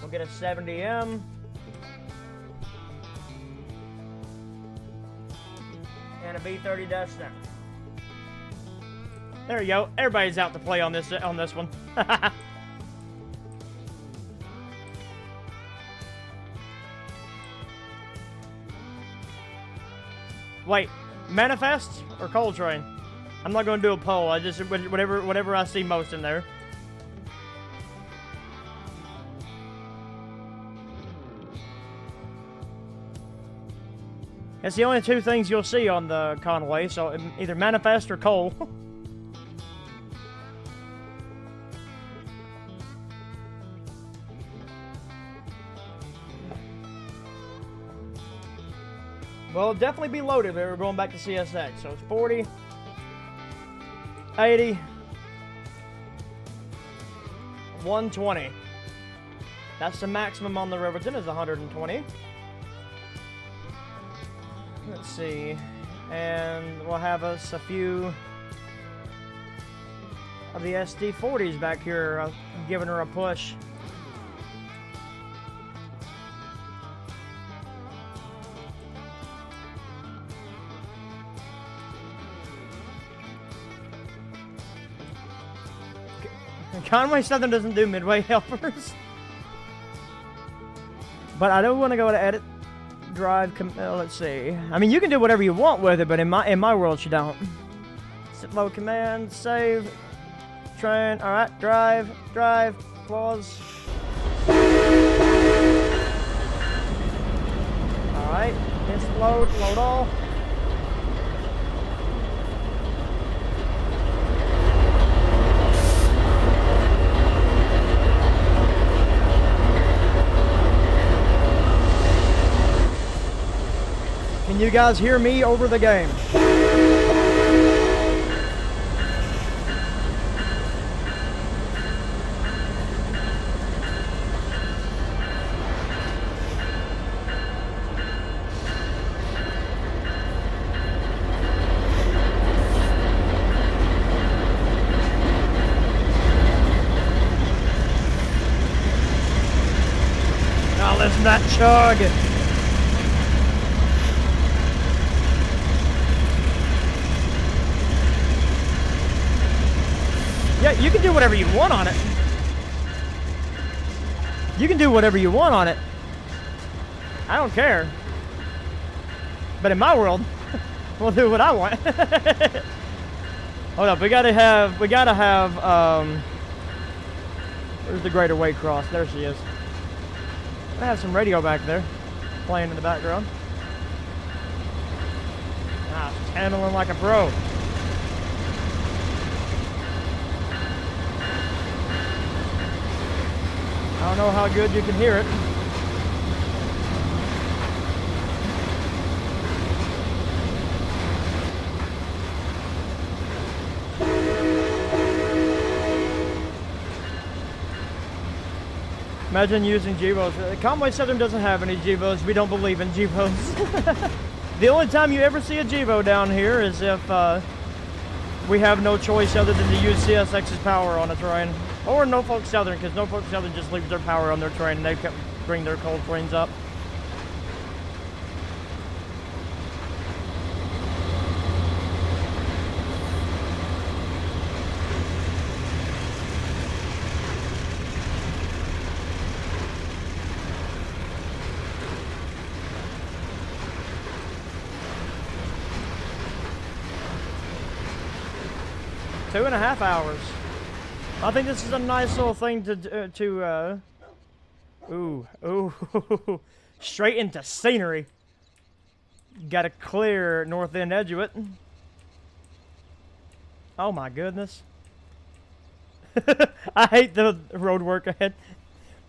We'll get a 70M. And a B30-7. There you go. Everybody's out to play on this one. Wait, Manifest or Coltrane? I'm not going to do a poll. I just whatever I see most in there. It's the only 2 things you'll see on the Conway, so either Manifest or Cole. Well, it'll definitely be loaded if we're going back to CSX. So it's 40, 80, 120. That's the maximum on the Riverton is 120. Let's see, and we'll have us a few of the SD40s back here giving her a push. Conway Southern doesn't do midway helpers. But I do want to go to edit. Drive, let's see. I mean, you can do whatever you want with it, but in my world, you don't. Sit low command, save, train. All right, drive, pause. All right, instant load all. Can you guys hear me over the game? Now listen to that chug. Yeah, you can do whatever you want on it. You can do whatever you want on it. I don't care. But in my world, we'll do what I want. Hold up, we gotta have, where's the Greater Waycross? There she is. I have some radio back there. playing in the background. Ah, handling like a pro. I don't know how good you can hear it. Imagine using GEVOs. Conway Southern doesn't have any GEVOs. We don't believe in GEVOs. The only time you ever see a GEVO down here is if we have no choice other than to use CSX's power on a terrain. Or Norfolk Southern, because Norfolk Southern just leaves their power on their train and they can bring their coal trains up. Two and a half hours. I think this is a nice little thing ooh, straight into scenery. Got to clear North End Edgewood. Oh my goodness. I hate the road work ahead.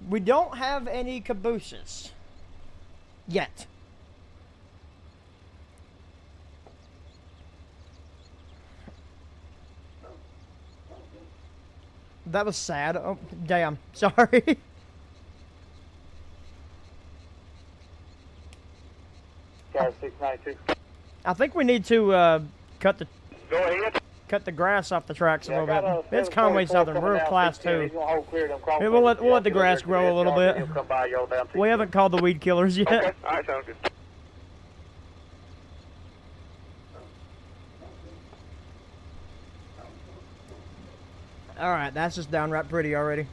We don't have any cabooses yet. That was sad. Oh, damn. Sorry. Car 692. I think we need to cut the Go ahead. cut the grass off the tracks a little bit. It's 744 Conway Southern. coming We're down class 16. 2. He's gonna hold clear them cross Yeah, we'll let the grass grow a little bit. He'll come by y'all down We haven't called the weed killers yet. Okay, alright, sounds good. Alright, that's just downright pretty already.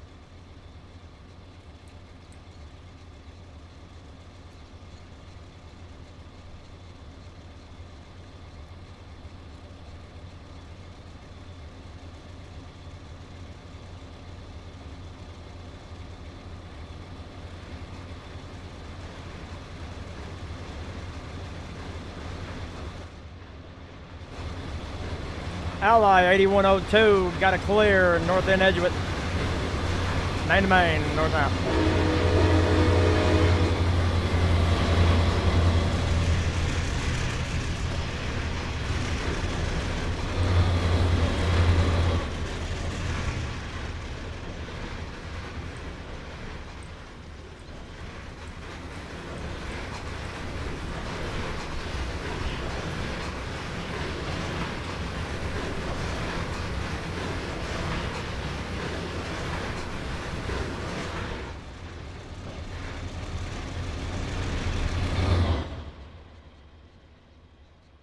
Ally 8102, got to clear North End Edgewood. Main to main, north out.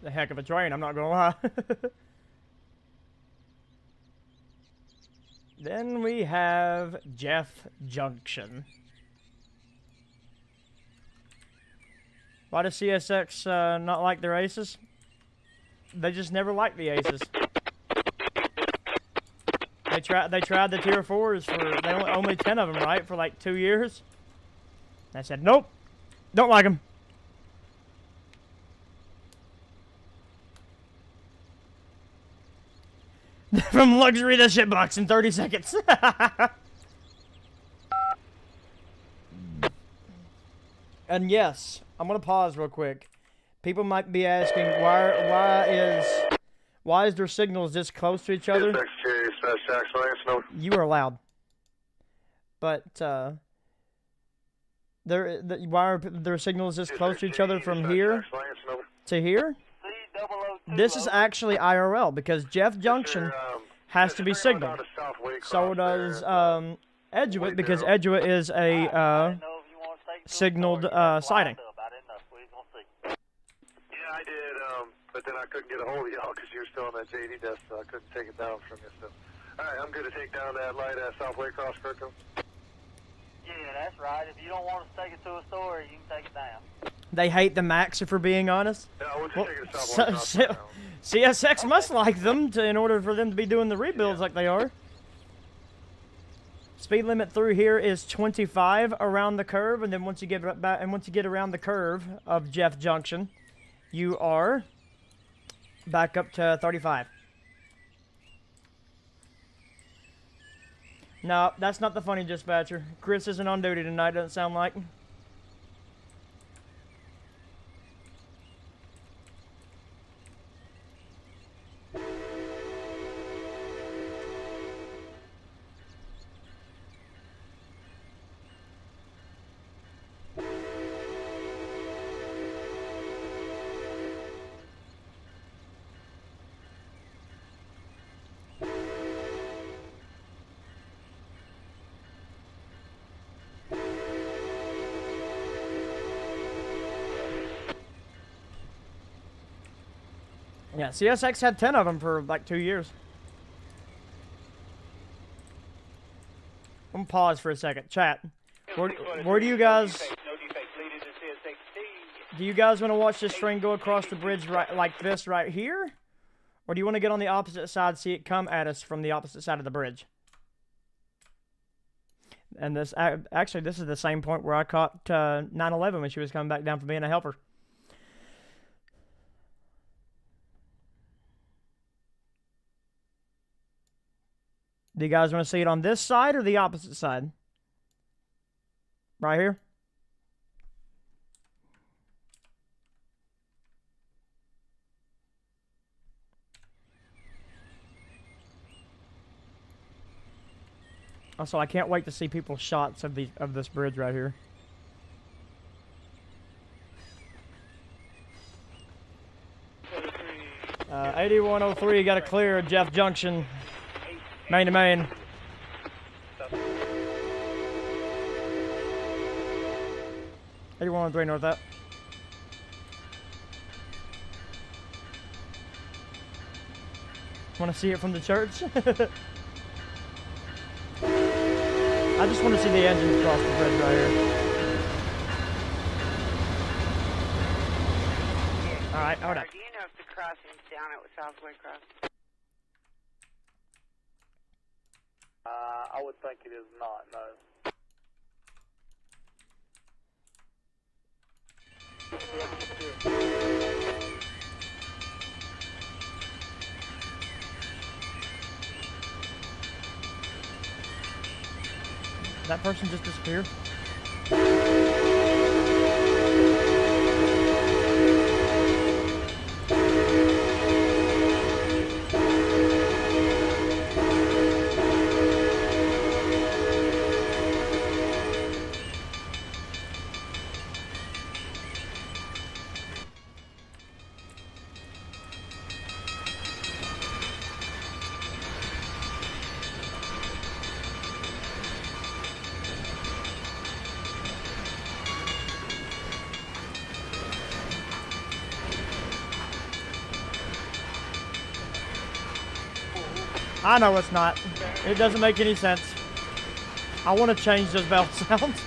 A heck of a train, I'm not gonna lie. Then we have Jeff Junction. Why does CSX not like their aces? They just never liked the aces. They tried the tier 4s for only 10 of them, right, for like 2 years. I said nope, don't like them. From luxury to shitbox in 30 seconds. And yes, I'm gonna pause real quick. People might be asking why is their signals this close to each other? You are loud. But why are their signals this close to each other from here to here? This is actually IRL because Jeff Junction has to be signaled. So does Edgewood because Edgewood is a signaled siding. Yeah, I did, but then I couldn't get a hold of y'all because you were still on that JD desk, so I couldn't take it down from you. So, alright, I'm good to take down that light South Waycross, Kirkland. Yeah, that's right. If you don't want us to take it to a store, you can take it down. They hate the Max, if we're being honest. Yeah, I want to take it to South Waycross. CSX must like them in order for them to be doing the rebuilds like they are. Speed limit through here is 25 around the curve, and then once you get back, and once you get around the curve of Jeff Junction, you are back up to 35. No, that's not the funny dispatcher. Chris isn't on duty tonight, doesn't sound like. Yeah, CSX had 10 of them for like 2 years. I'm gonna pause for a second. Chat. Where do you guys... Do you guys want to watch this train go across the bridge right like this right here? Or do you want to get on the opposite side, see it come at us from the opposite side of the bridge? And this... Actually, this is the same point where I caught 9/11 when she was coming back down from being a helper. Do you guys want to see it on this side or the opposite side? Right here? Also, I can't wait to see people's shots of this bridge right here. Uh, 8103 got to clear Jeff Junction. Main to main. Eighty-one 3 north that. Want to see it from the church? I just want to see the engines cross the bridge right here. All right, hold up. Do you know if the crossing's down at Southway Crossing? I would think it is not, no. That person just disappeared. I know it's not. It doesn't make any sense. I want to change those bell sounds.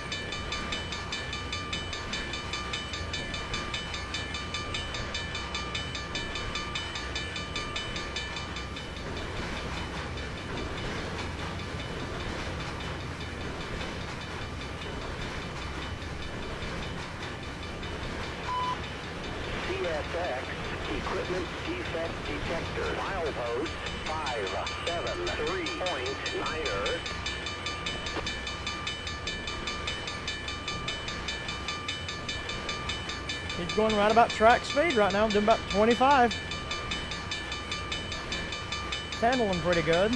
CSX equipment defect detector milepost 573.9er. He's going right about track speed right now. I'm doing about 25. It's handling pretty good.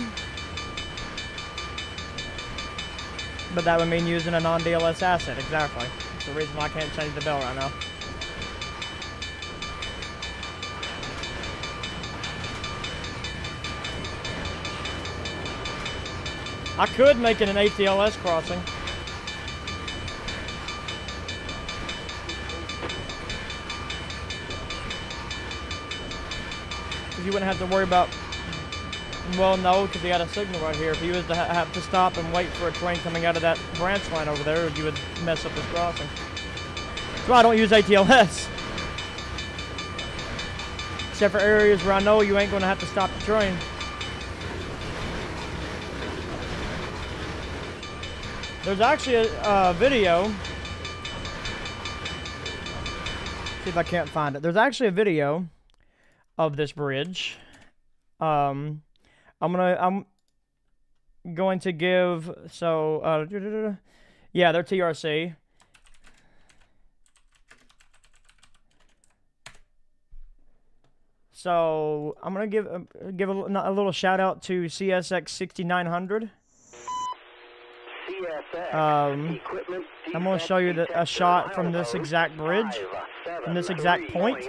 But that would mean using a non-DLS asset, exactly. That's the reason why I can't change the bell right now. I could make it an ATLS crossing. You wouldn't have to worry about, well, no, because you got a signal right here. If you was to have to stop and wait for a train coming out of that branch line over there, you would mess up this crossing. That's why I don't use ATLS. Except for areas where I know you ain't going to have to stop the train. There's actually a video. See if I can't find it. There's actually a video of this bridge. I'm going to give, so, yeah, they're TRC. So I'm gonna give a little shout out to CSX 6900. Equipment I'm gonna show you a shot from this exact bridge, from this exact point.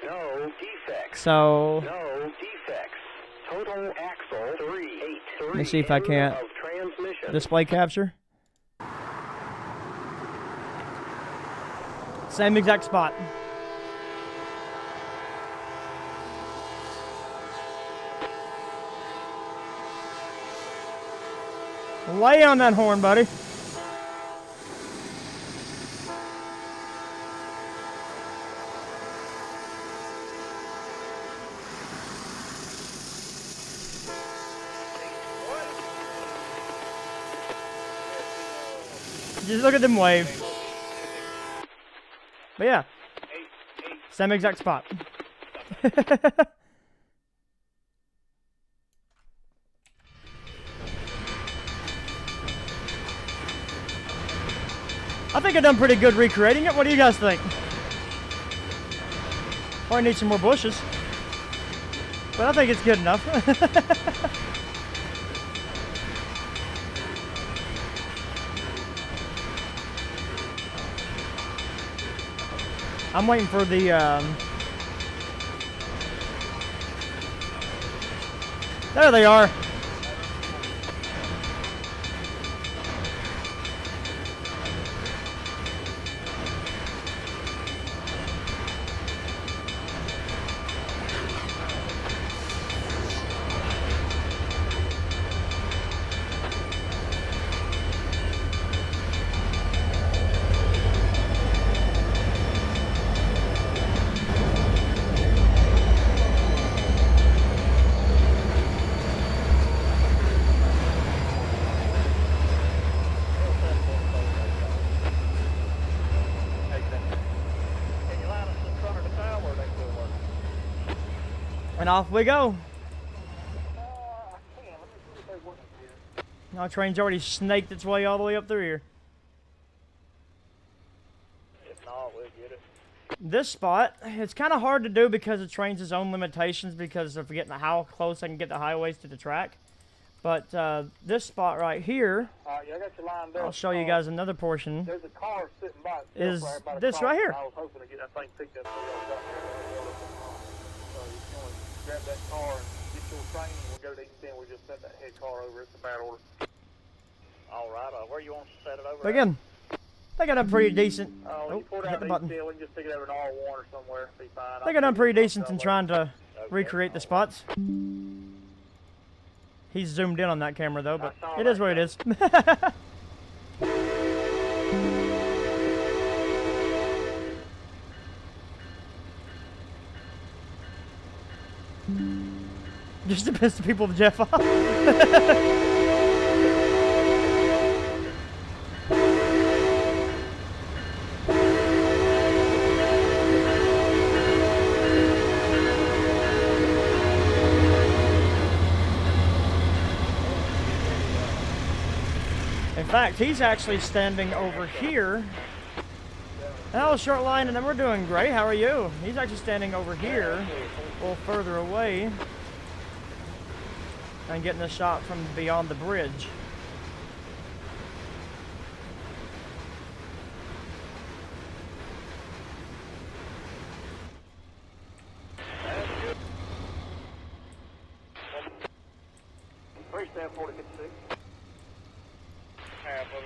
No defects. So No defects. Total axle 383. let me see if I can't Of transmission. display capture. Same exact spot. Lay on that horn, buddy. Just look at them wave. But yeah, same exact spot. I think I've done pretty good recreating it. What do you guys think? Probably need some more bushes. But I think it's good enough. I'm waiting for the there they are. And off we go. Now Trainz already snaked its way all the way up through here. If not, we'll get it. This spot, it's kind of hard to do because of Trainz' own limitations because of forgetting how close I can get the highways to the track. But this spot right here, Yeah, I got you lined up. I'll show you guys another portion, There's a car sitting by is itself by the this car, right here. I was hoping to get that thing picked up so y'all got there. So you can only grab that car and get your train and we'll go to East End. We just set that head car over. It's a bad order. All right. Where you want to set it over? But again, they got done pretty decent. You pull Hit down the the button. East End, we can just stick it over an R1 or somewhere. Be fine. They got done pretty decent in trying to recreate the spots. He's zoomed in on that camera though, but it is what it is. Just to piss the people of Jeff off. In fact, he's actually standing over here. That was short line, and then we're doing great. How are you? He's actually standing over here, a little further away, and getting a shot from beyond the bridge.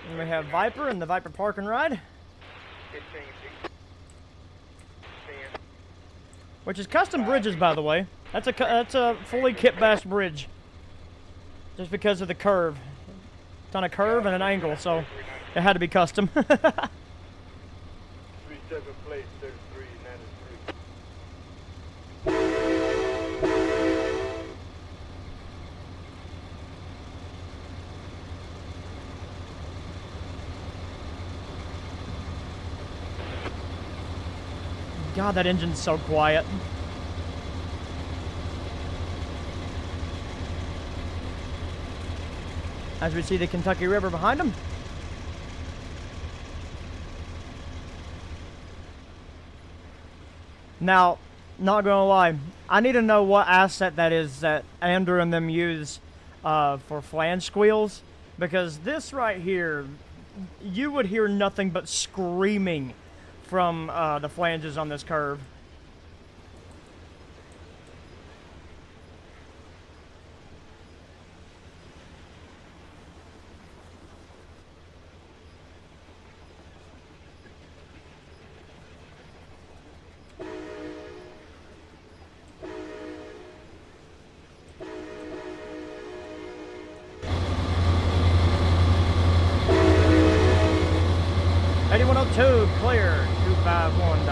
And we have Viper and the Viper Park and Ride, which is custom bridges, by the way. That's a fully kit bashed bridge, just because of the curve. It's on a curve and an angle, so it had to be custom. 37 plate 3393. God, that engine's so quiet. As we see the Kentucky River behind him. Now, not gonna lie, I need to know what asset that is that Andrew and them use for flange squeals, because this right here, you would hear nothing but screaming from the flanges on this curve. Two clear, 251.1.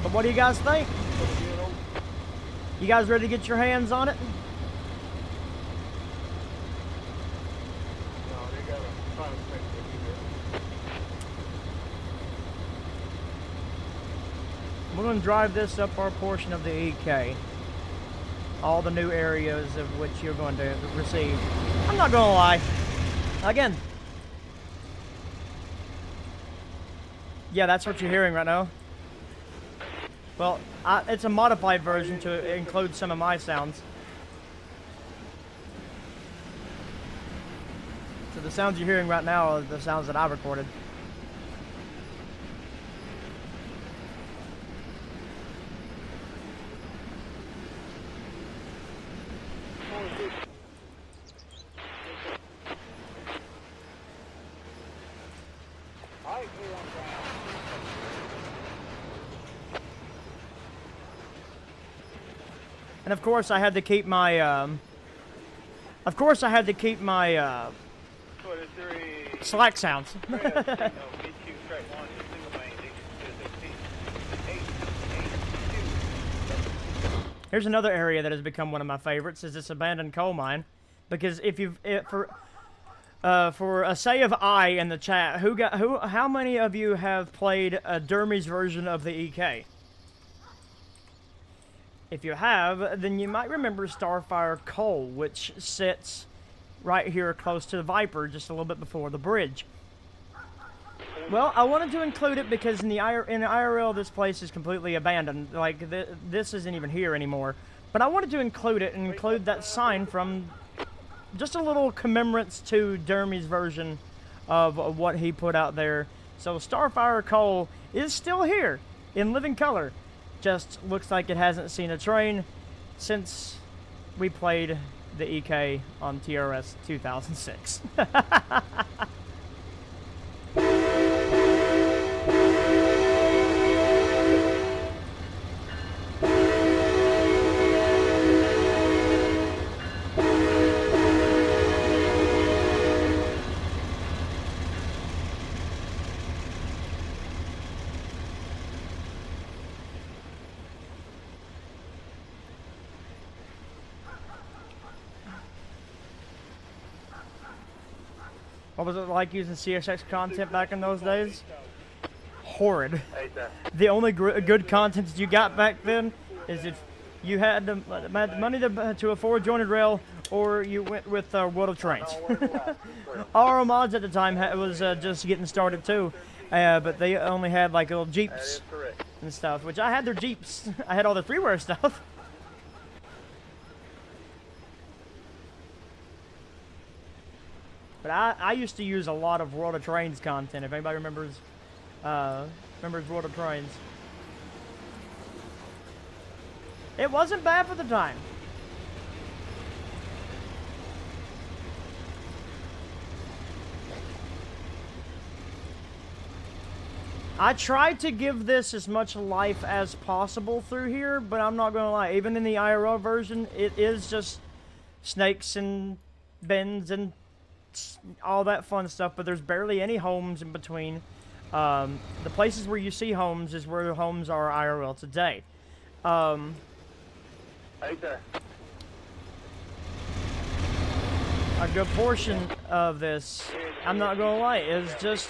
But what do you guys think? You guys ready to get your hands on it? No, they got a fire inspector here. We're going to drive this up our portion of the EK. All the new areas of which you're going to receive. I'm not going to lie. Again. Yeah, that's what you're hearing right now. Well, it's a modified version to include some of my sounds. So the sounds you're hearing right now are the sounds that I recorded. And of course, I had to keep my, slack sounds. Here's another area that has become one of my favorites, is this abandoned coal mine. Because if you've, for a say of I in the chat, how many of you have played a Dermy's version of the EK? If you have, then you might remember Starfire Coal, which sits right here close to the Viper, just a little bit before the bridge. Well, I wanted to include it because in IRL, this place is completely abandoned. Like, this isn't even here anymore. But I wanted to include it and include that sign from just a little commemorance to Dermy's version of what he put out there. So Starfire Coal is still here in living color. Just looks like it hasn't seen a train since we played the EK on TRS 2006. What was it like using CSX content back in those days? Horrid. The only good content that you got back then is if you had the money to afford jointed rail, or you went with World of Trainz. Our mods at the time was just getting started too, but they only had like little Jeeps and stuff, which I had their Jeeps. I had all the freeware stuff. But I used to use a lot of World of Trainz content, if anybody remembers World of Trainz. It wasn't bad for the time. I tried to give this as much life as possible through here, but I'm not gonna lie, even in the IRL version, it is just snakes and bends and all that fun stuff, but there's barely any homes in between. The places where you see homes is where the homes are IRL today. Hey there. A good portion of this, I'm not gonna lie, is just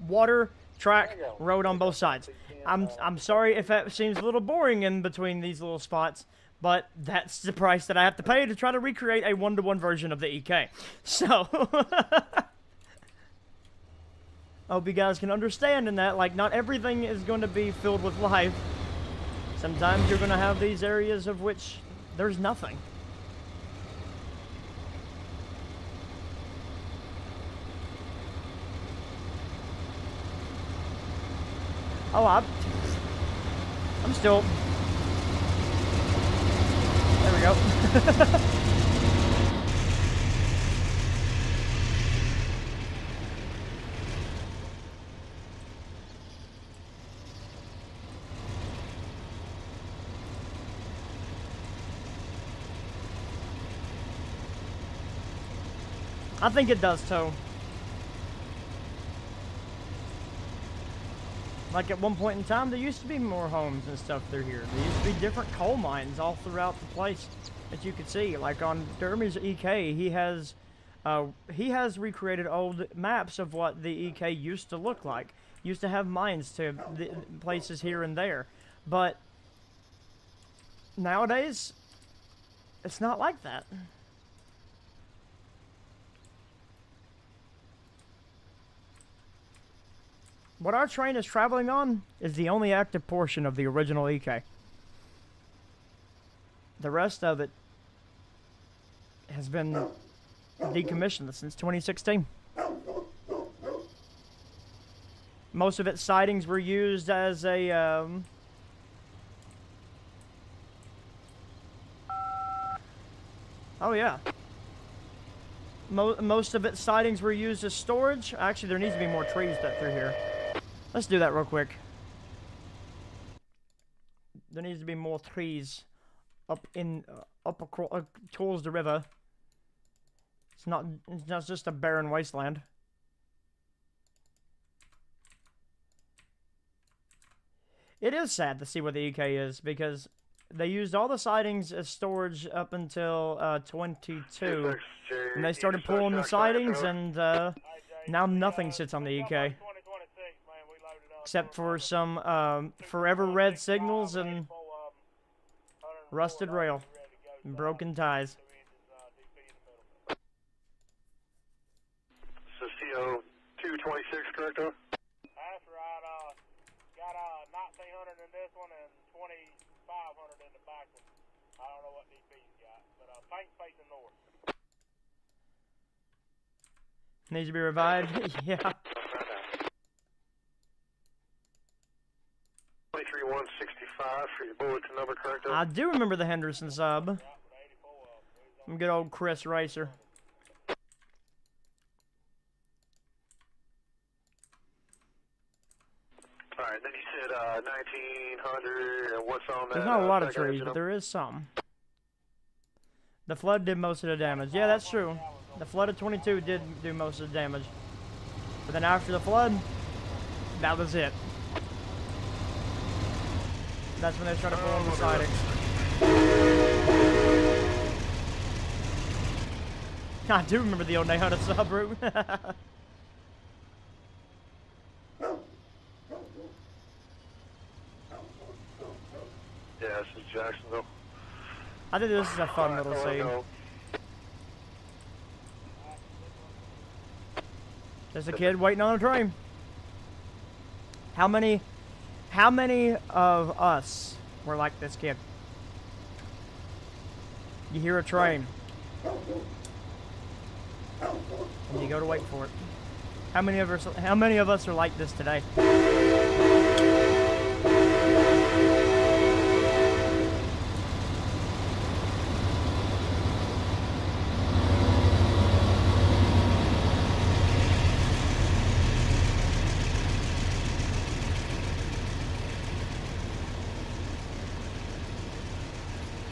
water, track, road on both sides. I'm sorry if that seems a little boring in between these little spots, but that's the price that I have to pay to try to recreate a one-to-one version of the EK. So, I hope you guys can understand in that, like, not everything is going to be filled with life. Sometimes you're going to have these areas of which there's nothing. Oh, I'm still... There we go. I think it does too. Like at one point in time, there used to be more homes and stuff through here. There used to be different coal mines all throughout the place that you could see. Like on Dermy's EK, he has recreated old maps of what the EK used to look like. Used to have mines to the places here and there, but nowadays, it's not like that. What our train is traveling on is the only active portion of the original EK. The rest of it has been decommissioned since 2016. Most of its sidings were used as a... Oh yeah. Most of its sidings were used as storage. Actually, there needs to be more trees through here. Let's do that real quick. There needs to be more trees up towards the river. It's not just a barren wasteland. It is sad to see what the EK is, because they used all the sidings as storage up until 22, and they started pulling the sidings, and now nothing sits on the EK. Except for some forever red signals and rusted rail and broken ties. So CO 226, correct? That's right. Got 1900 in this one and 2500 in the back one. I don't know what DP's got, but paint facing north. Needs to be revived. Yeah. 23165 for your bulletin number, correct? I do remember the Henderson sub. Some good old Chris Racer. Alright, then you said 1900, and what's on that? There's not a lot of trees, but there is some. The flood did most of the damage. Yeah, that's true. The flood of 22 did do most of the damage. But then after the flood, that was it. That's when they started pulling the sidings. I do remember the old Nahana sub route. Yeah, this is Jacksonville. I think this is a fun little scene. Just a kid waiting on a train. How many of us were like this kid? You hear a train, and you go to wait for it. How many of us are like this today?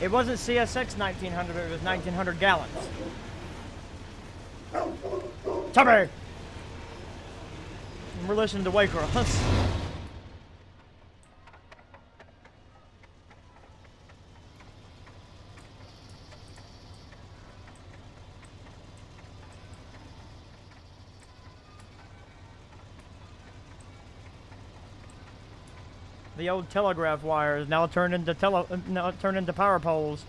It wasn't CSX 1900, it was 1900 gallons. Tubby! We're listening to Waycross. The old telegraph wires now turned into power poles.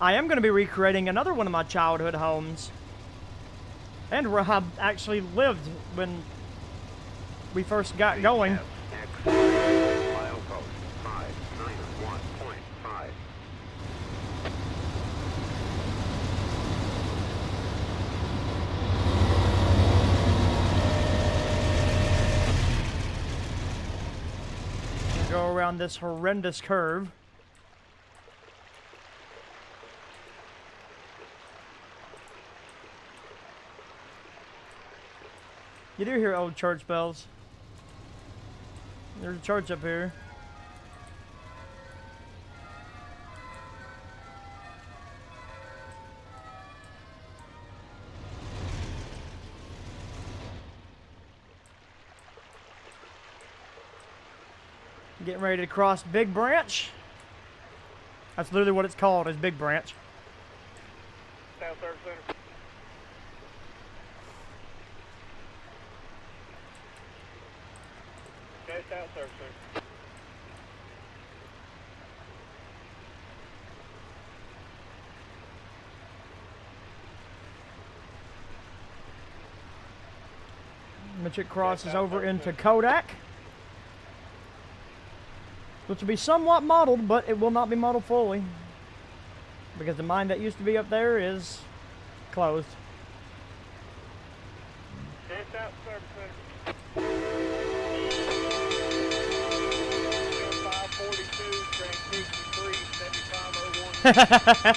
I am going to be recreating another one of my childhood homes, and where I actually lived when we first got going. Milepost 591.5. Go around this horrendous curve. You do hear old church bells. There's a church up here. Getting ready to cross Big Branch. That's literally what it's called, is Big Branch. South Service Center. Okay, South Service Center. Which it crosses over into Kodak, which will be somewhat modeled, but it will not be modeled fully because the mine that used to be up there is closed. Okay, South Service Center. 542, train 53, 7501.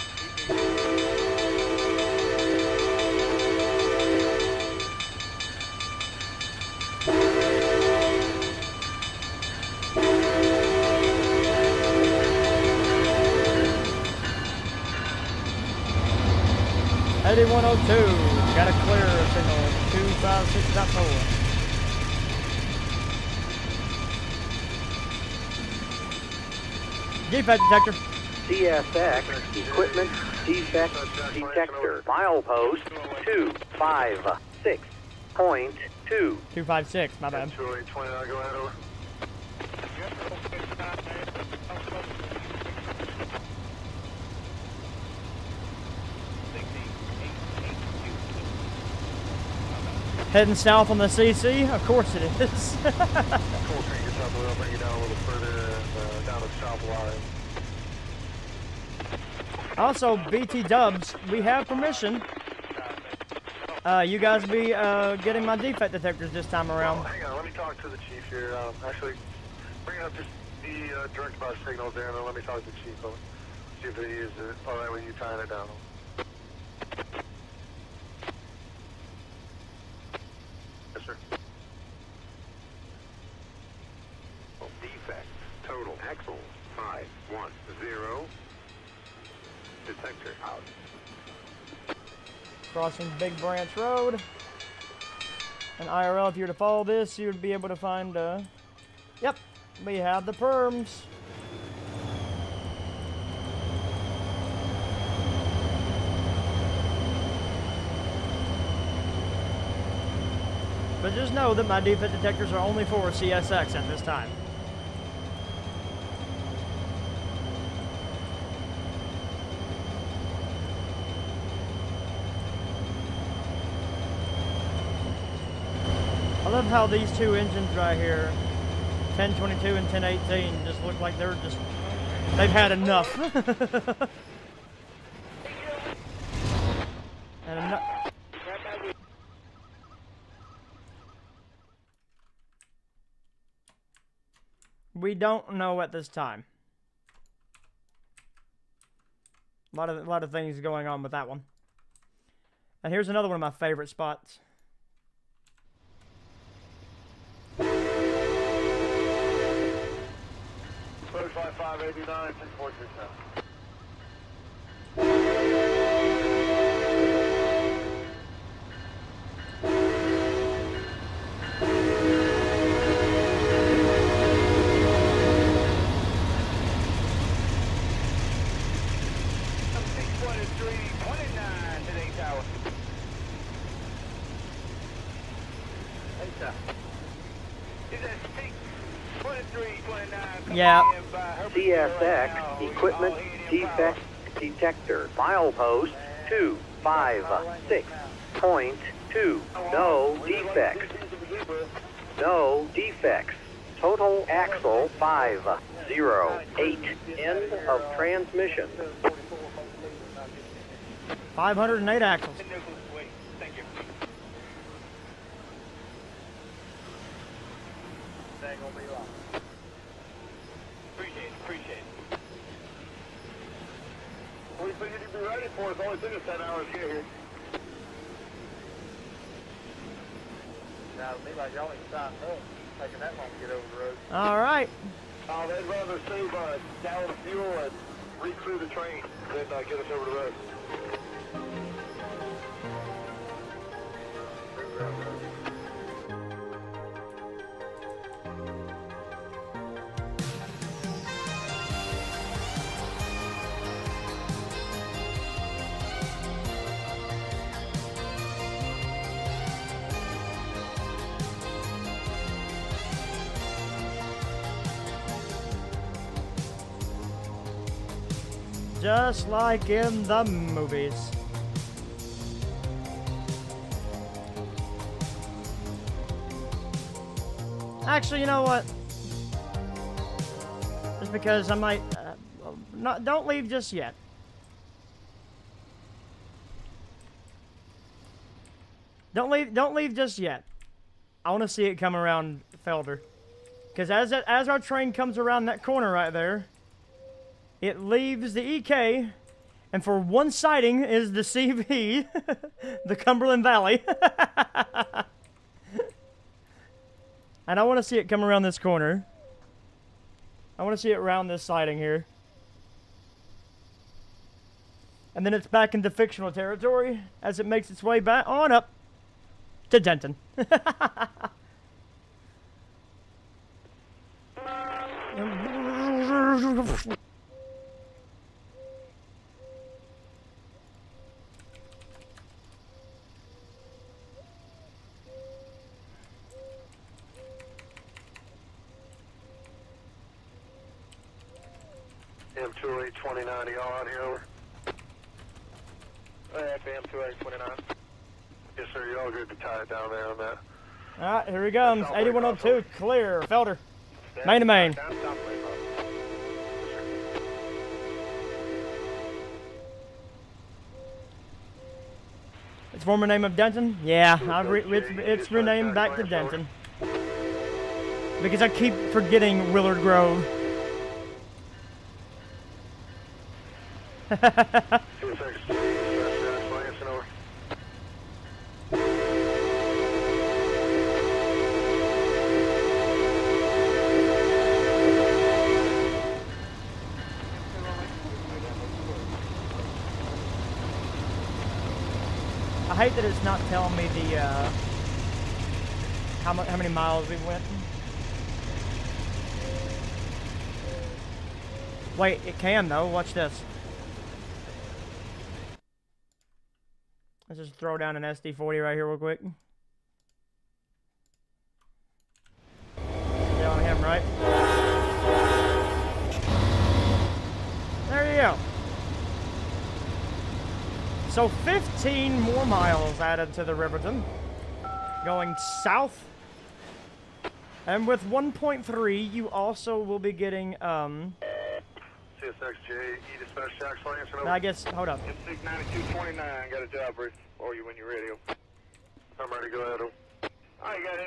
Got a clear signal, 256.4. Defect detector. CSX equipment defect detector. Milepost 256.2. 256, my bad. 229, go ahead, over. Heading south on the CC? Of course it is. Cool, train gets out the way, I'll bring you down a little further and down to the stop line. Also, BT Dubs, we have permission. You guys be getting my defect detectors this time around. Hang on, let me talk to the chief here. Actually, bring up just the direct bus signals there, and then let me talk to the chief. See if he is all right with you tying it down. Yes, sir. Defect total axle 510. Detector out. Crossing Big Branch Road. And IRL, if you were to follow this, you would be able to find, yep, we have the perms. But just know that my defect detectors are only for CSX at this time. I love how these two engines right here, 1022 and 1018, just look like they've had enough. And enough. We don't know at this time. A lot of things going on with that one. And here's another one of my favorite spots. 589, 6437. Yeah. CSX Equipment Defect Detector. Milepost 256.2. No defects. No defects. Total axle 508. End of transmission. 508 axles. Thank you. That ain't gonna be long. Appreciate it. We figured you'd be ready for us. Only took us 10 hours to get here. Now, to me, like y'all ain't signed up. Taking that long to get over the road. All right. They'd rather save a gallon of fuel and re-crew the train than get us over the road. Just like in the movies. Actually, you know what? Just because I might don't leave just yet. Don't leave just yet. I want to see it come around Felder. Because as our train comes around that corner right there, it leaves the EK, and for one siding is the CV, the Cumberland Valley. And I want to see it come around this corner. I want to see it around this siding here. And then it's back into fictional territory as it makes its way back on up to Denton. M2829, y'all out here, over? FM 2829. Yes, sir, y'all good to tie it down there on that. Alright, here he comes. 8102, clear. Felder. Main to main. Its former name of Denton? Yeah, it's renamed back to Denton. Because I keep forgetting Willard Grove. I hate that it's not telling me the how many miles we went. Wait, it can though. Watch this. Let's just throw down an SD40 right here real quick. Yeah, on him, right? There you go. So 15 more miles added to the Riverton, going south. And with 1.3, you also will be getting, CSXJ, dispatch Jack's Lance, over. I guess, hold up. M69229, got a job brief for you when you're ready. I'm ready to go ahead. Alright, you got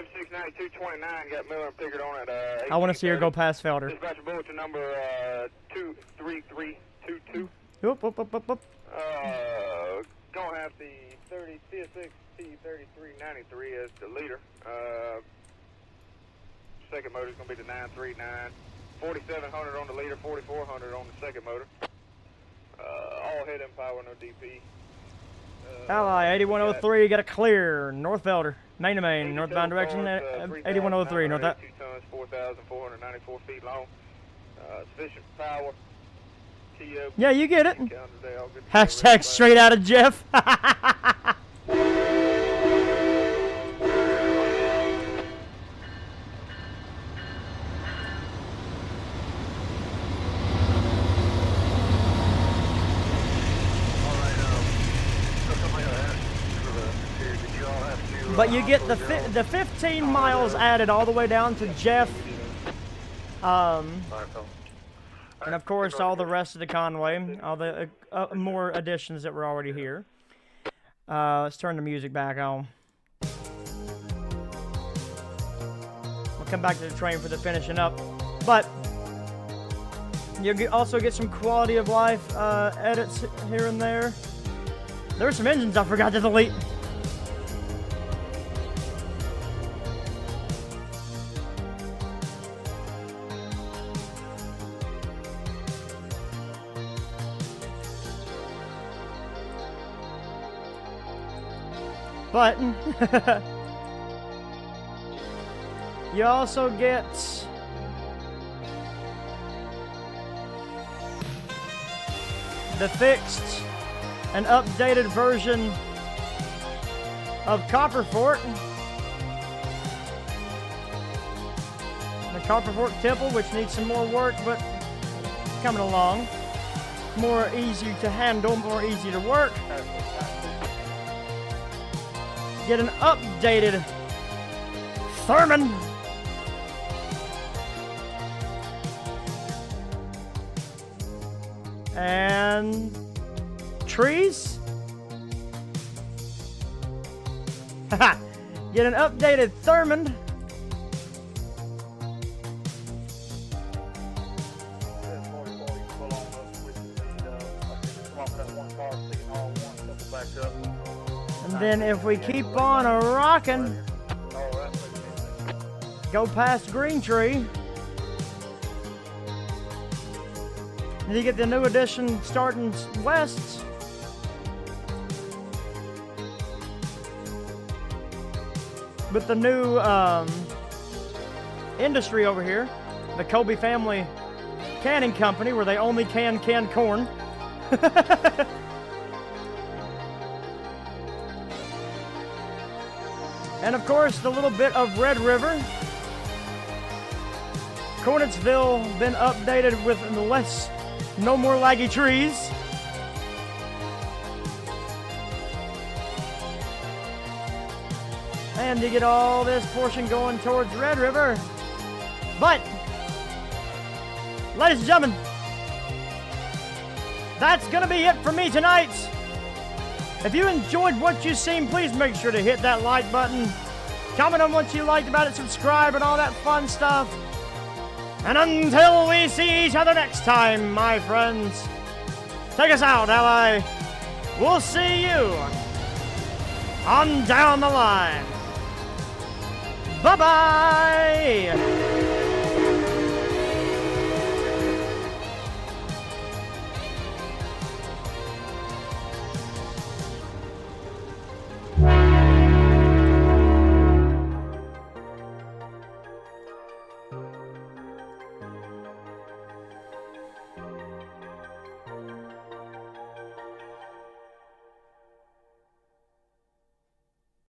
M69229, got Miller and Pickard on it. I want to see her go past Felder. Dispatcher bulletin number 23322. Whoop, whoop, whoop, whoop, whoop. Gonna have the 30 CSX T3393 as the leader. Second motor's gonna be the 939. 4700 on the leader, 4400 on the second motor. All head and power, no DP. Ally 8103, got a clear. North Felder, main to main, northbound direction. 8103, north. 2 tons, 4,494 feet long. Sufficient power. TO. Yeah, you get it. Calendar day, all good to go. Hashtag straight out of Jeff. But you get the 15 miles added all the way down to Jeff. And of course all the rest of the Conway, all the more additions that were already here. Let's turn the music back on. We'll come back to the train for the finishing up. But you also get some quality of life edits here and there. There were some engines I forgot to delete. But you also get the fixed and updated version of Copperfort. The Copperfort Temple, which needs some more work, but coming along. More easy to handle, more easy to work. Get an updated Thurman. And trees. Get an updated Thurman. And then if we keep on rocking, go past Green Tree, and you get the new edition starting west. With the new industry over here, the Colby Family Canning Company, where they only can canned corn. And of course, the little bit of Red River. Cornetsville been updated with no more laggy trees. And you get all this portion going towards Red River. But, ladies and gentlemen, that's gonna be it for me tonight. If you enjoyed what you've seen, please make sure to hit that like button. Comment on what you liked about it, subscribe, and all that fun stuff. And until we see each other next time, my friends, take us out, Ally. We'll see you on down the line. Bye-bye.